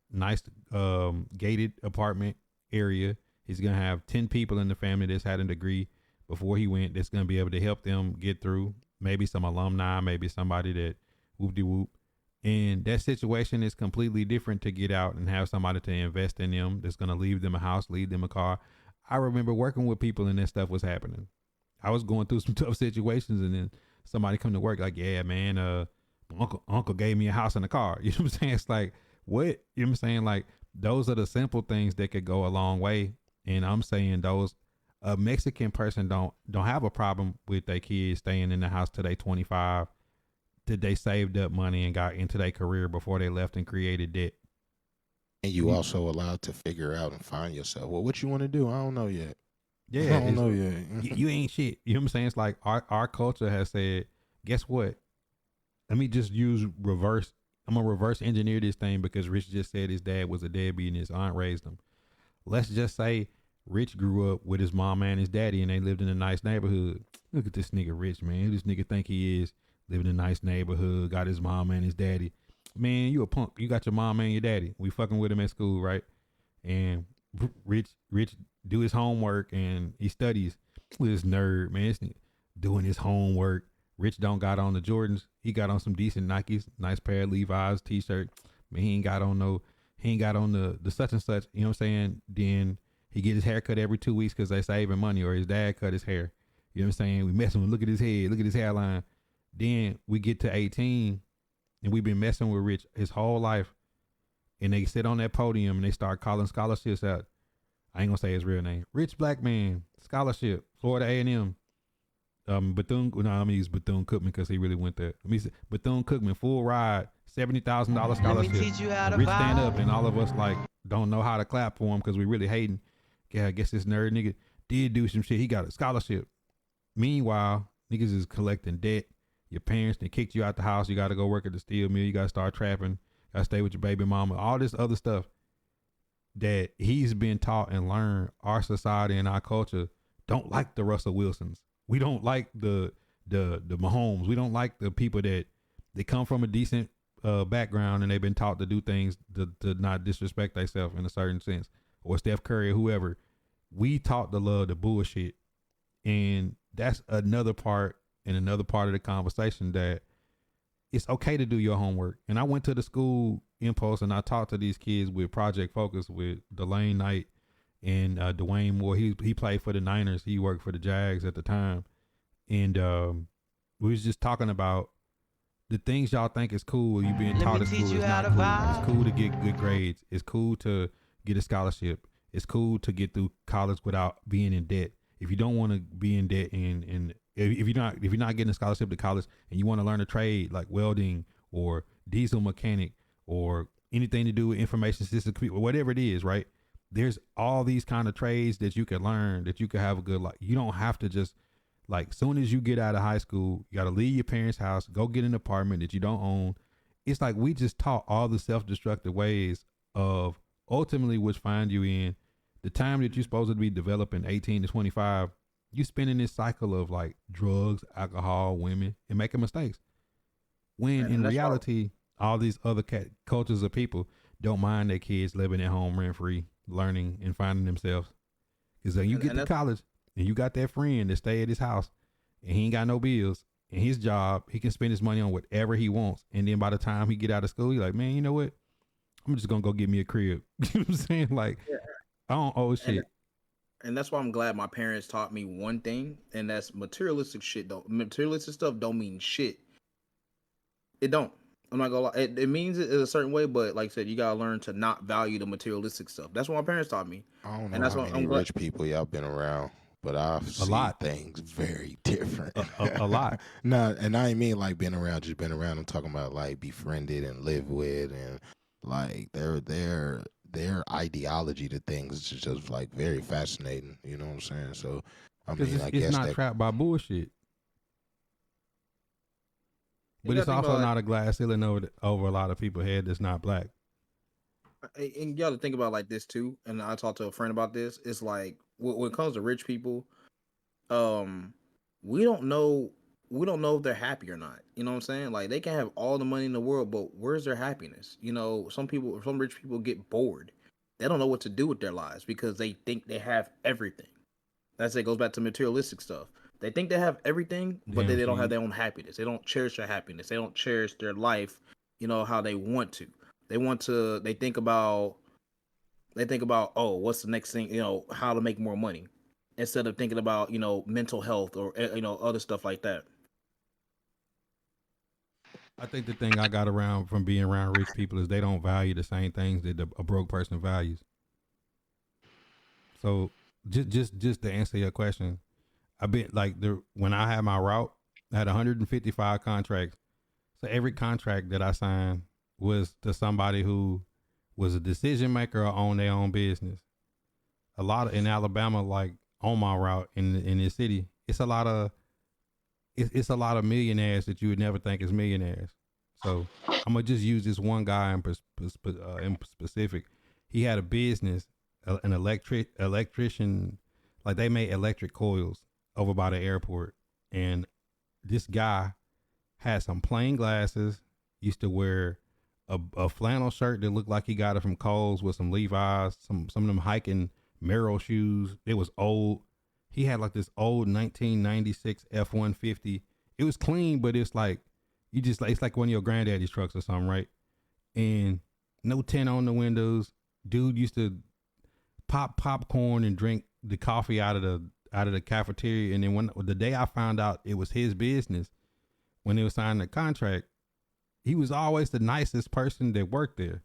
gated apartment area. He's gonna have 10 people in the family that's had a degree before he went, that's gonna be able to help them get through. Maybe some alumni, maybe somebody that whoop de whoop. And that situation is completely different to get out and have somebody to invest in them that's going to leave them a house, leave them a car. I remember working with people and that stuff was happening. I was going through some tough situations, and then somebody come to work like, yeah, man, uncle gave me a house and a car. You know what I'm saying? It's like, what? You know what I'm saying? Like, those are the simple things that could go a long way. And I'm saying a Mexican person don't have a problem with their kids staying in the house till they 25. They saved up money and got into their career before they left and created debt. And you also allowed to figure out and find yourself. Well, what you want to do? I don't know yet. Yeah, I don't know yet. You ain't shit. You know what I'm saying? It's like our culture has said, guess what? Let me just use reverse. I'm gonna reverse engineer this thing because Rich just said his dad was a deadbeat and his aunt raised him. Let's just say Rich grew up with his mom and his daddy, and they lived in a nice neighborhood. Look at this nigga Rich, man. Who this nigga think he is? Living in a nice neighborhood, got his mom and his daddy. Man, you a punk. You got your mom and your daddy. We fucking with him at school, right? And Rich do his homework and he studies. With this nerd, man, this nigga doing his homework. Rich don't got on the Jordans. He got on some decent Nikes, nice pair of Levi's t-shirt. Man, he ain't got on no he ain't got on the such and such, you know what I'm saying? Then he get his hair cut every 2 weeks because they saving money, or his dad cut his hair. You know what I'm saying? We messing with, look at his head, look at his hairline. Then we get to 18 and we've been messing with Rich his whole life. And they sit on that podium and they start calling scholarships out. I ain't gonna say his real name. Rich black man, scholarship, Florida A&M. Bethune, no, let me use Bethune-Cookman because he really went there. Let me say Bethune-Cookman, full ride, $70,000 scholarship. teach you how to Rich stand up vibe. and all of us like don't know how to clap for him because we really hating. Yeah, I guess this nerd nigga did do some shit. He got a scholarship. Meanwhile, niggas is collecting debt. Your parents, they kicked you out the house. You got to go work at the steel mill. You got to start trapping. Got to stay with your baby mama. All this other stuff that he's been taught and learned. Our society and our culture don't like the Russell Wilsons. We don't like the Mahomes. We don't like the people that they come from a decent background and they've been taught to do things to not disrespect themselves in a certain sense. Or Steph Curry or whoever. We taught to love the bullshit. And that's another part of the conversation, that it's okay to do your homework. And I went to the school Impulse and I talked to these kids with Project Focus with Delane Knight and Dwayne Moore. He played for the Niners. He worked for the Jags at the time. And we was just talking about the things y'all think is cool. You being Let taught me at school teach is you how not to cool. vibe. It's cool to get good grades. It's cool to get a scholarship. It's cool to get through college without being in debt. If you don't want to be in debt and if you're not getting a scholarship to college and you want to learn a trade like welding or diesel mechanic or anything to do with information systems, whatever it is, right? There's all these kind of trades that you can learn, that you can have a good life. You don't have to just, like, soon as you get out of high school, you got to leave your parents' house, go get an apartment that you don't own. It's like we just taught all the self-destructive ways of ultimately which find you in the time that you're supposed to be developing 18 to 25. You spending this cycle of like drugs, alcohol, women, and making mistakes. When in reality, all these other cultures of people don't mind their kids living at home rent free, learning and finding themselves. Because then you get to college and you got that friend that stay at his house and he ain't got no bills, and his job, he can spend his money on whatever he wants. And then by the time he get out of school, he's like, man, you know what? I'm just gonna go get me a crib. You know what I'm saying? Like, I don't owe shit. And that's why I'm glad my parents taught me one thing, and that's materialistic shit. Materialistic stuff don't mean shit. It don't. I'm not gonna lie. It means it in a certain way, but like I said, you gotta learn to not value the materialistic stuff. That's what my parents taught me. I don't know and that's how what many I'm glad. rich people y'all been around, but I've seen lot. things very different. A lot. No, and I ain't mean like being around, just been around. I'm talking about like befriended and live with, and like their ideology to things is just like very fascinating. You know what I'm saying? So I Because mean, I it's guess not that trapped by bullshit. But You it's gotta think also about, not a glass ceiling over a lot of people's head that's not black. and you got to think about like this too. And I talked to a friend about this. It's like when it comes to rich people, we don't know if they're happy or not. You know what I'm saying? Like, they can have all the money in the world, but where's their happiness? You know, some rich people get bored. They don't know what to do with their lives because they think they have everything. It goes back to materialistic stuff. They think they have everything, but Damn, they don't Steve. have their own happiness. They don't cherish their happiness. They don't cherish their life, you know, how they want to. They think about, oh, what's the next thing, you know, how to make more money, instead of thinking about, you know, mental health or, you know, other stuff like that. I think the thing I got around from being around rich people is they don't value the same things that a broke person values. So just to answer your question, I've been like when I had my route, I had 155 contracts. So every contract that I signed was to somebody who was a decision maker or owned their own business. A lot of in Alabama, like on my route in this city, it's a lot of millionaires that you would never think is millionaires. So I'm gonna just use this one guy in specific. He had a business, an electrician, like they made electric coils over by the airport. And this guy had some plain glasses, used to wear a flannel shirt that looked like he got it from Kohl's with some Levi's, some of them hiking Merrell shoes. It was old. He had like this old 1996 F-150. It was clean, but it's like, it's like one of your granddaddy's trucks or something, right? And no tint on the windows. Dude used to pop popcorn and drink the coffee out of the cafeteria. And then when the day I found out it was his business, when he was signing the contract, he was always the nicest person that worked there.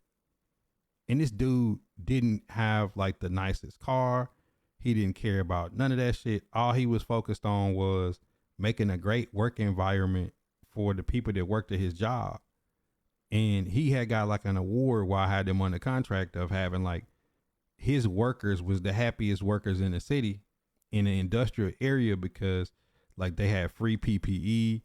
And this dude didn't have like the nicest car. He didn't care about none of that shit. All he was focused on was making a great work environment for the people that worked at his job. And he had got like an award while I had him on the contract of having like his workers was the happiest workers in the city in the industrial area because like they had free PPE.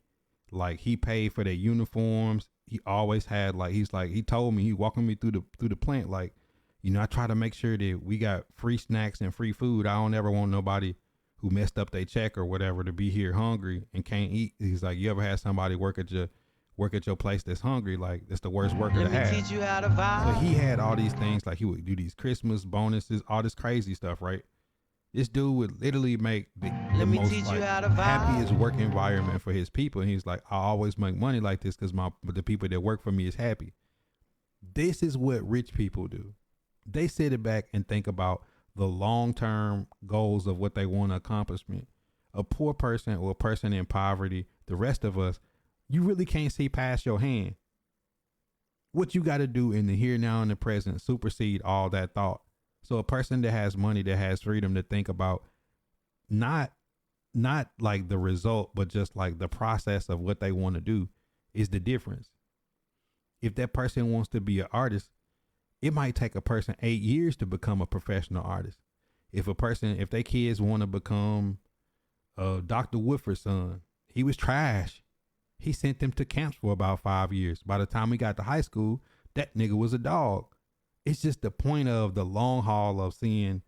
Like he paid for their uniforms. He always had like, he told me, he walking me through the plant. Like, you know, I try to make sure that we got free snacks and free food. I don't ever want nobody who messed up their check or whatever to be here hungry and can't eat. He's like, you ever had somebody work at your place that's hungry? Like, that's the worst worker to Let me have. teach you how to vibe. So he had all these things, like he would do these Christmas bonuses, all this crazy stuff, right? This dude would literally make the most like, happiest work environment for his people. And he's like, I always make money like this because the people that work for me is happy. This is what rich people do. They sit back and think about the long-term goals of what they want to accomplish. A poor person or a person in poverty, the rest of us, you really can't see past your hand. What you got to do in the here, now, and the present supersede all that thought. So a person that has money, that has freedom to think about not like the result, but just like the process of what they want to do is the difference. If that person wants to be an artist, it might take a person 8 years to become a professional artist. If their kids want to become Dr. Woodford's son, he was trash. He sent them to camps for about 5 years. By the time we got to high school, that nigga was a dog. It's just the point of the long haul of seeing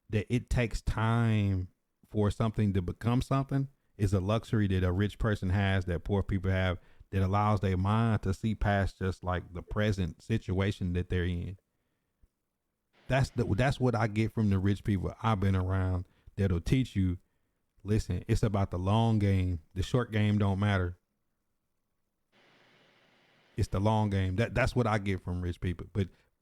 that it takes time for something to become something is a luxury that a rich person has that poor people have that allows their mind to see past just like the present situation that they're in. That's what I get from the rich people I've been around that'll teach you, listen, it's about the long game. The short game don't matter. It's the long game. That's what I get from rich people.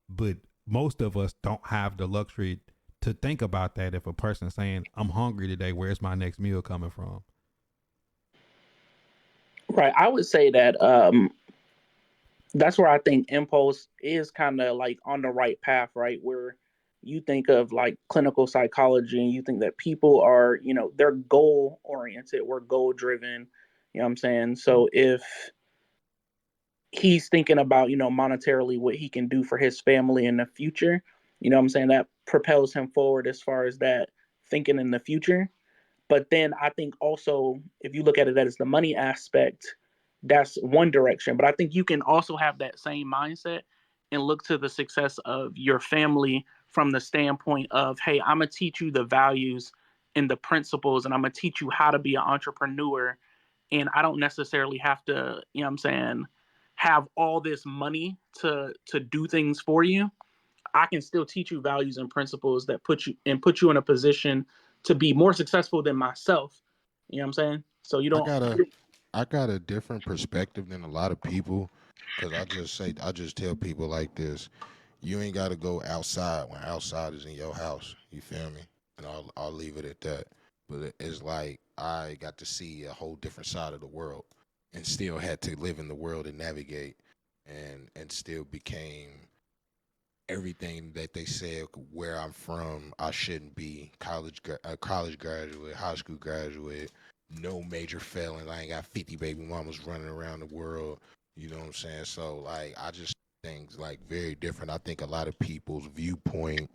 But most of us don't have the luxury to think about that. If a person's saying, I'm hungry today, where's my next meal coming from? Right. I would say that that's where I think Impulse is kind of like on the right path, right? Where you think of like clinical psychology and you think that people are, you know, they're goal oriented, we're goal driven. You know what I'm saying? So if he's thinking about, you know, monetarily what he can do for his family in the future, you know what I'm saying, that propels him forward as far as that thinking in the future. But then I think also, if you look at it as the money aspect, that's one direction. But I think you can also have that same mindset and look to the success of your family from the standpoint of, hey, I'm going to teach you the values and the principles, and I'm going to teach you how to be an entrepreneur. And I don't necessarily have to, you know what I'm saying, have all this money to do things for you. I can still teach you values and principles that put you in a position to be more successful than myself. You know what I'm saying? So you don't. I got a different perspective than a lot of people, because I just tell people like this: you ain't got to go outside when outside is in your house. You feel me? And I'll leave it at that. But it's like I got to see a whole different side of the world, and still had to live in the world and navigate, and still became everything that they said where I'm from I shouldn't be. College graduate, high school graduate, no major felon. I ain't got 50 baby mamas running around the world. You know what I'm saying? So like I just think like very different. I think a lot of people's viewpoint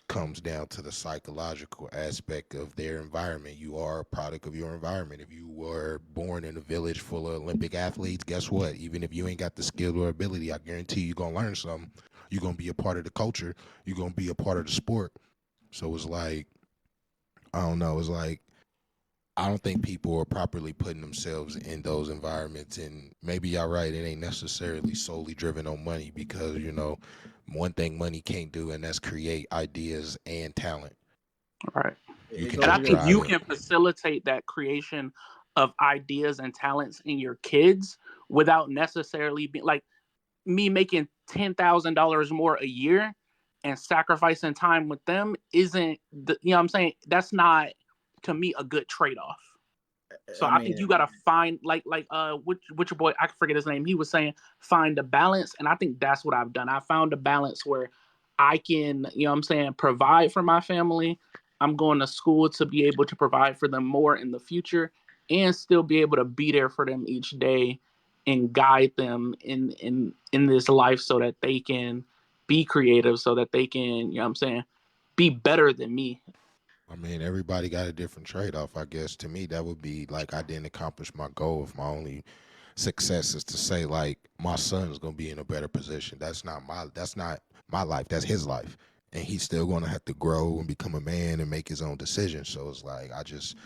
comes down to the psychological aspect of their environment. You are a product of your environment. If you were born in a village full of Olympic athletes, guess what? Even if you ain't got the skill or ability, I guarantee you're going to learn something. You're going to be a part of the culture. You're going to be a part of the sport. So it's like, I don't know. It's like, I don't think people are properly putting themselves in those environments. And maybe y'all right. It ain't necessarily solely driven on money, because, you know, one thing money can't do, and that's create ideas and talent. Right. You can And I just think drive you it. can facilitate that creation of ideas and talents in your kids without necessarily being like, me making $10,000 more a year and sacrificing time with them isn't the, you know what I'm saying? That's not, to me, a good trade-off. So I think you gotta find which your boy, I forget his name. He was saying find a balance, and I think that's what I've done. I found a balance where I can, you know what I'm saying, provide for my family. I'm going to school to be able to provide for them more in the future, and still be able to be there for them each day and guide them in this life so that they can be creative, so that they can, you know what I'm saying, be better than me. I mean, everybody got a different trade-off. I guess to me, that would be like I didn't accomplish my goal if my only success is to say like my son's gonna be in a better position. That's not my life. That's his life, and he's still gonna have to grow and become a man and make his own decisions. So it's like I just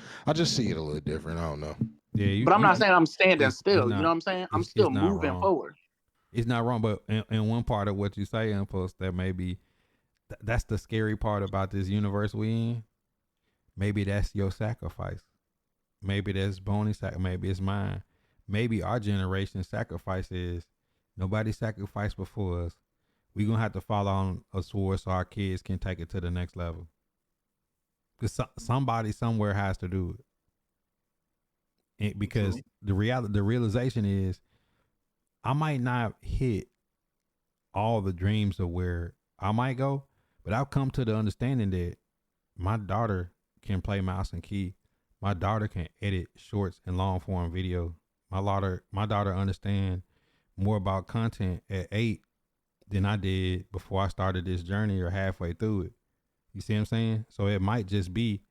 see it a little different. I don't know. Yeah, But I'm not saying I'm standing still. not, you know what I'm saying? I'm still moving wrong. forward. It's not wrong, but in one part of what you say, Impulse, that maybe that's the scary part about this universe we in. Maybe that's your sacrifice. Maybe that's Bonnie's sacrifice. Maybe it's mine. Maybe our generation's sacrifice is nobody sacrificed before us. We're going to have to fall on a sword so our kids can take it to the next level. Because somebody somewhere has to do it. Because the realization is I might not hit all the dreams of where I might go, but I've come to the understanding that my daughter can play mouse and key. My daughter can edit shorts and long form video. My daughter understand more about content at 8 than I did before I started this journey or halfway through it. You see what I'm saying? So it might just be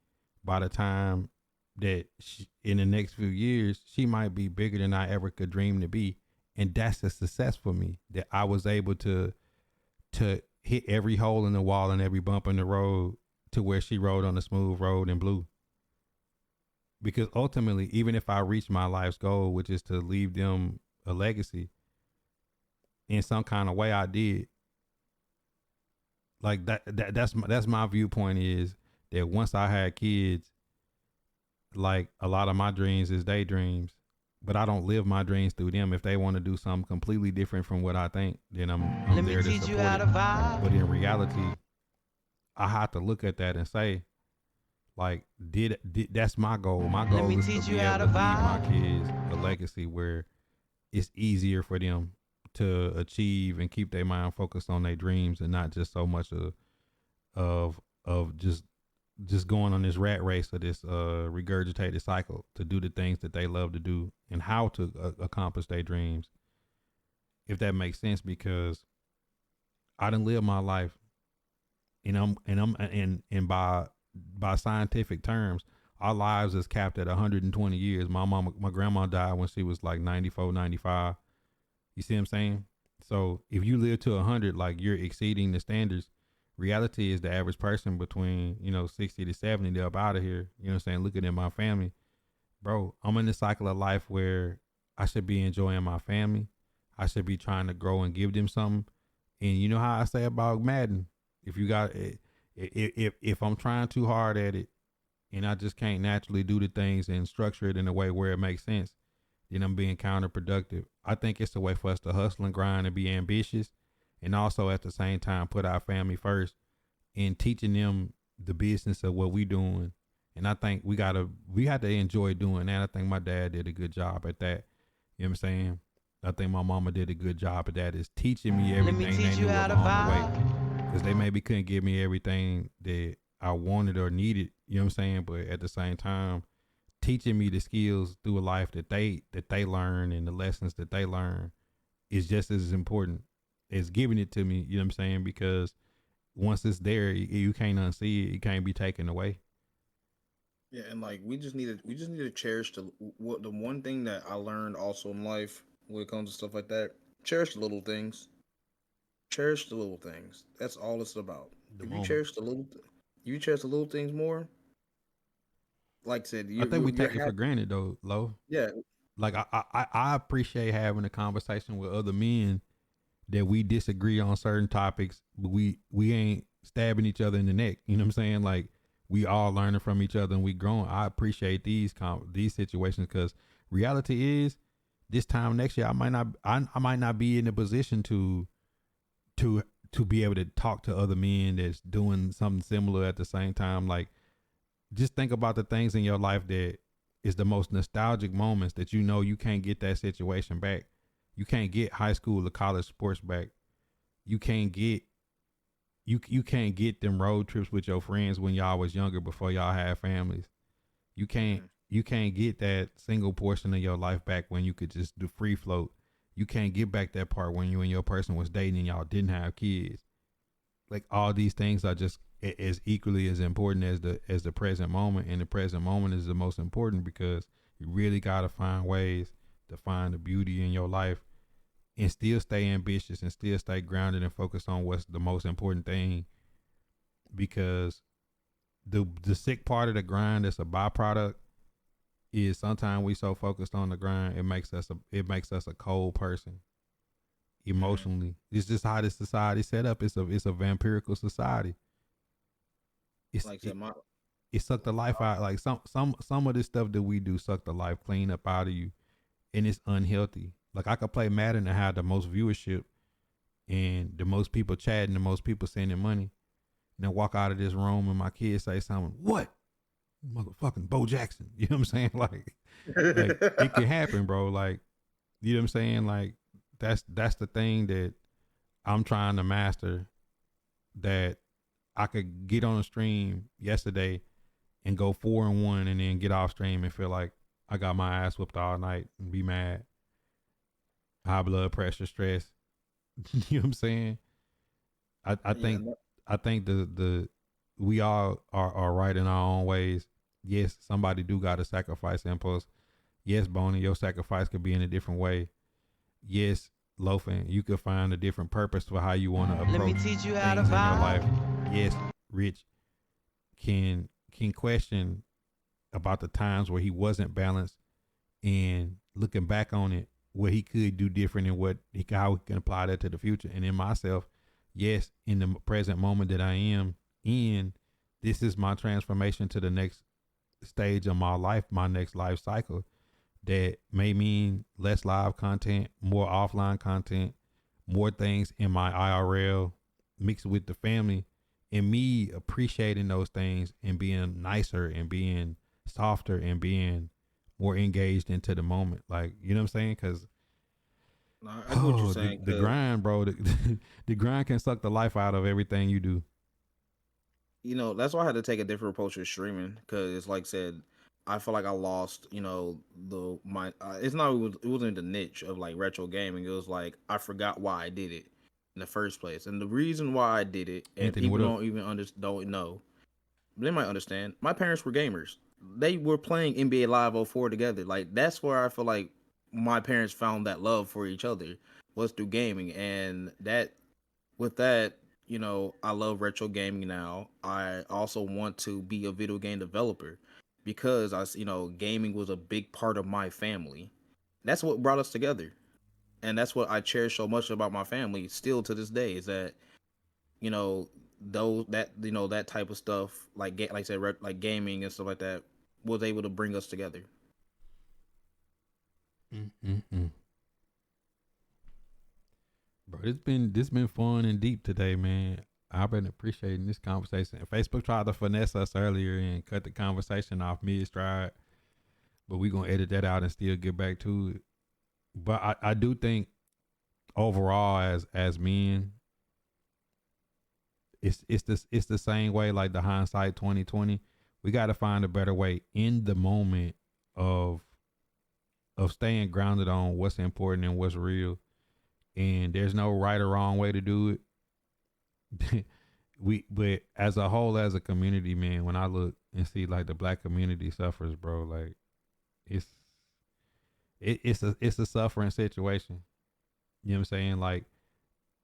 by the time that in the next few years, she might be bigger than I ever could dream to be. And that's a success for me, that I was able to hit every hole in the wall and every bump in the road to where she rode on a smooth road in blue. Because ultimately, even if I reach my life's goal, which is to leave them a legacy, in some kind of way I did. Like that's my viewpoint, is that once I had kids, like a lot of my dreams is their dreams, but I don't live my dreams through them. If they want to do something completely different from what I think, then I'm there to support it. But in reality, I have to look at that and say, like, did that's my goal. My goal is to be able to leave my kids a legacy where it's easier for them to achieve and keep their mind focused on their dreams, and not just so much of just going on this rat race or this regurgitated cycle to do the things that they love to do and how to accomplish their dreams. If that makes sense, because I done lived my life, and by scientific terms, our lives is capped at 120 years. My grandma died when she was like 94, 95. You see what I'm saying? So if you live to 100, like, you're exceeding the standards. Reality is the average person between, 60 to 70, they're up out of here. You know what I'm saying? Looking at my family, bro, I'm in the cycle of life where I should be enjoying my family. I should be trying to grow and give them something. And you know how I say about Madden, if I'm trying too hard at it and I just can't naturally do the things and structure it in a way where it makes sense, then I'm being counterproductive. I think it's a way for us to hustle and grind and be ambitious, and also at the same time put our family first in teaching them the business of what we doing. And I think we have to enjoy doing that. I think my dad did a good job at that. You know what I'm saying? I think my mama did a good job at that, is teaching me everything they knew along the way. Because they maybe couldn't give me everything that I wanted or needed, you know what I'm saying? But at the same time, teaching me the skills through a life that they learn and the lessons that they learn is just as important as giving it to me, you know what I'm saying? Because once it's there, you can't unsee it. It can't be taken away. Yeah, and like we just need to cherish the one thing that I learned also in life when it comes to stuff like that. Cherish the little things. Cherish the little things. That's all it's about. You cherish the little things more. Like I said, I think we take it for granted though, Lo. Yeah. Like I appreciate having a conversation with other men that we disagree on certain topics, but we ain't stabbing each other in the neck. You know what I'm saying? Like, we all learning from each other and we growing. I appreciate these situations, because reality is this time next year, I might not be in a position to be able to talk to other men that's doing something similar at the same time. Like, just think about the things in your life that is the most nostalgic moments that you know you can't get that situation back. You can't get high school or college sports back. You can't get you can't get them road trips with your friends when y'all was younger before y'all had families. You can't get that single portion of your life back when you could just do free float. You can't get back that part when you and your person was dating and y'all didn't have kids. Like, all these things are just as equally as important as the present moment, and the present moment is the most important because you really got to find ways to find the beauty in your life and still stay ambitious and still stay grounded and focus on what's the most important thing, because the sick part of the grind that's a byproduct is sometimes we so focused on the grind it makes us a cold person emotionally. It's just how this society set up. It's a vampirical society. It's Like I said, it sucked the life out. Like some of this stuff that we do suck the life clean up out of you, and it's unhealthy. Like, I could play Madden and have the most viewership and the most people chatting, the most people sending money, and then walk out of this room and my kids say something, what? Motherfucking Bo Jackson. You know what I'm saying? Like it can happen, bro. Like, you know what I'm saying? Like, that's the thing that I'm trying to master, that I could get on a stream yesterday and go 4-1 and then get off stream and feel like I got my ass whooped all night and be mad. High blood pressure, stress. You know what I'm saying? I think the we all are right in our own ways. Yes, somebody do got to sacrifice impulse. Yes, Boney, your sacrifice could be in a different way. Yes, Loafing, you could find a different purpose for how you want to approach Let me teach you how to things in your vibe. life. Yes, Rich can question about the times where he wasn't balanced, and looking back on it, what he could do different and how he can apply that to the future. And in myself, yes, in the present moment that I am in, this is my transformation to the next stage of my life, my next life cycle, that may mean less live content, more offline content, more things in my IRL mixed with the family, and me appreciating those things and being nicer and being softer and being more engaged into the moment. Like, you know what I'm saying? Because I get what you're saying. The grind, bro, the grind can suck the life out of everything you do. You know, that's why I had to take a different approach with streaming, because, like I said, I feel like I lost, you know, it's not, it wasn't the niche of like retro gaming. It was like I forgot why I did it in the first place, and the reason why I did it, and Anthony, people don't know. They might understand. My parents were gamers. They were playing NBA Live 04 together. Like, that's where I feel like my parents found that love for each other, was through gaming, and with that, you know, I love retro gaming now. I also want to be a video game developer because gaming was a big part of my family. That's what brought us together. And that's what I cherish so much about my family still to this day, is that, you know, that type of stuff, like I said, like gaming and stuff like that, was able to bring us together. Bro, this been fun and deep today, man. I've been appreciating this conversation. Facebook tried to finesse us earlier and cut the conversation off mid-stride, but we gonna edit that out and still get back to it. But I do think overall as men, it's the same way, like the hindsight 2020. We got to find a better way in the moment of staying grounded on what's important and what's real. And there's no right or wrong way to do it. But as a whole, as a community, man, when I look and see like the Black community suffers, bro, like it's a suffering situation. You know what I'm saying? Like,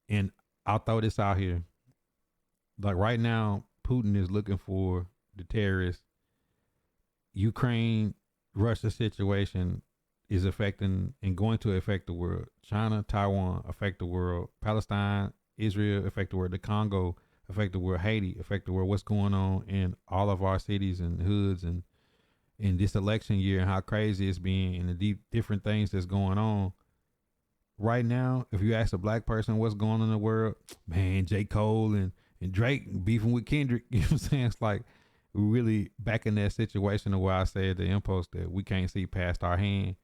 and I'll throw this out here. Like, right now, Putin is looking for the terrorists. Ukraine, Russia situation is affecting and going to affect the world. China, Taiwan affect the world. Palestine, Israel affect the world. The Congo affect the world. Haiti affect the world. What's going on in all of our cities and hoods and in this election year and how crazy it's been and the different things that's going on. Right now, if you ask a black person what's going on in the world, man, J. Cole and Drake beefing with Kendrick, you know what I'm saying? It's like we're really back in that situation of where I said the impulse that we can't see past our hand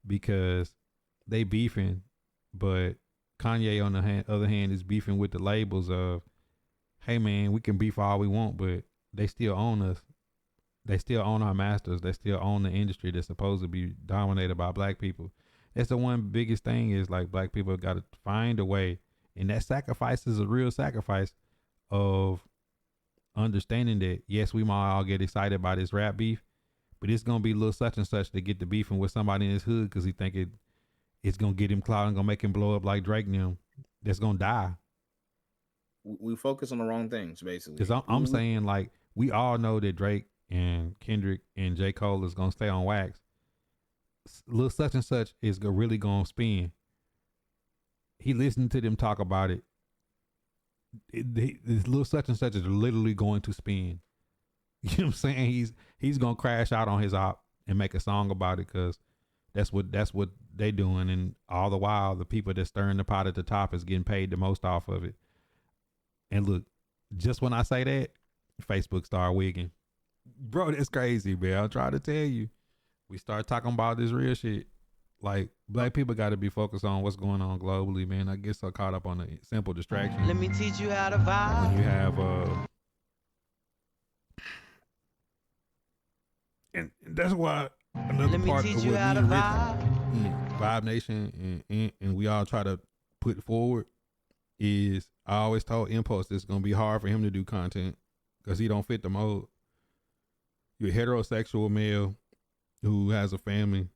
because they beefing, but Kanye on the other hand is beefing with the labels of, hey man, we can beef all we want, but they still own us. They still own our masters. They still own the industry that's supposed to be dominated by black people. That's the one biggest thing is like black people got to find a way. And that sacrifice is a real sacrifice of understanding that, yes, we might all get excited by this rap beef, but it's going to be a little such and such to get the beefing with somebody in his hood because he think it's going to get him clout and going to make him blow up like Drake and them. That's going to die. We focus on the wrong things, basically. Because I'm saying, like, we all know that Drake and Kendrick and J. Cole is going to stay on wax. Little such and such is really going to spin. He listened to them talk about it. This little such and such is literally going to spin. You know what I'm saying? He's going to crash out on his op and make a song about it because that's what they doing. And all the while, the people that's stirring the pot at the top is getting paid the most off of it. And look, just when I say that, Facebook start wigging. Bro, that's crazy, man. I'm trying to tell you. We start talking about this real shit. Like, black people got to be focused on what's going on globally, man. I get so caught up on the simple distraction. Let me teach you how to vibe. When you have, and that's why another Let me part teach of you what how me to and Rich, vibe. Vibe Nation, and we all try to put forward is I always told Impulse it's going to be hard for him to do content because he don't fit the mold. You're a heterosexual male who has a family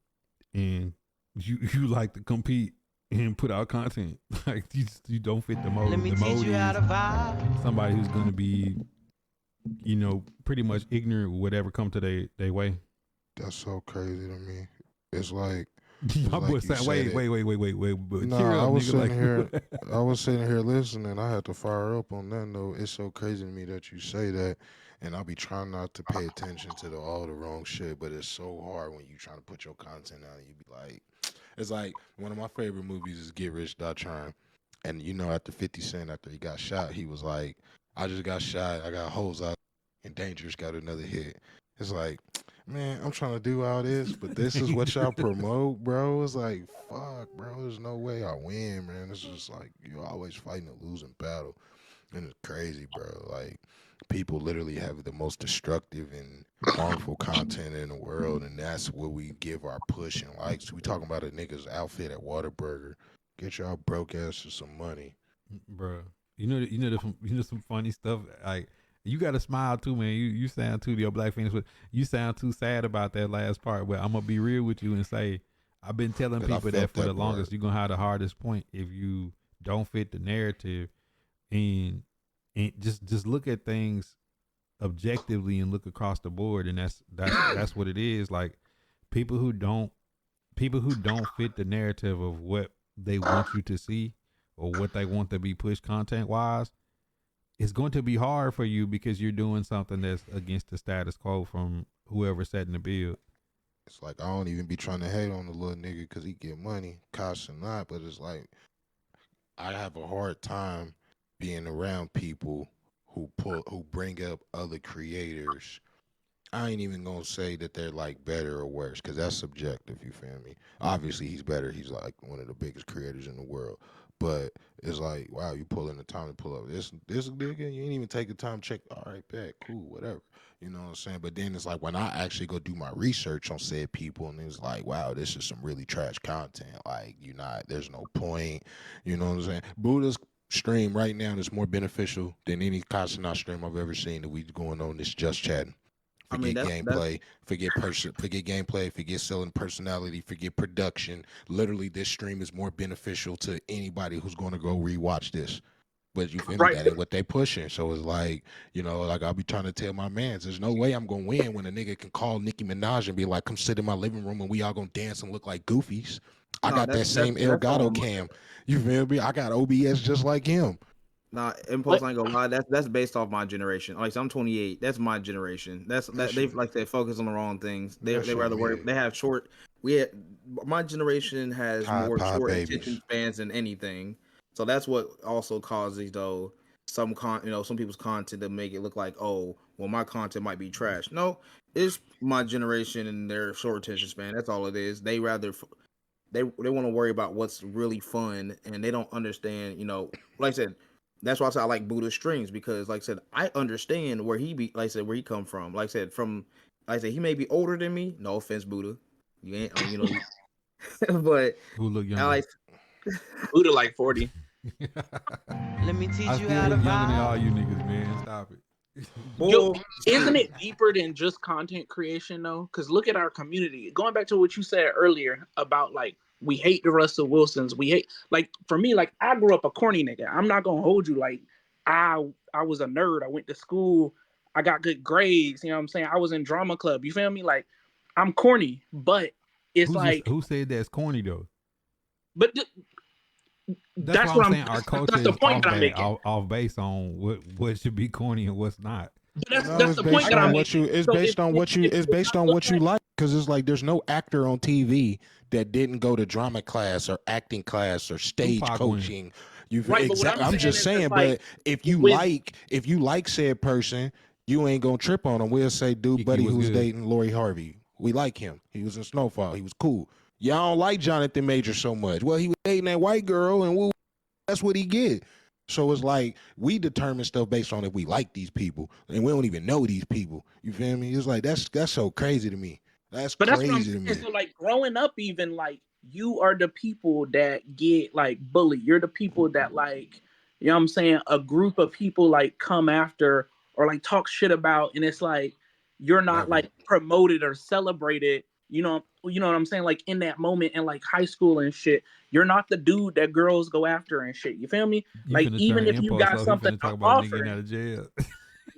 and you like to compete and put out content. Like you don't fit the mold. Let me the mold teach you how to vibe. somebody who's going to be, pretty much ignorant with whatever come to their way. That's so crazy to me. It's like My boy like you said, said wait. No, Cheer up, I was nigga. sitting Like, here. I was sitting here listening. I had to fire up on that note. It's so crazy to me that you say that, and I'll be trying not to pay attention to all the wrong shit. But it's so hard when you trying to put your content out, and you be like, it's like one of my favorite movies is Get Rich, Die Trying, and after 50 Cent, after he got shot, he was like, I just got shot. I got holes out, and Dangerous got another hit. It's like, man, I'm trying to do all this, but this is what y'all promote, bro. It's like, fuck, bro. There's no way I win, man. It's just like you're always fighting a losing battle. And it's crazy, bro. Like, people literally have the most destructive and harmful content in the world, and that's what we give our push and likes. We talking about a nigga's outfit at Whataburger. Get y'all broke asses some money. bro. Some funny stuff. Like, you gotta smile too, man. You sound too your black fans, but you sound too sad about that last part. But I'm gonna be real with you and say, I've been telling people that for the longest. You're gonna have the hardest point if you don't fit the narrative, and just look at things objectively and look across the board, and that's what it is. Like people who don't fit the narrative of what they want you to see or what they want to be pushed content wise. It's going to be hard for you because you're doing something that's against the status quo from whoever's setting the bill. It's like I don't even be trying to hate on the little nigga because he get money, cost or not. But it's like I have a hard time being around people who bring up other creators. I ain't even gonna say that they're like better or worse because that's subjective. You feel me? Obviously, he's better. He's like one of the biggest creators in the world. But it's like, wow, you pulling the time to pull up this nigga. You ain't even take the time to check. All right, bet, cool, whatever. You know what I'm saying? But then it's like when I actually go do my research on said people, and it's like, wow, this is some really trash content. Like, there's no point. You know what I'm saying? Buddha's stream right now is more beneficial than any Kasana stream I've ever seen that we going on this just chatting. Forget gameplay, forget gameplay, forget selling personality, forget production. Literally, this stream is more beneficial to anybody who's going to go rewatch this. But you feel me? That ain't what they pushing. So it's like, like I'll be trying to tell my mans, there's no way I'm going to win when a nigga can call Nicki Minaj and be like, come sit in my living room and we all going to dance and look like goofies. I got that same Elgato cam. You feel me? I got OBS just like him. Nah, impulse. I ain't gonna lie. That's based off my generation. Like, so I'm 28. That's my generation. That they've like they focus on the wrong things. They rather worry. They have short. My generation has Tide more Pod short babies. attention spans than anything. So that's what also causes though some people's content to make it look like, oh, well, my content might be trash. No, it's my generation and their short attention span. That's all it is. They rather they want to worry about what's really fun, and they don't understand. Like I said. That's why I said I like Buddha Strings, because, like I said, I understand where where he come from. Like I said, he may be older than me. No offense, Buddha. You ain't, but Who look younger? I like Buddha like 40. Let me teach I you still how to look younger than all vibe. you niggas, man. Stop it. Yo, isn't it deeper than just content creation though? Because look at our community. Going back to what you said earlier about like we hate the Russell Wilsons. We hate, like, for me, like, I grew up a corny nigga. I'm not gonna hold you. Like, I was a nerd. I went to school. I got good grades. You know what I'm saying? I was in drama club. You feel me? Like, I'm corny, but it's who said that's corny though? But that's what I'm saying. Our culture that's the is point off, that I'm making. off base on what should be corny and what's not. That's the point that I'm making. It's based on what you like, because it's like there's no actor on TV that didn't go to drama class or acting class or stage coaching. Exactly. I'm just saying, but if you like said person, you ain't gonna trip on him. We'll say, dude, buddy, who was dating Lori Harvey. We like him. He was in Snowfall. He was cool. Y'all don't like Jonathan Major so much. Well, he was dating that white girl, and that's what he get. So it's like we determine stuff based on if we like these people, and we don't even know these people. You feel me? It's like that's so crazy to me. That's crazy to me. So like growing up, even like you are the people that get like bullied. You're the people that like, you know what I'm saying? A group of people like come after or like talk shit about, and it's like you're not like promoted or celebrated. You know what I'm saying? Like in that moment in like high school and shit, you're not the dude that girls go after and shit. You feel me? Like even if you got something to offer. Out of jail.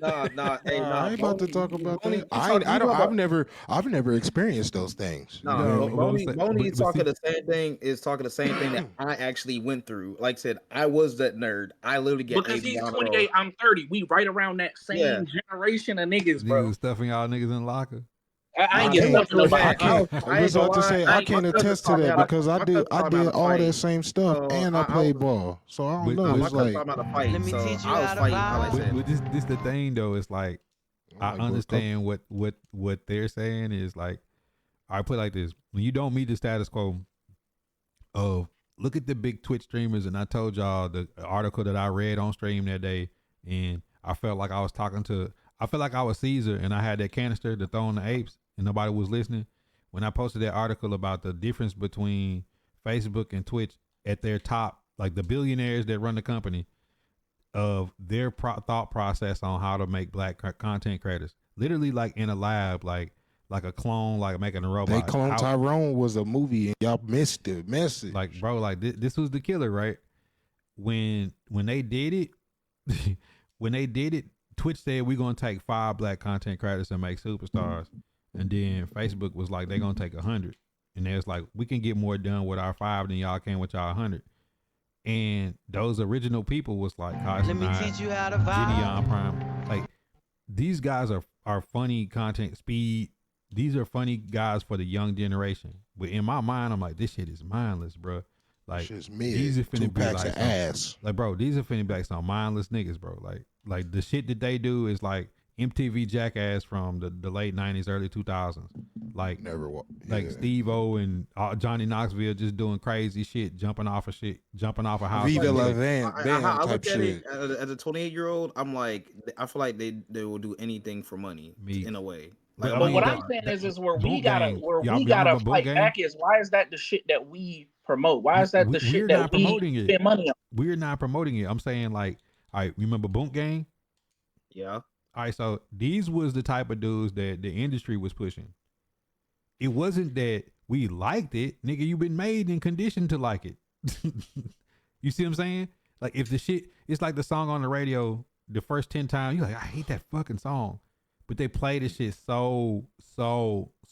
I ain't about to talk about that. I've never experienced those things. Boney talking the same thing that I actually went through. Like I said, I was that nerd. I literally get because he's 28, I'm 30. We right around that same generation of niggas, bro. You stuffing y'all niggas in locker. I ain't getting stuff nobody. I can't attest to that because I did all that same stuff and I played ball. So I don't know. It's like let me teach you how to vibe. But this the thing though. It's like I understand what they're saying is like. I put it like this: when you don't meet the status quo of look at the big Twitch streamers, and I told y'all the article that I read on stream that day, and I felt like I was I felt like I was Caesar, and I had that canister to throw on the apes, and nobody was listening. When I posted that article about the difference between Facebook and Twitch at their top, like the billionaires that run the company, of their thought process on how to make black content creators, literally like in a lab, like a clone, like making a robot. They cloned Tyrone was a movie, and y'all missed the message. Like, bro, like this was the killer, right? When they did it, Twitch said we're gonna take 5 black content creators and make superstars, and then Facebook was like they're gonna take 100, and there's like we can get more done with our 5 than y'all can with y'all 100. And those original people was like, let me teach you how to vibe. Gideon Prime, like these guys are funny content. Speed, these are funny guys for the young generation. But in my mind, I'm like, this shit is mindless, bro. Like these are finna be like ass. Like, bro, these are finna be like some mindless niggas, bro. Like the shit that they do is like MTV Jackass from the late 90s, early 2000s. Like Steve-O and Johnny Knoxville just doing crazy shit, jumping off of house. Viva La I look at it as a 28-year-old. I'm like, I feel like they will do anything for money in a way. Like, but what I'm saying is where we gotta fight back is why is that the shit that we promote? Why is that the shit that we spend money on? We're not promoting it. I'm saying like, all right, remember Boom Gang? Yeah. All right, so these was the type of dudes that the industry was pushing. It wasn't that we liked it, nigga. You've been made and conditioned to like it. You see what I'm saying? Like if the shit, it's like the song on the radio. The first 10 times, you're like, I hate that fucking song. But they play this shit so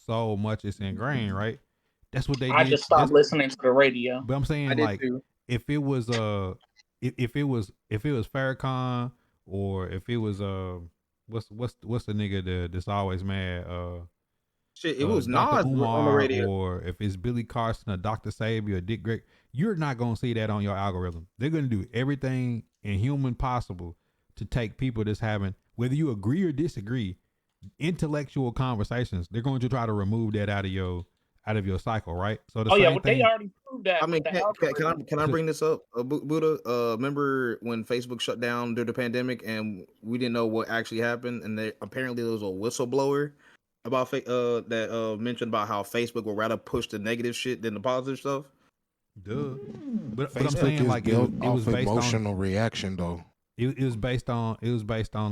much it's ingrained, right? That's what they did. I just stopped listening to the radio. But I'm saying like if it was if it was Farrakhan or if it was what's the nigga that's always mad Shit, it was Dr. Nas on the Umar, radio. or if it's Billy Carson or Dr. Sabi or Dick Greg, you're not gonna see that on your algorithm. They're gonna do everything in human possible to take people that's having, whether you agree or disagree, intellectual conversations. They're going to try to remove that out of your cycle, right? So the Oh yeah, same well, thing. they already proved that. I mean, with the can I bring this up, Buddha? Remember when Facebook shut down during the pandemic and we didn't know what actually happened, and apparently there was a whistleblower about that mentioned about how Facebook would rather push the negative shit than the positive stuff. Duh. But I'm Facebook saying is like built it was off based emotional on reaction though. it was based on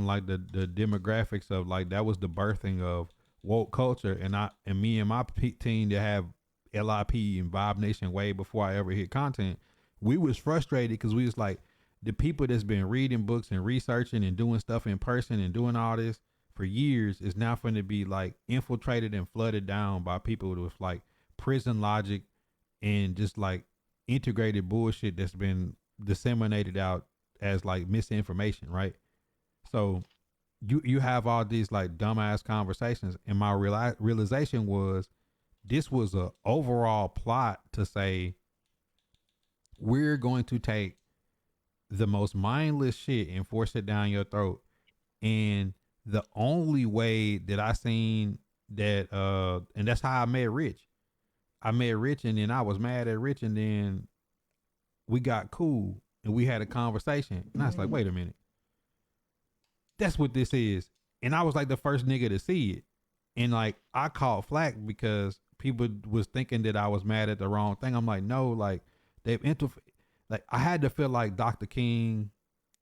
like the demographics of like that was the birthing of woke culture, and me and my team that have LIP and Vibe Nation way before I ever hit content, we was frustrated because we was like, the people that's been reading books and researching and doing stuff in person and doing all this for years is now going to be like infiltrated and flooded down by people with like prison logic and just like integrated bullshit that's been disseminated out as like misinformation, right? So you have all these like dumbass conversations, and my realization was this was a overall plot to say we're going to take the most mindless shit and force it down your throat. And the only way that I seen that and that's how I met Rich. I met Rich and then I was mad at Rich and then we got cool and we had a conversation and I was like, wait a minute. That's what this is. And I was like the first nigga to see it. And like I caught flack because people was thinking that I was mad at the wrong thing. I'm like, no, like they've like I had to feel like Dr. King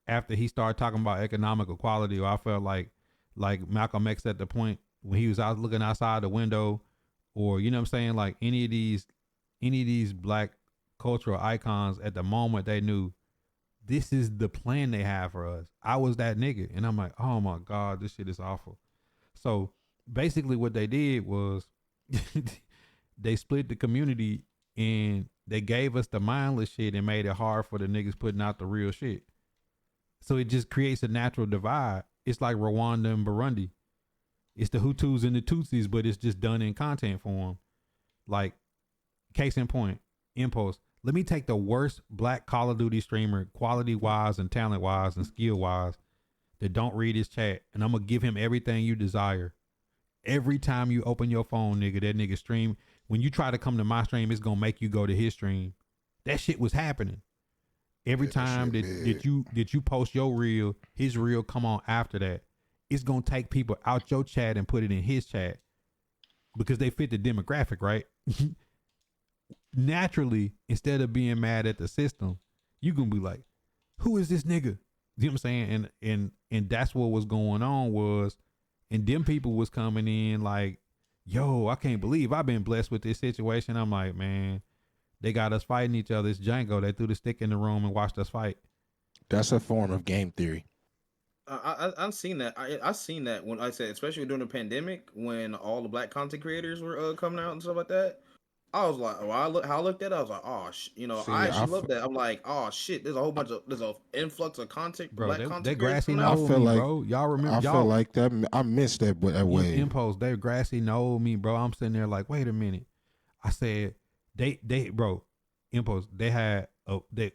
after he started talking about economic equality, or I felt like Malcolm X at the point when he was out looking outside the window, or you know what I'm saying, like any of these black cultural icons at the moment they knew this is the plan they have for us. I was that nigga. And I'm like, oh my God, this shit is awful. So basically what they did was they split the community and they gave us the mindless shit and made it hard for the niggas putting out the real shit. So it just creates a natural divide. It's like Rwanda and Burundi. It's the Hutus and the Tutsis, but it's just done in content form. Like, case in point, Impulse. Let me take the worst black Call of Duty streamer, quality-wise and talent-wise and skill-wise, that don't read his chat, and I'm going to give him everything you desire. Every time you open your phone, nigga, that nigga stream. When you try to come to my stream, it's going to make you go to his stream. That shit was happening. Every time that you post your reel, his reel come on after that. It's going to take people out your chat and put it in his chat because they fit the demographic, right? Naturally, instead of being mad at the system, you can be like, who is this nigga? You know what I'm saying? And that's what was going on was, and them people was coming in like, yo, I can't believe I've been blessed with this situation. I'm like, man, they got us fighting each other. It's Django. They threw the stick in the room and watched us fight. That's a form of game theory. I've seen that. I've seen that when I said, especially during the pandemic, when all the black content creators were coming out and stuff like that. I was like, I looked at it, I was like, oh, I actually love that. I'm like, oh shit, there's an influx of content, bro. black content. They grassy I knoll feel me, like, bro. Y'all remember? I feel like that. I missed that way. Impulse, they grassy knoll me, bro. I'm sitting there like, wait a minute. I said, they, bro, Impulse. They had,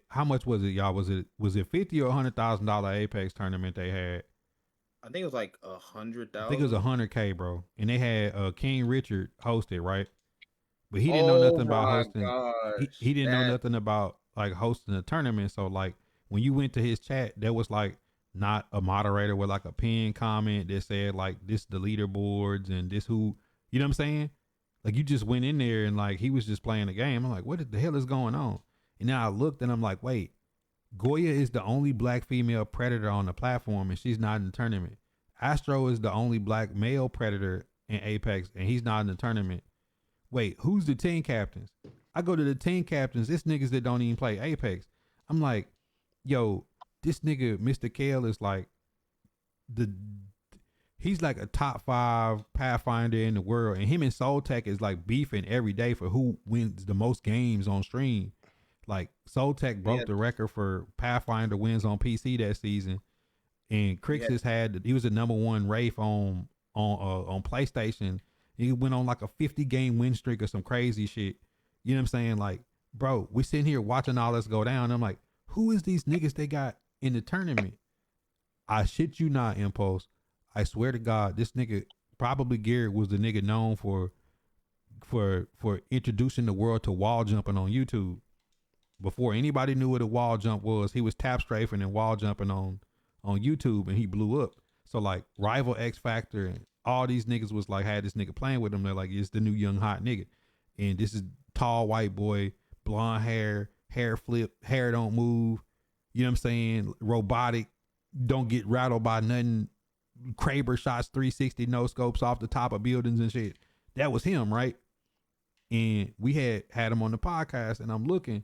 how much was it, y'all? Was it $50,000 or $100,000 Apex tournament they had? I think it was like 100,000. I think it was $100K, bro. And they had King Richard hosted, right? But he didn't know nothing about hosting. He didn't know nothing about like hosting a tournament. So like when you went to his chat, there was like not a moderator with like a pinned comment that said like this the leaderboards and this who, you know what I'm saying? Like you just went in there and like he was just playing the game. I'm like, what the hell is going on? And then I looked and I'm like, wait, Goya is the only black female predator on the platform and she's not in the tournament. Astro is the only black male predator in Apex and he's not in the tournament. Wait, who's the team captains? I go to the team captains. It's niggas that don't even play Apex. I'm like, yo, this nigga, Mr. Kale, is like he's like a top 5 Pathfinder in the world. And him and Soul Tech is like beefing every day for who wins the most games on stream. Like Soltech broke the record for Pathfinder wins on PC that season, and Crixus he was the #1 Wraith on PlayStation. He went on like a 50 game win streak or some crazy shit. You know what I'm saying? Like, bro, we sitting here watching all this go down. I'm like, who is these niggas they got in the tournament? I shit you not, Impulse. I swear to God, this nigga, probably Garrett, was the nigga known for introducing the world to wall jumping on YouTube. Before anybody knew what a wall jump was, he was tap strafing and wall jumping on YouTube, and he blew up. So like Rival X Factor and all these niggas was like, had this nigga playing with them. They're like, it's the new young hot nigga. And this is tall white boy, blonde hair flip, hair don't move. You know what I'm saying? Robotic, don't get rattled by nothing. Kraber shots 360 no scopes off the top of buildings and shit. That was him, right? And we had him on the podcast, and I'm looking.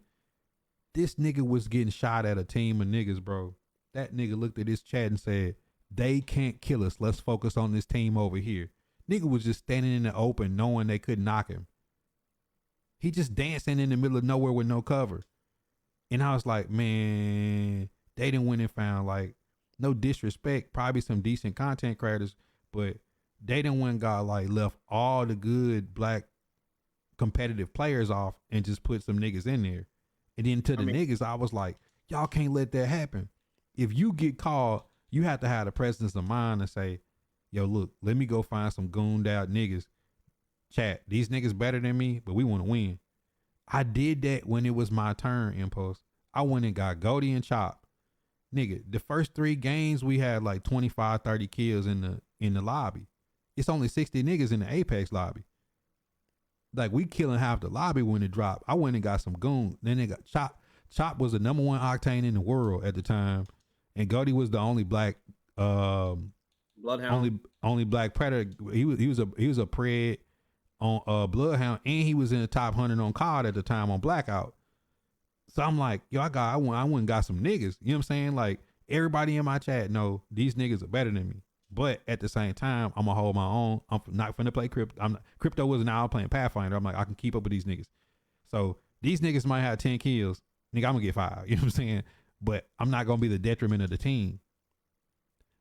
This nigga was getting shot at a team of niggas, bro. That nigga looked at his chat and said, they can't kill us. Let's focus on this team over here. Nigga was just standing in the open knowing they couldn't knock him. He just dancing in the middle of nowhere with no cover. And I was like, man, they didn't win and found, like, no disrespect, probably some decent content creators, but they didn't win, got like left all the good black competitive players off and just put some niggas in there. And then to the niggas, I was like, y'all can't let that happen. If you get called, you have to have the presence of mind and say, yo, look, let me go find some gooned out niggas. Chat, these niggas better than me, but we want to win. I did that when it was my turn, Impulse. I went and got Goldie and Chop. Nigga, the first 3 games we had like 25, 30 kills in the lobby. It's only 60 niggas in the Apex lobby. Like, we killing half the lobby when it dropped. I went and got some goon. Then they got Chop. Chop was the #1 octane in the world at the time. And Goldie was the only black Bloodhound. Only black predator. He was a pred on Bloodhound, and he was in the top 100 on COD at the time on Blackout. So I'm like, yo, I went and got some niggas. You know what I'm saying? Like, everybody in my chat know these niggas are better than me. But at the same time, I'm gonna hold my own. I'm not finna play crypto. Crypto wasn't out playing Pathfinder. I'm like, I can keep up with these niggas. So these niggas might have 10 kills. Nigga, I'm gonna get 5. You know what I'm saying? But I'm not gonna be the detriment of the team.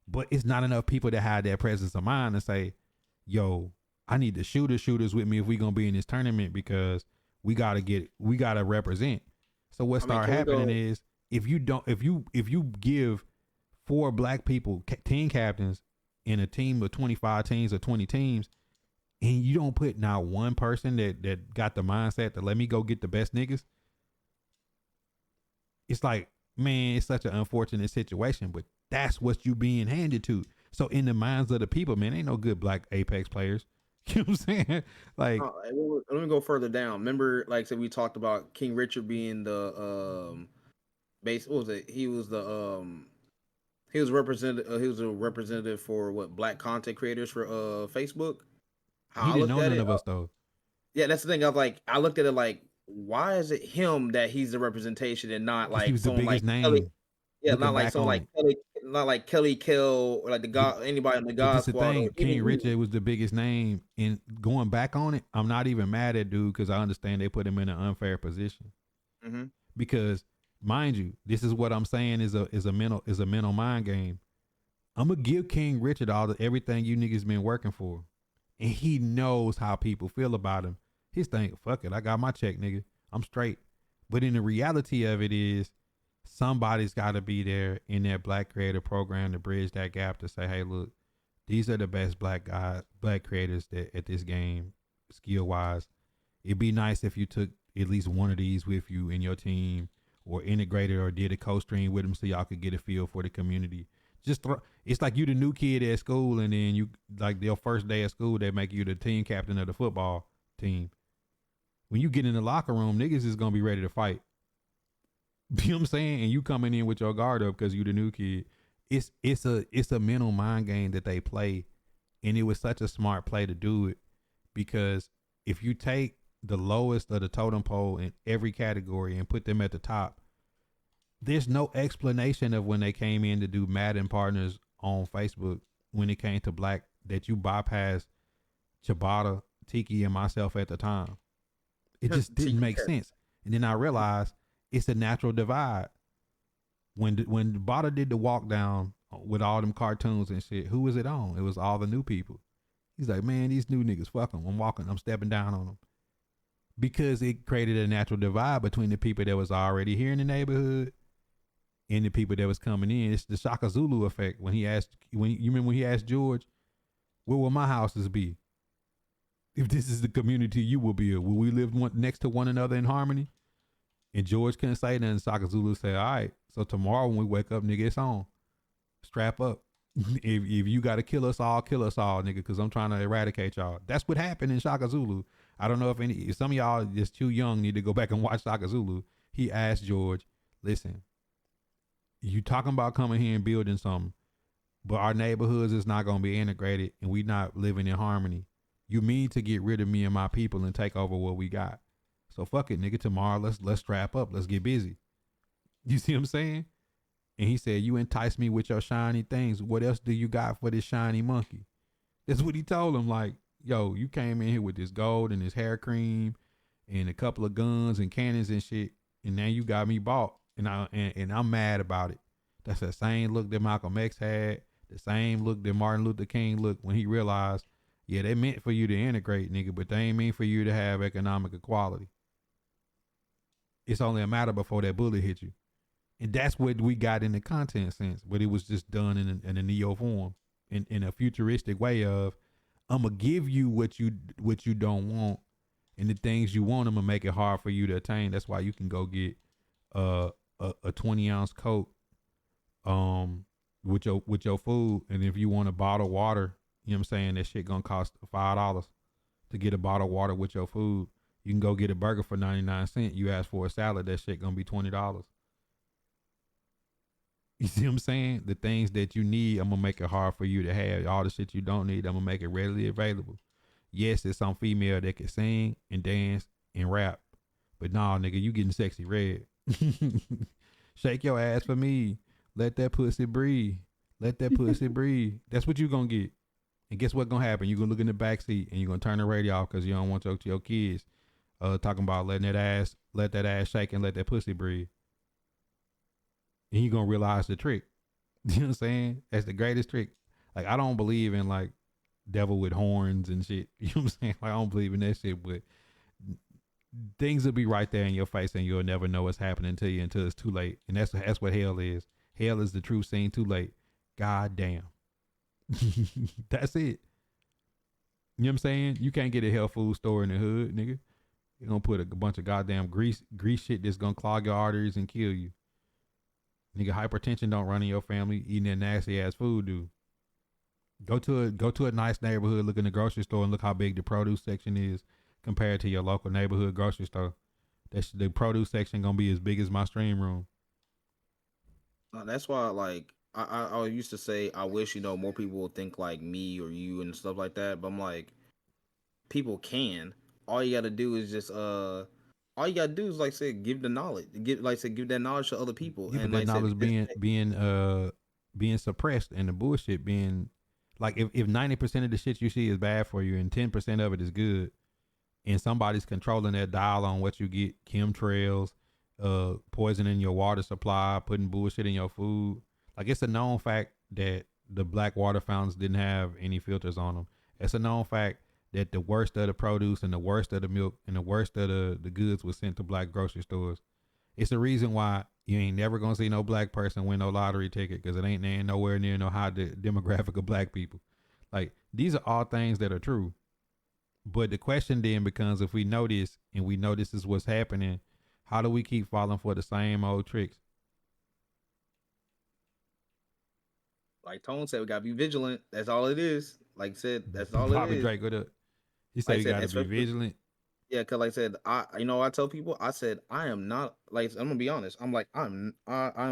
But it's not enough people that have that presence of mind to say, yo, I need the shooters with me if we gonna be in this tournament, because we gotta represent. So what started happening is, if you give 4 black people team captains in a team of 25 teams or 20 teams, and you don't put not one person that got the mindset to let me go get the best niggas, it's like, man, it's such an unfortunate situation, but that's what you being handed to. So in the minds of the people, man, ain't no good black Apex players. You know what I'm saying? Like, let me go further down. Remember, like I said, we talked about King Richard being the base. What was it? He was a representative for what, black content creators for Facebook. He didn't know none of us though. Yeah, that's the thing. I looked at it like, why is it him that he's the representation and not like he was the biggest like name? Kelly, not like someone like Kelly, not like Kelly Kill or like the God, anybody in the God That's the Squad. thing. King Richard was the biggest name. And going back on it, I'm not even mad at dude, because I understand they put him in an unfair position. Mm-hmm. Because mind you, this is what I'm saying is a mental mind game. I'm gonna give King Richard everything you niggas been working for, and he knows how people feel about him. He's thinking, fuck it, I got my check, nigga. I'm straight. But in the reality of it is, somebody's got to be there in that black creator program to bridge that gap to say, hey, look, these are the best black creators that at this game, skill wise. It'd be nice if you took at least one of these with you in your team, or integrated or did a co-stream with them so y'all could get a feel for the community. It's like you the new kid at school, and then you, like, their first day of school, they make you the team captain of the football team. When you get in the locker room, niggas is gonna be ready to fight. You know what I'm saying? And you coming in with your guard up because you the new kid. It's a mental mind game that they play, and it was such a smart play to do it, because if you take the lowest of the totem pole in every category and put them at the top, there's no explanation of when they came in to do Madden partners on Facebook when it came to black, that you bypassed Ciabatta, Tiki, and myself at the time. It just didn't make sense. And then I realized It's a natural divide. When Bada did the walk down with all them cartoons and shit, who was it on? It was all the new people. He's like, man, these new niggas, fuck them. I'm stepping down on them. Because it created a natural divide between the people that was already here in the neighborhood and the people that was coming in. It's the Shaka Zulu effect. When you remember when he asked George, where will my houses be? If this is the community you will build, will we live next to one another in harmony? And George couldn't say nothing. Shaka Zulu said, all right, so tomorrow when we wake up, nigga, it's on. Strap up. if you got to kill us all, nigga, because I'm trying to eradicate y'all. That's what happened in Shaka Zulu. I don't know if some of y'all just too young need to go back and watch Shaka Zulu. He asked George, listen, you talking about coming here and building something, but our neighborhoods is not going to be integrated and we not living in harmony. You mean to get rid of me and my people and take over what we got. So fuck it, nigga, tomorrow let's strap up. Let's get busy. You see what I'm saying? And he said, you entice me with your shiny things. What else do you got for this shiny monkey? That's what he told him. Like, yo, you came in here with this gold and this hair cream and a couple of guns and cannons and shit. And now you got me bought. And I'm mad about it. That's the same look that Malcolm X had. The same look that Martin Luther King looked when he realized, yeah, they meant for you to integrate, nigga, but they ain't mean for you to have economic equality. It's only a matter before that bullet hit you. And that's what we got in the content sense, but it was just done in a neo form, in a futuristic way of, I'm going to give you what you don't want, and the things you want, I'm going to make it hard for you to attain. That's why you can go get a 20-ounce Coke with your food, and if you want a bottle of water, you know what I'm saying, that shit going to cost $5 to get a bottle of water with your food. You can go get a burger for 99 cents. You ask for a salad, that shit going to be $20. You see what I'm saying? The things that you need, I'm going to make it hard for you to have. All the shit you don't need, I'm going to make it readily available. Yes, there's some female that can sing and dance and rap. But nah, nigga, you getting sexy red. Shake your ass for me. Let that pussy breathe. Let that pussy breathe. That's what you going to get. And guess what's going to happen? You're going to look in the back seat and you're going to turn the radio off because you don't want your kids talking about let that ass shake and let that pussy breathe. And you're going to realize the trick. You know what I'm saying? That's the greatest trick. Like, I don't believe in, like, devil with horns and shit. You know what I'm saying? Like, I don't believe in that shit, but things will be right there in your face and you'll never know what's happening to you until it's too late. And that's what hell is. Hell is the truth seen too late. God damn. That's it. You know what I'm saying? You can't get a health food store in the hood, nigga. You're going to put a bunch of goddamn grease shit that's going to clog your arteries and kill you. Nigga, hypertension don't run in your family. Eating that nasty ass food do. Go to a nice neighborhood, look in the grocery store and look how big the produce section is compared to your local neighborhood grocery store. The produce section gonna be as big as my stream room. That's why, like, I used to say, I wish, more people would think like me or you and stuff like that. But I'm like, people can. All you gotta do is just all you gotta do is, like I said, give the knowledge. Give that knowledge to other people. Yeah, and but like that knowledge being suppressed and the bullshit being, like, if 90% of the shit you see is bad for you and 10% of it is good, and somebody's controlling that dial on what you get, chemtrails, poisoning your water supply, putting bullshit in your food. Like, it's a known fact that the black water fountains didn't have any filters on them. It's a known fact that the worst of the produce and the worst of the milk and the worst of the goods was sent to black grocery stores. It's the reason why you ain't never gonna see no black person win no lottery ticket, because it ain't nowhere near no high demographic of black people. Like, these are all things that are true. But the question then becomes, if we know this and we know this is what's happening, how do we keep falling for the same old tricks? Like Tone said, we gotta be vigilant. That's all it is. Like I said, that's all Bobby it is. Drake, what up? He said you gotta be vigilant. Yeah, cause like I said, I tell people, I said I am not, like, I'm gonna be honest. I'm like, I'm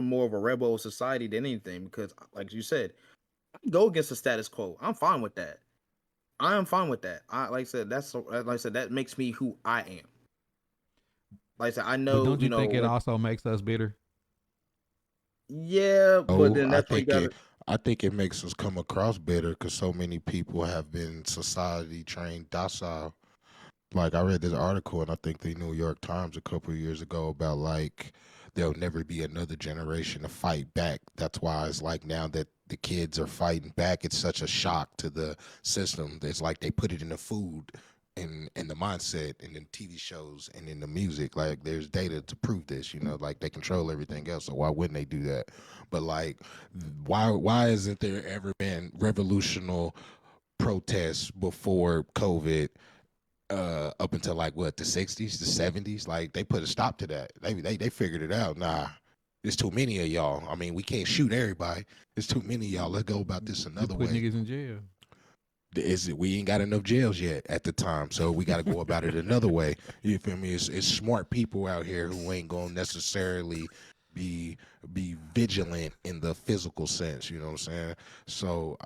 more of a rebel of society than anything, because like you said, I can go against the status quo. I'm fine with that. I am fine with that. Like I said, that makes me who I am. Like I said, I know. But don't you think it also makes us bitter? Yeah, but then that's I think it makes us come across better because so many people have been society trained docile Like I read this article, and I think the New York Times a couple of years ago about like there'll never be another generation to fight back. That's why it's like now that the kids are fighting back, it's such a shock to the system. It's like they put it in the food and the mindset and in TV shows and in the music. Like there's data to prove this, you know, like they control everything else. So why wouldn't they do that? But like why hasn't there ever been revolutionary protests before COVID? Up until like what, the 60s, the 70s, like they put a stop to that. They figured it out. Nah, there's too many of y'all. I mean, we can't shoot everybody. There's too many of y'all. Let's go about this another way. Put niggas in jail. We ain't got enough jails yet at the time, so we got to go about it another way. You feel me? It's smart people out here who ain't gonna necessarily be vigilant in the physical sense, you know what I'm saying? So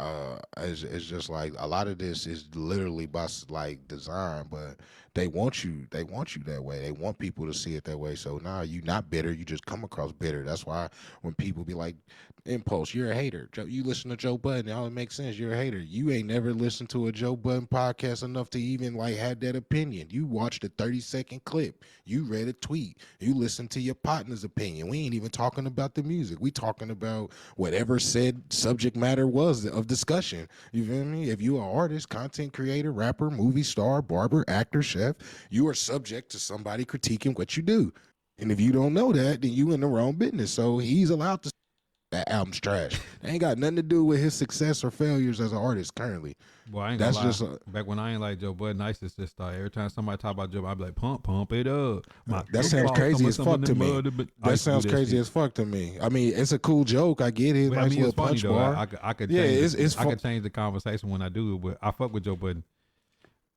it's just like a lot of this is literally by like design, but they want you that way. They want people to see it that way. So now you not bitter, you just come across bitter. That's why when people be like, Impulse, you're a hater. You listen to Joe Budden, all it makes sense. You're a hater. You ain't never listened to a Joe Budden podcast enough to even like had that opinion. You watched a 30-second clip. You read a tweet. You listened to your partner's opinion. We ain't even talking about the music. We talking about whatever said subject matter was of discussion. You feel me? If you are an artist, content creator, rapper, movie star, barber, actor, chef, you are subject to somebody critiquing what you do. And if you don't know that, then you in the wrong business. So he's allowed to. That album's trash. It ain't got nothing to do with his success or failures as an artist currently. Well, I ain't That's gonna lie. just Back when I ain't like Joe Budden, I used to just start every time somebody talk about Joe, I'd be like, pump it up. That sounds crazy as fuck to me. That sounds crazy as fuck to me. I mean, it's a cool joke. I get it. But, I mean, it's funny though. I could change, I could change the conversation when I do it, but I fuck with Joe Budden.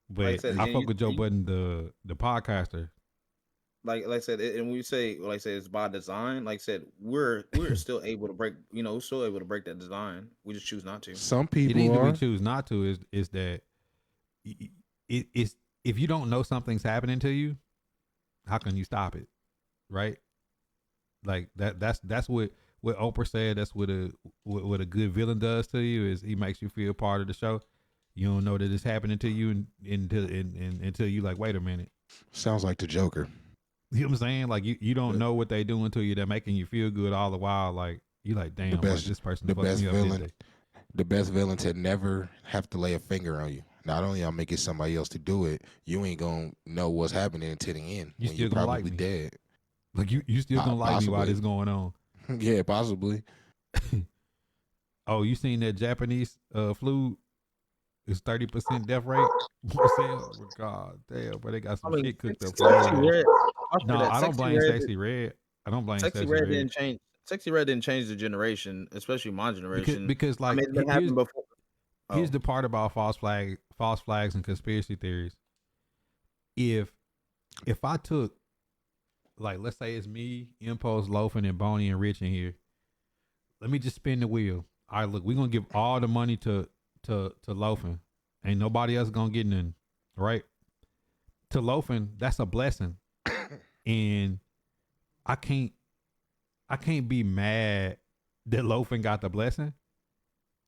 But I fuck with Joe Budden, the podcaster. Like I said, and when you say, like I said, it's by design. Like I said, we're still able to break. You know, we're still able to break that design. We just choose not to. Some people it ain't are. That we choose not to. Is that it's if you don't know something's happening to you, how can you stop it? Right? Like that's what Oprah said. That's what a good villain does to you. Is he makes you feel part of the show. You don't know that it's happening to you until you like, wait a minute. Sounds like the Joker. You know what I'm saying? Like you don't know what they doing to you. They're making you feel good all the while. Like you like, damn, this person. The best villain. The best villain to never have to lay a finger on you. Not only I'll make it somebody else to do it, you ain't gonna know what's happening until the end. You when still you're gonna probably like me. dead. Like you still gonna like me while this going on. Yeah, possibly. Oh, you seen that Japanese flu? It's 30% death rate. Oh God damn, but they got some shit cooked up. No, I don't blame Sexy Red. I don't blame Sexy Red. Didn't change. Sexy Red didn't change the generation, especially my generation. Because like, I mean, here's the part about false flags and conspiracy theories. If I took, like, let's say it's me, Impulse, Loafing, and Boney and Rich in here. Let me just spin the wheel. All right, look, we're gonna give all the money to Loafing. Ain't nobody else gonna get none, right? To Loafing, that's a blessing. And I can't be mad that Loafing got the blessing.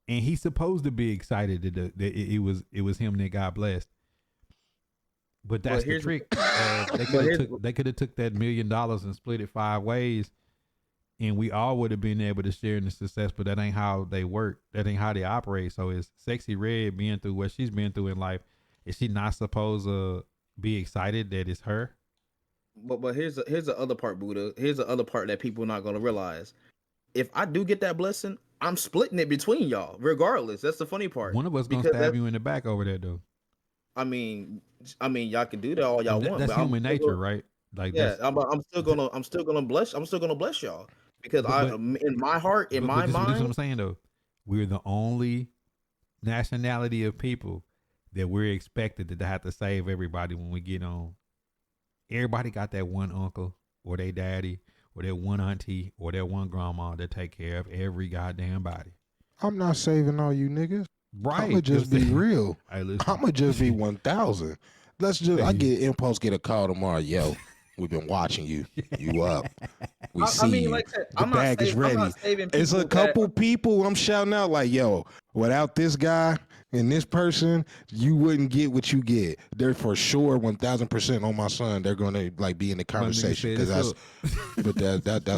And he's supposed to be excited that it was him that got blessed. But that's the trick. They could have took that $1 million and split it 5 ways, and we all would have been able to share in the success. But that ain't how they work. That ain't how they operate. So it's Sexy Red being through what she's been through in life. Is she not supposed to be excited that it's her? But here's the other part, Buddha. Here's the other part that people are not gonna realize. If I do get that blessing, I'm splitting it between y'all, regardless. That's the funny part. One of us gonna stab you in the back over there, though. I mean, y'all can do that all y'all want. That's human nature, right? Like, yeah, I'm still gonna bless y'all because in my heart, in my mind. This is what I'm saying though. We're the only nationality of people that we're expected to have to save everybody when we get on. Everybody got that one uncle or their daddy or their one auntie or their one grandma that take care of every goddamn body. I'm not saving all you niggas. Right. I'ma just be real. Hey, I'ma just be 1,000. I get Impulse get a call tomorrow. Yo, we've been watching you. You up. We see you. Like the bag is ready. It's a couple people I'm shouting out like, yo, without this guy, and this person, you wouldn't get what you get. They're for sure 1000% on my son. They're gonna like be in the conversation because that's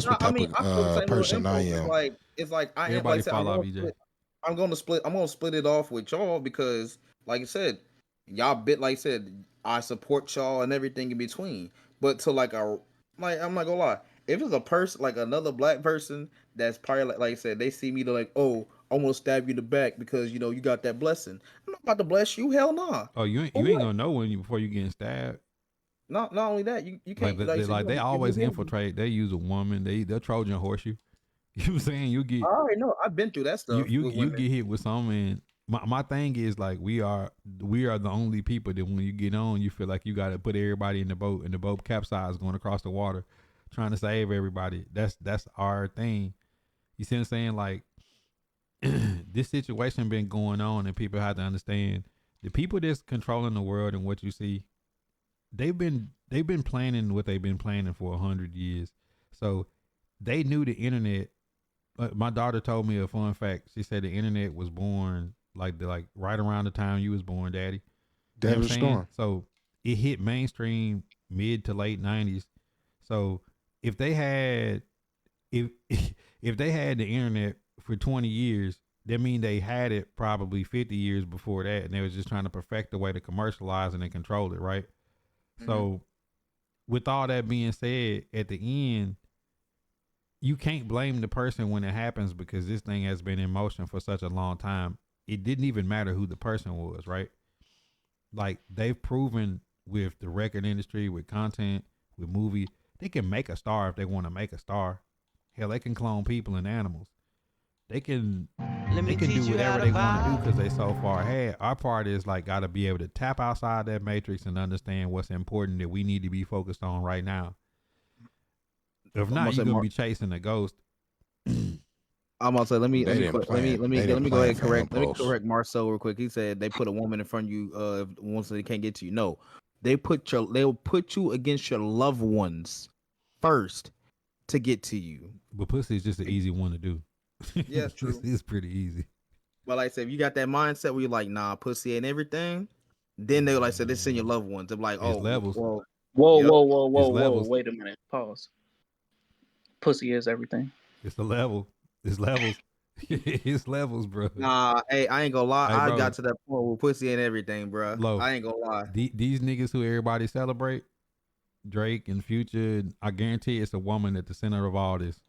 what type of person I am. It's like I am. Everybody Like I said, follow EJ. I'm gonna split it off with y'all because, like I said, y'all like I said, I support y'all and everything in between. But to like I'm not gonna lie, if it's a person like another black person that's probably like I said, they see me, they're like, oh, I'm gonna stab you in the back because you got that blessing. I'm not about to bless you. Hell nah. Oh, you ain't gonna know before you getting stabbed. Not only that, you can't they always infiltrate. They use a woman. They'll Trojan horse you. You know what I'm saying? You get. I already know. I've been through that stuff. You get hit with something. My thing is like we are the only people that when you get on, you feel like you got to put everybody in the boat, and the boat capsized going across the water, trying to save everybody. That's our thing. You see what I'm saying? Like this situation been going on, and people have to understand the people that's controlling the world and what you see. They've been planning what they've been planning for 100 years. So they knew the internet. My daughter told me a fun fact. She said the internet was born like right around the time you was born, Daddy. Desert Storm. So it hit mainstream mid to late 90s. So if they had if they had the internet for 20 years, that mean they had it probably 50 years before that, and they was just trying to perfect the way to commercialize and then control it, right? Mm-hmm. So with all that being said, at the end, you can't blame the person when it happens because this thing has been in motion for such a long time. It didn't even matter who the person was, right? Like they've proven with the record industry, with content, with movie, they can make a star if they want to make a star. Hell, they can clone people and animals. They can do whatever they want to do because they so far ahead. Our part is like got to be able to tap outside that matrix and understand what's important that we need to be focused on right now. If not, you're gonna be chasing a ghost. I'm gonna say let me go ahead and correct Marcel real quick. He said they put a woman in front of you once they can't get to you. No, they'll put you against your loved ones first to get to you. But pussy is just an easy one to do. Yeah, it's true. It's pretty easy. But like I said, if you got that mindset where you're like, nah, pussy and everything, then they like said they send your loved ones. They're like, oh, levels. Whoa, wait a minute, pause. Pussy is everything. It's the level. It's levels. It's levels, bro. Nah, hey, I ain't gonna lie. Hey, I got to that point with pussy and everything, bro. Low. I ain't gonna lie. These niggas who everybody celebrate, Drake and Future, I guarantee it's a woman at the center of all this.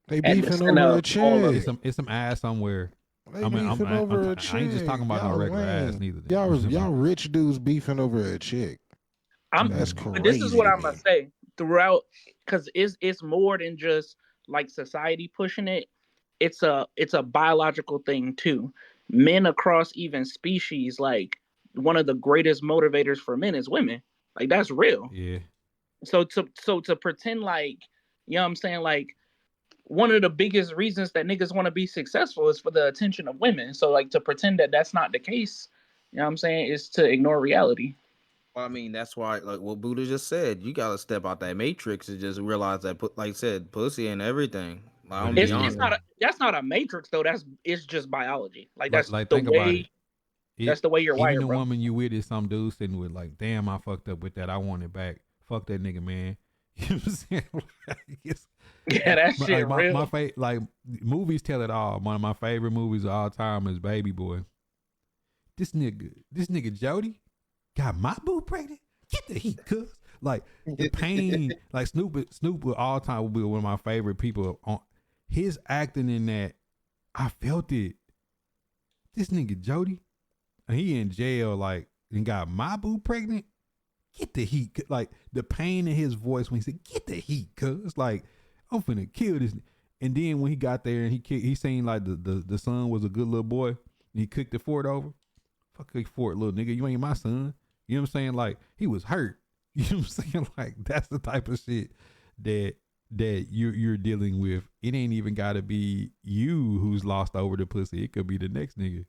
They beefing over a chick. It's some ass somewhere. I ain't just talking about no regular ass neither. Y'all rich dudes beefing over a chick. That's crazy. This is what I'm gonna say throughout, because it's more than just like society pushing it. It's a biological thing too. Men across even species, like one of the greatest motivators for men is women. Like that's real. Yeah. So to pretend like, you know what I'm saying, like one of the biggest reasons that niggas want to be successful is for the attention of women. So like to pretend that that's not the case, you know what I'm saying, is to ignore reality. Well, I mean, that's why, like what Buddha just said, you gotta step out that matrix and just realize that, like I said, pussy and everything. Like, that's not a matrix though. It's just biology. Like that's like the think way. About it. That's the way you're wired, even the bro. woman you with is some dude sitting with like, damn, I fucked up with that. I want it back. Fuck that nigga, man. You know what I'm saying? Yeah, that shit real. My favorite, like movies tell it all. One of my favorite movies of all time is Baby Boy. This nigga Jody got my boo pregnant. Get the heat, cuz. Like the pain, like Snoop all time will be one of my favorite people. On his acting in that, I felt it. This nigga Jody, and he in jail, like, and got my boo pregnant. Get the heat, like the pain in his voice when he said, "Get the heat," cuz like I'm finna kill this. And then when he got there and he seen like the son was a good little boy, and he cooked the fort over. Fuck the fort, little nigga. You ain't my son. You know what I'm saying? Like he was hurt. You know what I'm saying? Like that's the type of shit that you're dealing with. It ain't even gotta be you who's lost over the pussy. It could be the next nigga.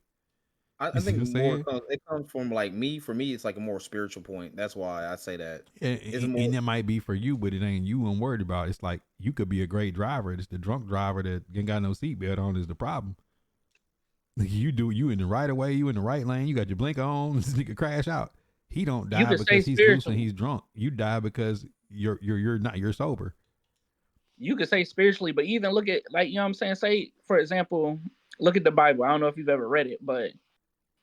I think it comes from like me. For me, it's like a more spiritual point. That's why I say that. And it might be for you, but it ain't you I'm worried about. It's like you could be a great driver. It's the drunk driver that ain't got no seatbelt on is the problem. You in the right of way, you in the right lane, you got your blinker on, this nigga crash out. He don't die could say because he's loose and spiritually. he's drunk. You die because you're not, you're sober. You could say spiritually, but even look at, like, you know what I'm saying? Say, for example, look at the Bible. I don't know if you've ever read it, but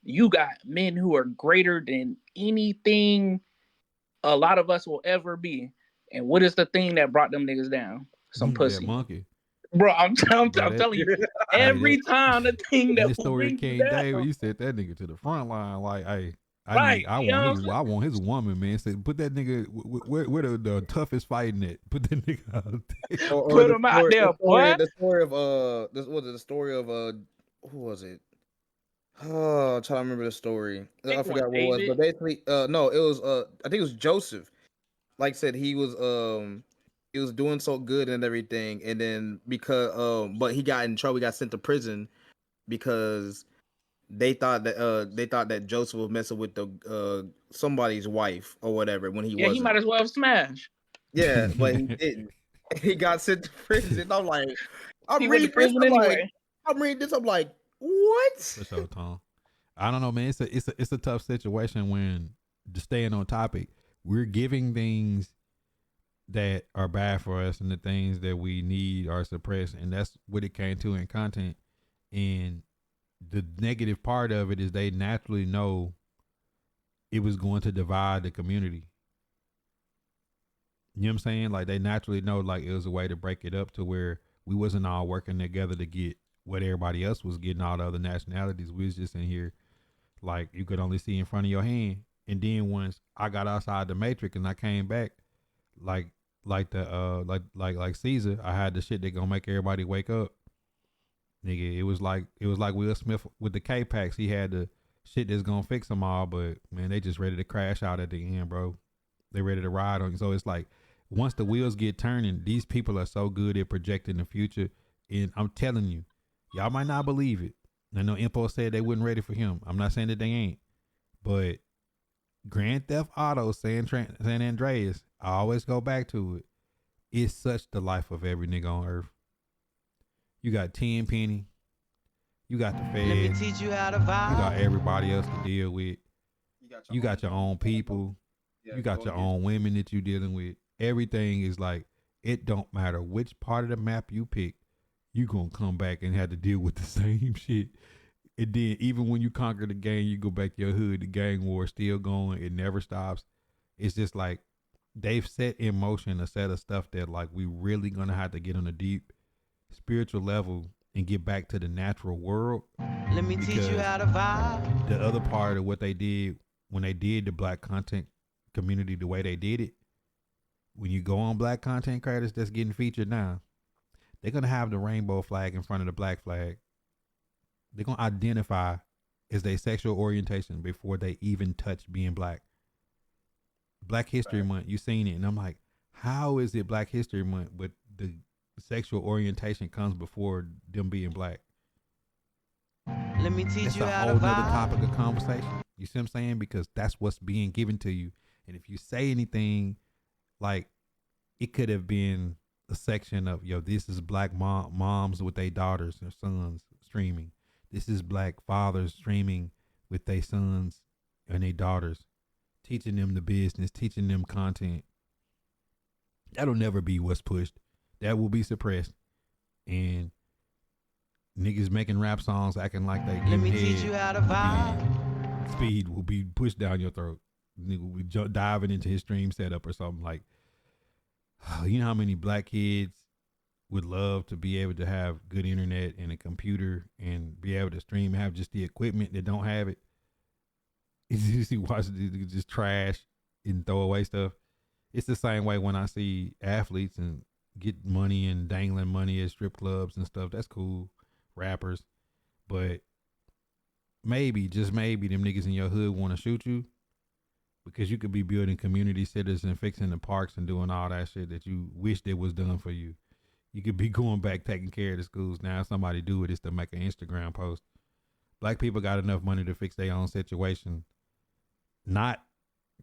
you got men who are greater than anything a lot of us will ever be. And what is the thing that brought them niggas down? Some pussy. That monkey. Bro, I'm telling you, every time the thing that this story came King David, you said that nigga to the front line, like, hey, I want his woman, man. Said, put that nigga where the toughest fighting at. Put that nigga out there. Put him out there, boy. The story of this was it. The story of who was it? Oh, I'm trying to remember the story. I forgot what it was, but basically, no, it was I think it was Joseph. Like I said, he was doing so good and everything, and then because but he got in trouble, he got sent to prison because they thought that Joseph was messing with the somebody's wife or whatever when he wasn't. He might as well have smashed. Yeah, but he didn't. He got sent to prison. I'm like, I'm He went to reading this. prison anyway. I'm reading this. I'm like, what? For sure, Tom. I don't know, man. It's a tough situation when, just staying on topic, we're giving things that are bad for us and the things that we need are suppressed, and that's what it came to in content. And the negative part of it is they naturally know it was going to divide the community. You know what I'm saying? Like, they naturally know, like, it was a way to break it up to where we wasn't all working together to get what everybody else was getting, all the other nationalities. We was just in here, like, you could only see in front of your hand. And then once I got outside the matrix and I came back, like Caesar, I had the shit that gonna make everybody wake up. Nigga, it was like Will Smith with the K-Packs. He had the shit that's gonna fix them all, but man, they just ready to crash out at the end, bro. They ready to ride on you. So it's like, once the wheels get turning, these people are so good at projecting the future. And I'm telling you, y'all might not believe it. I know Info said they wasn't ready for him. I'm not saying that they ain't, but Grand Theft Auto San Andreas, I always go back to it. It's such the life of every nigga on earth. You got Tenpenny, you got the feds, Let me teach you how to vibe. you got everybody else to deal with. You got your own people. You got your own women that you dealing with. Everything is like, it don't matter which part of the map you pick, you gonna come back and have to deal with the same shit. And then even when you conquer the gang, you go back to your hood, the gang war is still going. It never stops. It's just like, they've set in motion a set of stuff that, like, we really gonna have to get on a deep spiritual level and get back to the natural world. Let me teach you how to vibe. The other part of what they did when they did the black content community the way they did it, when you go on black content creators that's getting featured now, they're gonna have the rainbow flag in front of the black flag. They're gonna identify as their sexual orientation before they even touch being black. Black History Month, you seen it, and I'm like, how is it Black History Month, but the sexual orientation comes before them being black? Let me teach That's you a how whole to nother vibe. topic of conversation. You see what I'm saying? Because that's what's being given to you. And if you say anything, like, it could have been a section of, yo, this is black moms with their daughters or sons streaming. This is black fathers streaming with their sons and their daughters, teaching them the business, teaching them content. That'll never be what's pushed. That will be suppressed. And niggas making rap songs acting like they Let getting me head teach you how to vibe. speed will be pushed down your throat. Nigga will be diving into his stream setup or something. Like, you know how many black kids would love to be able to have good internet and a computer and be able to stream, have just the equipment that don't have it. You see, watch just trash and throw away stuff. It's the same way when I see athletes and get money and dangling money at strip clubs and stuff. That's cool. Rappers. But maybe, just maybe, them niggas in your hood want to shoot you because you could be building community centers and fixing the parks and doing all that shit that you wish that was done for you. You could be going back taking care of the schools. Now somebody do it is to make an Instagram post. Black people got enough money to fix their own situation. Not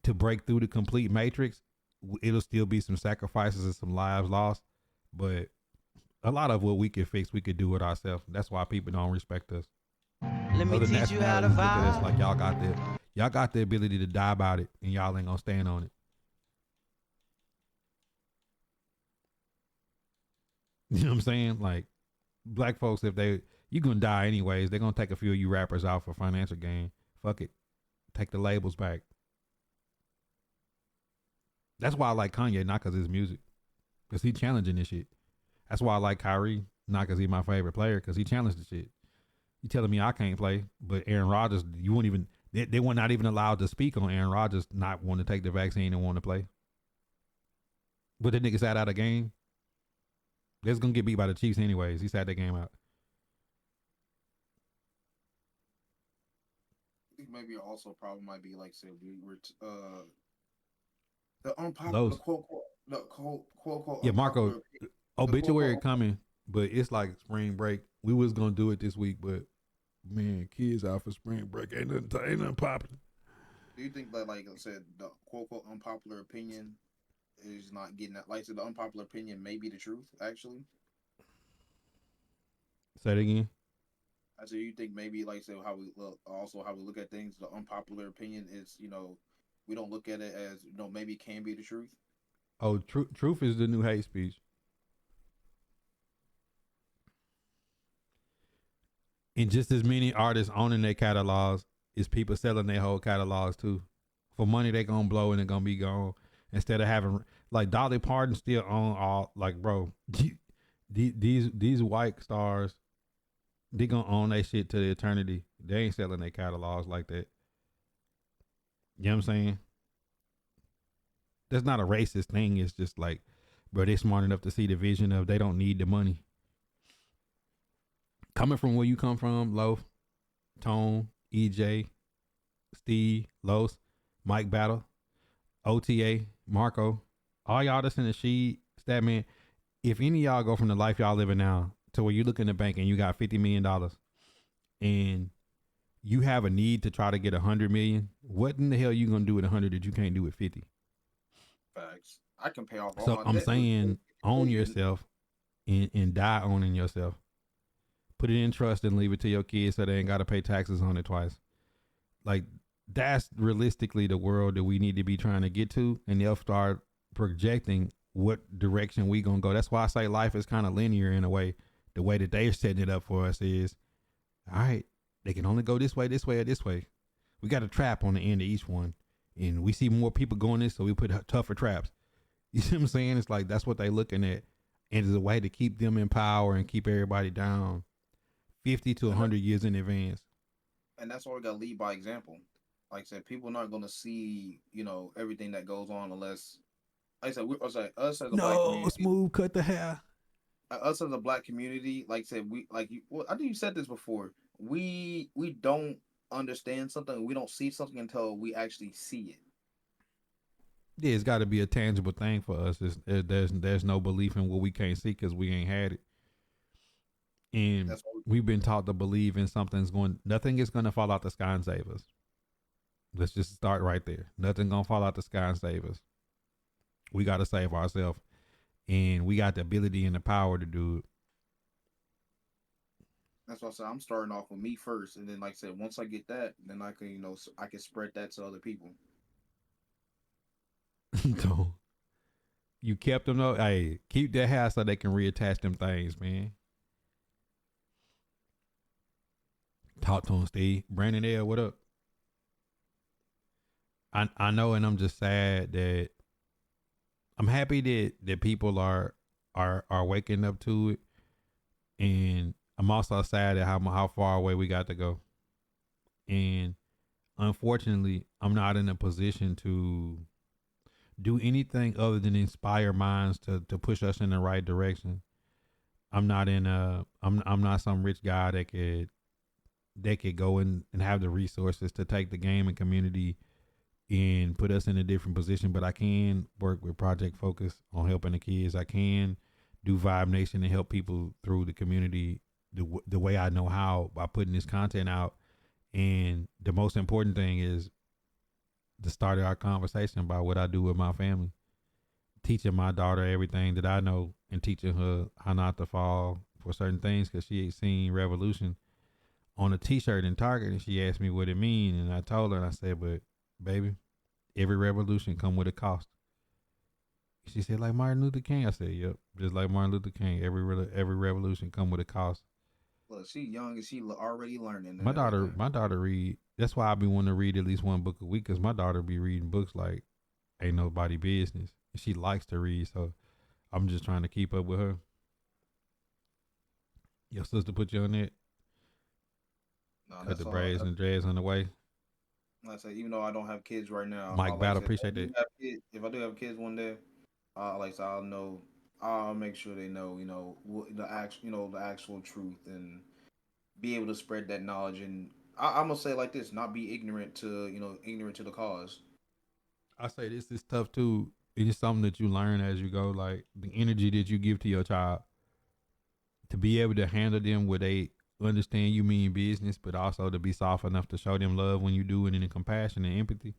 to break through the complete matrix. It'll still be some sacrifices and some lives lost, but a lot of what we could fix, we could do it ourselves. That's why people don't respect us. Let me Other teach you how to nationalities look at us vibe. like y'all got the ability to die about it, and y'all ain't gonna stand on it. You know what I'm saying? Like black folks, if you gonna die anyways, they're gonna take a few of you rappers out for financial gain. Fuck it, take the labels back. That's why I like Kanye, not cause his music, cause he challenging this shit. That's why I like Kyrie, not cause he my favorite player, cause he challenged the shit. You telling me I can't play, but Aaron Rodgers, you won't even. They were not even allowed to speak on Aaron Rodgers not wanting to take the vaccine and want to play. But the nigga sat out a game. They're gonna get beat by the Chiefs anyways. He sat that game out. I think maybe also a problem might be like say we were the unpopular Those. quote Yeah, Marco, unpopular- obituary quote- coming, but it's like spring break. We was gonna do it this week, but man, kids out for spring break ain't nothing popping. Do you think that, like I said, the quote unpopular opinion is not getting that? Like I said, the unpopular opinion may be the truth, actually. Say it again. I said, you think maybe, like I said, how we look at things, the unpopular opinion is, we don't look at it as, maybe it can be the truth. Oh, truth is the new hate speech. And just as many artists owning their catalogs is people selling their whole catalogs too. For money they gonna blow and it gonna be gone. Instead of having like Dolly Parton still own all, like, bro, these white stars, they gonna own that shit to the eternity. They ain't selling their catalogs like that. You know what I'm saying? That's not a racist thing. It's just like, bro, they smart enough to see the vision of they don't need the money. Coming from where you come from, Loaf, Tone, EJ, Steve, Los, Mike Battle, OTA, Marco, all y'all that's in the sheet, Statman, if any of y'all go from the life y'all living now to where you look in the bank and you got $50 million and you have a need to try to get 100 million, what in the hell you gonna do with 100 that you can't do with 50? Facts. I can pay off all So my I'm debt saying own yourself and die owning yourself. Put it in trust and leave it to your kids so they ain't got to pay taxes on it twice. Like, that's realistically the world that we need to be trying to get to, and they'll start projecting what direction we gonna go. That's why I say life is kind of linear in a way. The way that they're setting it up for us is, all right, they can only go this way, or this way. We got a trap on the end of each one, and we see more people going this, so we put tougher traps. You see what I'm saying? It's like that's what they looking at, and it's a way to keep them in power and keep everybody down 50 to 100 years in advance. And that's why we got to lead by example. Like I said, people are not going to see, everything that goes on unless, like I said, us as a black community. Smooth, cut the hair. Us as a black community, like I said, I think you said this before. We don't understand something. We don't see something until we actually see it. Yeah, it's got to be a tangible thing for us. There's no belief in what we can't see because we ain't had it. And we've been taught to believe in nothing is going to fall out the sky and save us. Let's just start right there. Nothing going to fall out the sky and save us. We got to save ourselves. And we got the ability and the power to do it. That's why I said I'm starting off with me first. And then, like I said, once I get that, then I can, I can spread that to other people. So, you kept them though. Hey, keep that house so they can reattach them things, man. Talk to him, Steve. Brandon L, what up? I know, and I'm just sad that I'm happy that people are waking up to it, and I'm also sad at how far away we got to go. And unfortunately, I'm not in a position to do anything other than inspire minds to push us in the right direction. I'm not some rich guy that could go in and have the resources to take the game and community and put us in a different position, but I can work with Project Focus on helping the kids. I can do Vibe Nation and help people through the community the way I know how, by putting this content out. And the most important thing is the start of our conversation about what I do with my family, teaching my daughter everything that I know and teaching her how not to fall for certain things, because she ain't seen revolution on a T-shirt in Target, and she asked me what it mean, and I told her, and I said, "But baby, every revolution come with a cost." She said, "Like Martin Luther King." I said, "Yep, just like Martin Luther King. Every revolution come with a cost." Look, she young and she already learning. My And everything. daughter read. That's why I be wanting to read at least one book a week, cause my daughter be reading books like ain't nobody business. And she likes to read, so I'm just trying to keep up with her. Your sister put you on that. No, Cut that's the all. braids and dreads on the way. Like I say, even though I don't have kids right now, Mike like I Battle, said, appreciate that. if I do have kids one day, like I said, I'll know. I'll make sure they know, what the actual truth, and be able to spread that knowledge. And I'm gonna say it like this: not be ignorant to, ignorant to the cause. I say this is tough too. It is something that you learn as you go. Like the energy that you give to your child, to be able to handle them where they understand you mean business, but also to be soft enough to show them love when you do it, and in compassion and empathy.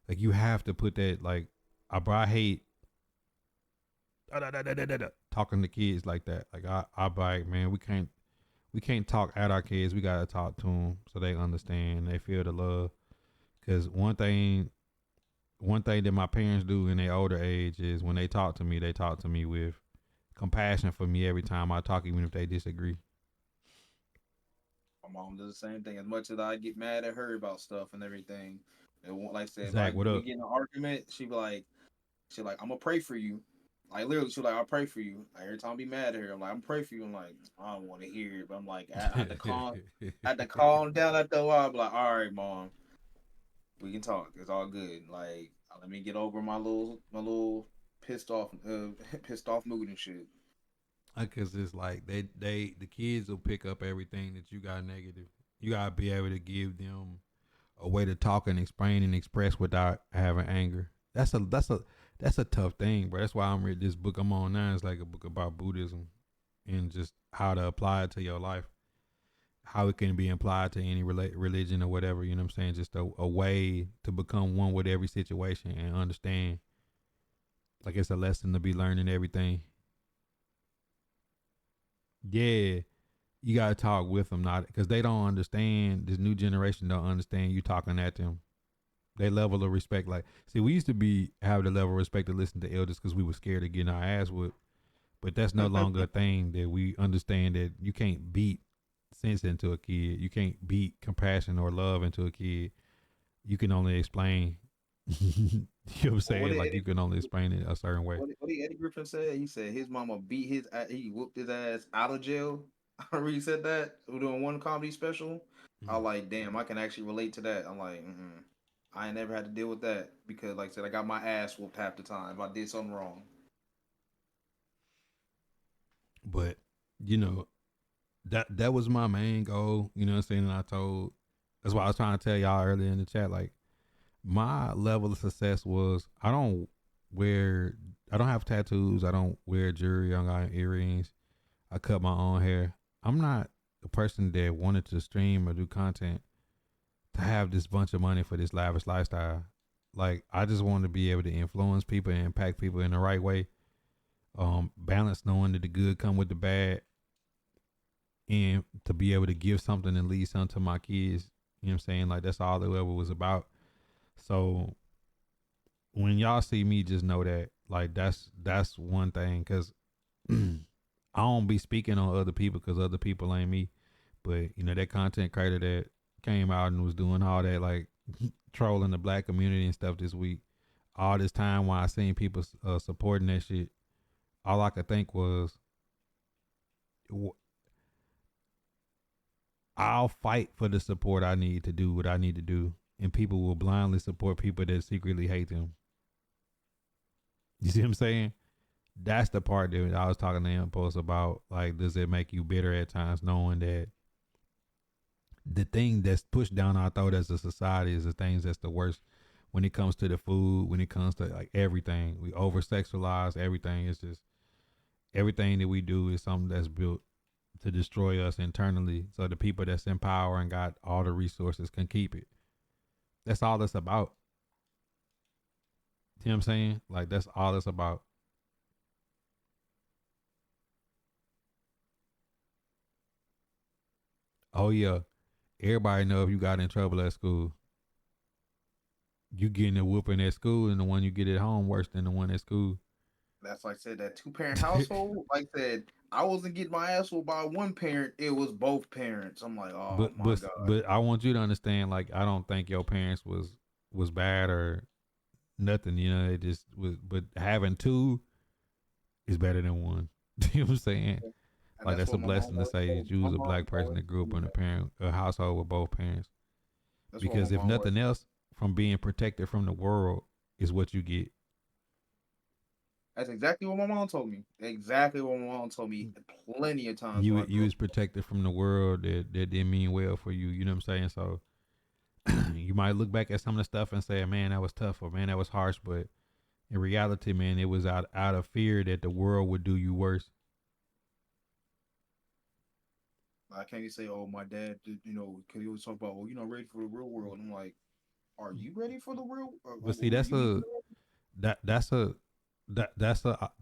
Like you have to put that. Like I hate talking to kids like that. Like I like, man, we can't talk at our kids. We gotta talk to them so they understand, they feel the love. Cause one thing that my parents do in their older age is when they talk to me with compassion for me every time I talk, even if they disagree. My mom does the same thing. As much as I get mad at her about stuff and everything, and like I said, Zach, what we up? get in an argument, she like, I'm gonna pray for you. Like literally, she like, I'll pray for you. Like, every time I be mad at her, I'm like, I'm pray for you. I'm like, I don't want to hear it, but I'm like, I had to calm down after a while. I'm like, all right, mom, we can talk. It's all good. Like, let me get over my little pissed off pissed off mood and shit. Cause it's like the kids will pick up everything that you got negative. You gotta be able to give them a way to talk and explain and express without having anger. That's a tough thing, bro. That's why I'm reading this book I'm on now. It's like a book about Buddhism and just how to apply it to your life, how it can be applied to any religion or whatever. You know what I'm saying? Just a way to become one with every situation and understand. Like it's a lesson to be learned in everything. Yeah, you gotta talk with them, not because they don't understand. This new generation don't understand you talking at them. They level of respect, like, see, we used to have the level of respect to listen to elders because we were scared of getting our ass whipped. But that's no longer a thing. That we understand that you can't beat sense into a kid. You can't beat compassion or love into a kid. You can only explain. You know what I'm saying? Like you can only explain it a certain way. What did Eddie Griffin said? He said his mama he whooped his ass out of jail. I remember he said that. We're doing one comedy special. I like, damn, I can actually relate to that. I'm like, I ain't never had to deal with that because, like I said, I got my ass whooped half the time if I did something wrong. But you know, that was my main goal. You know what I'm saying? And that's why I was trying to tell y'all earlier in the chat, like my level of success was I don't have tattoos. I don't wear jewelry. I don't got earrings. I cut my own hair. I'm not the person that wanted to stream or do content to have this bunch of money for this lavish lifestyle. Like I just want to be able to influence people and impact people in the right way. Balance, knowing that the good come with the bad, and to be able to give something and leave something to my kids. You know what I'm saying? Like that's all it ever was about. So when y'all see me, just know that like that's one thing, because I don't be speaking on other people because other people ain't me. But you know that content creator that came out and was doing all that like trolling the black community and stuff this week, all this time while I seen people supporting that shit, all I could think was, I'll fight for the support I need to do what I need to do, and people will blindly support people that secretly hate them. You see what I'm saying? That's the part that I was talking to him post about. Like, does it make you bitter at times knowing that the thing that's pushed down our throat as a society is the things that's the worst when it comes to the food, when it comes to like everything. We over sexualize everything. It's just everything that we do is something that's built to destroy us internally, so the people that's in power and got all the resources can keep it. That's all it's about. You know what I'm saying? Like that's all it's about. Oh yeah, everybody know if you got in trouble at school. You getting a whooping at school, and the one you get at home worse than the one at school. That's like I said, that 2-parent household. Like I said, I wasn't getting my ass whooped by one parent. It was both parents. I'm like, oh my God. But I want you to understand, like, I don't think your parents was bad or nothing. You know, it just was. But having two is better than one. You know what I'm saying? And Like that's a what my mom blessing to always say told that you me. was My a mom black person always that grew up told in me that. a household with both parents. That's what Because my if mom always nothing else, from being protected from the world is what you get. That's exactly what my mom told me. Exactly what my mom told me plenty of times. You when I you grew was up. protected from the world that didn't mean well for you. You know what I'm saying? So you might look back at some of the stuff and say, "Man, that was tough," or "Man, that was harsh." But in reality, man, it was out of fear that the world would do you worse. I can't even say, "Oh, my dad," did, because he was talking about, "Well, you're not ready for the real world." I'm like, "Are you ready for the real? But see, Were you even that's a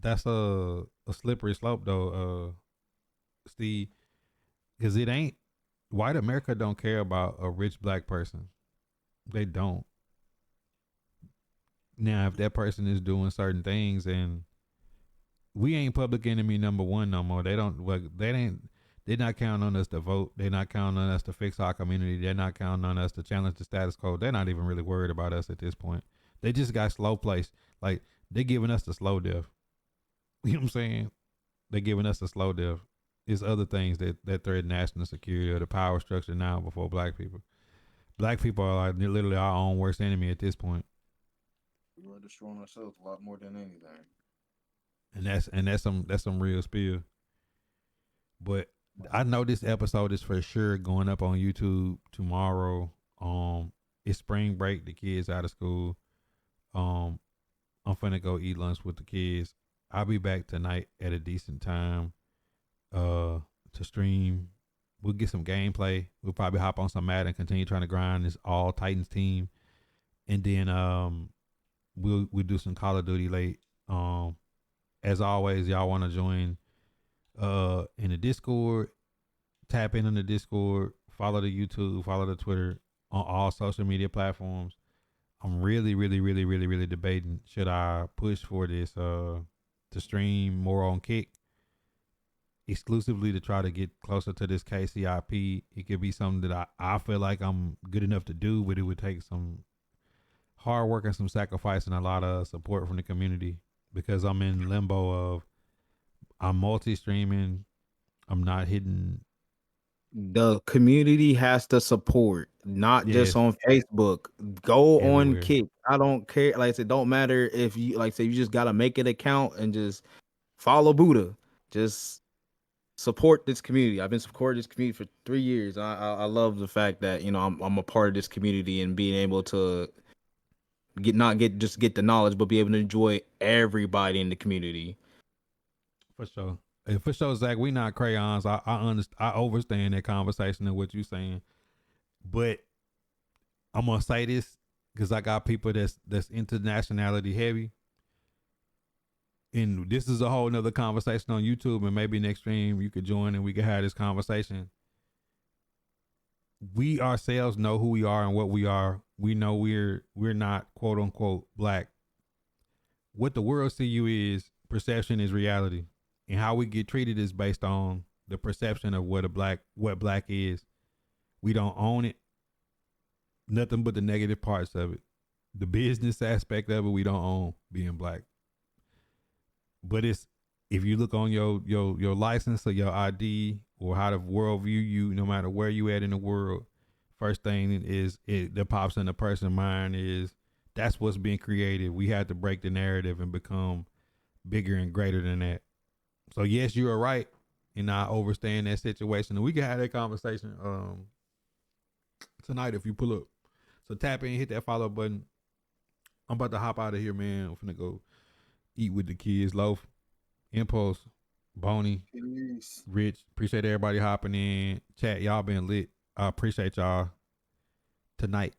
that's a slippery slope though, Steve, because it ain't white America don't care about a rich black person. They don't. Now, if that person is doing certain things, and we ain't public enemy number one no more. They don't. Well, they're not counting on us to vote. They're not counting on us to fix our community. They're not counting on us to challenge the status quo. They're not even really worried about us at this point. They just got slow place. Like they're giving us the slow death. You know what I'm saying? They're giving us the slow death. It's other things that threaten national security or the power structure now before black people. Black people are like literally our own worst enemy at this point. We're destroying ourselves a lot more than anything. And that's some real spill. But I know this episode is for sure going up on YouTube tomorrow. It's spring break, the kids out of school. I'm finna go eat lunch with the kids. I'll be back tonight at a decent time to stream. We'll get some gameplay. We'll probably hop on some Madden and continue trying to grind this all Titans team. And then we'll do some Call of Duty late. As always, y'all want to join in the Discord, tap in on the Discord, follow the YouTube, follow the Twitter on all social media platforms. I'm really debating, should I push for this to stream more on Kick exclusively to try to get closer to this KCIP. It could be something that I feel like I'm good enough to do, but it would take some hard work and some sacrifice and a lot of support from the community, because I'm in limbo of I'm multi-streaming. I'm not hitting. The community has to support, not just Yes. on Facebook. Go on Everywhere. Kick. I don't care. Like I said, don't matter if you like say you just gotta make an account and just follow Buddha. Just support this community. I've been supporting this community for 3 years. I love the fact that I'm a part of this community and being able to get the knowledge, but be able to enjoy everybody in the community. For sure. And for sure, Zach, we not crayons. I understand. I understand that conversation and what you saying, but I'm gonna say this because I got people that's internationality heavy, and this is a whole nother conversation on YouTube. And maybe next stream you could join and we could have this conversation. We ourselves know who we are and what we are. We know we're not quote unquote black. What the world see you is perception is reality. And how we get treated is based on the perception of what black is. We don't own it. Nothing but the negative parts of it. The business aspect of it, we don't own being black. But it's, if you look on your license or your ID or how the world view you, no matter where you at in the world, first thing is that pops in the person's mind is that's what's being created. We had to break the narrative and become bigger and greater than that. So yes, you are right, and I understand that situation, and we can have that conversation tonight if you pull up. So tap in, hit that follow button. I'm about to hop out of here, man. I'm finna go eat with the kids. Loaf, Impulse, Boney, Peace. Rich. Appreciate everybody hopping in. Chat, y'all been lit. I appreciate y'all tonight.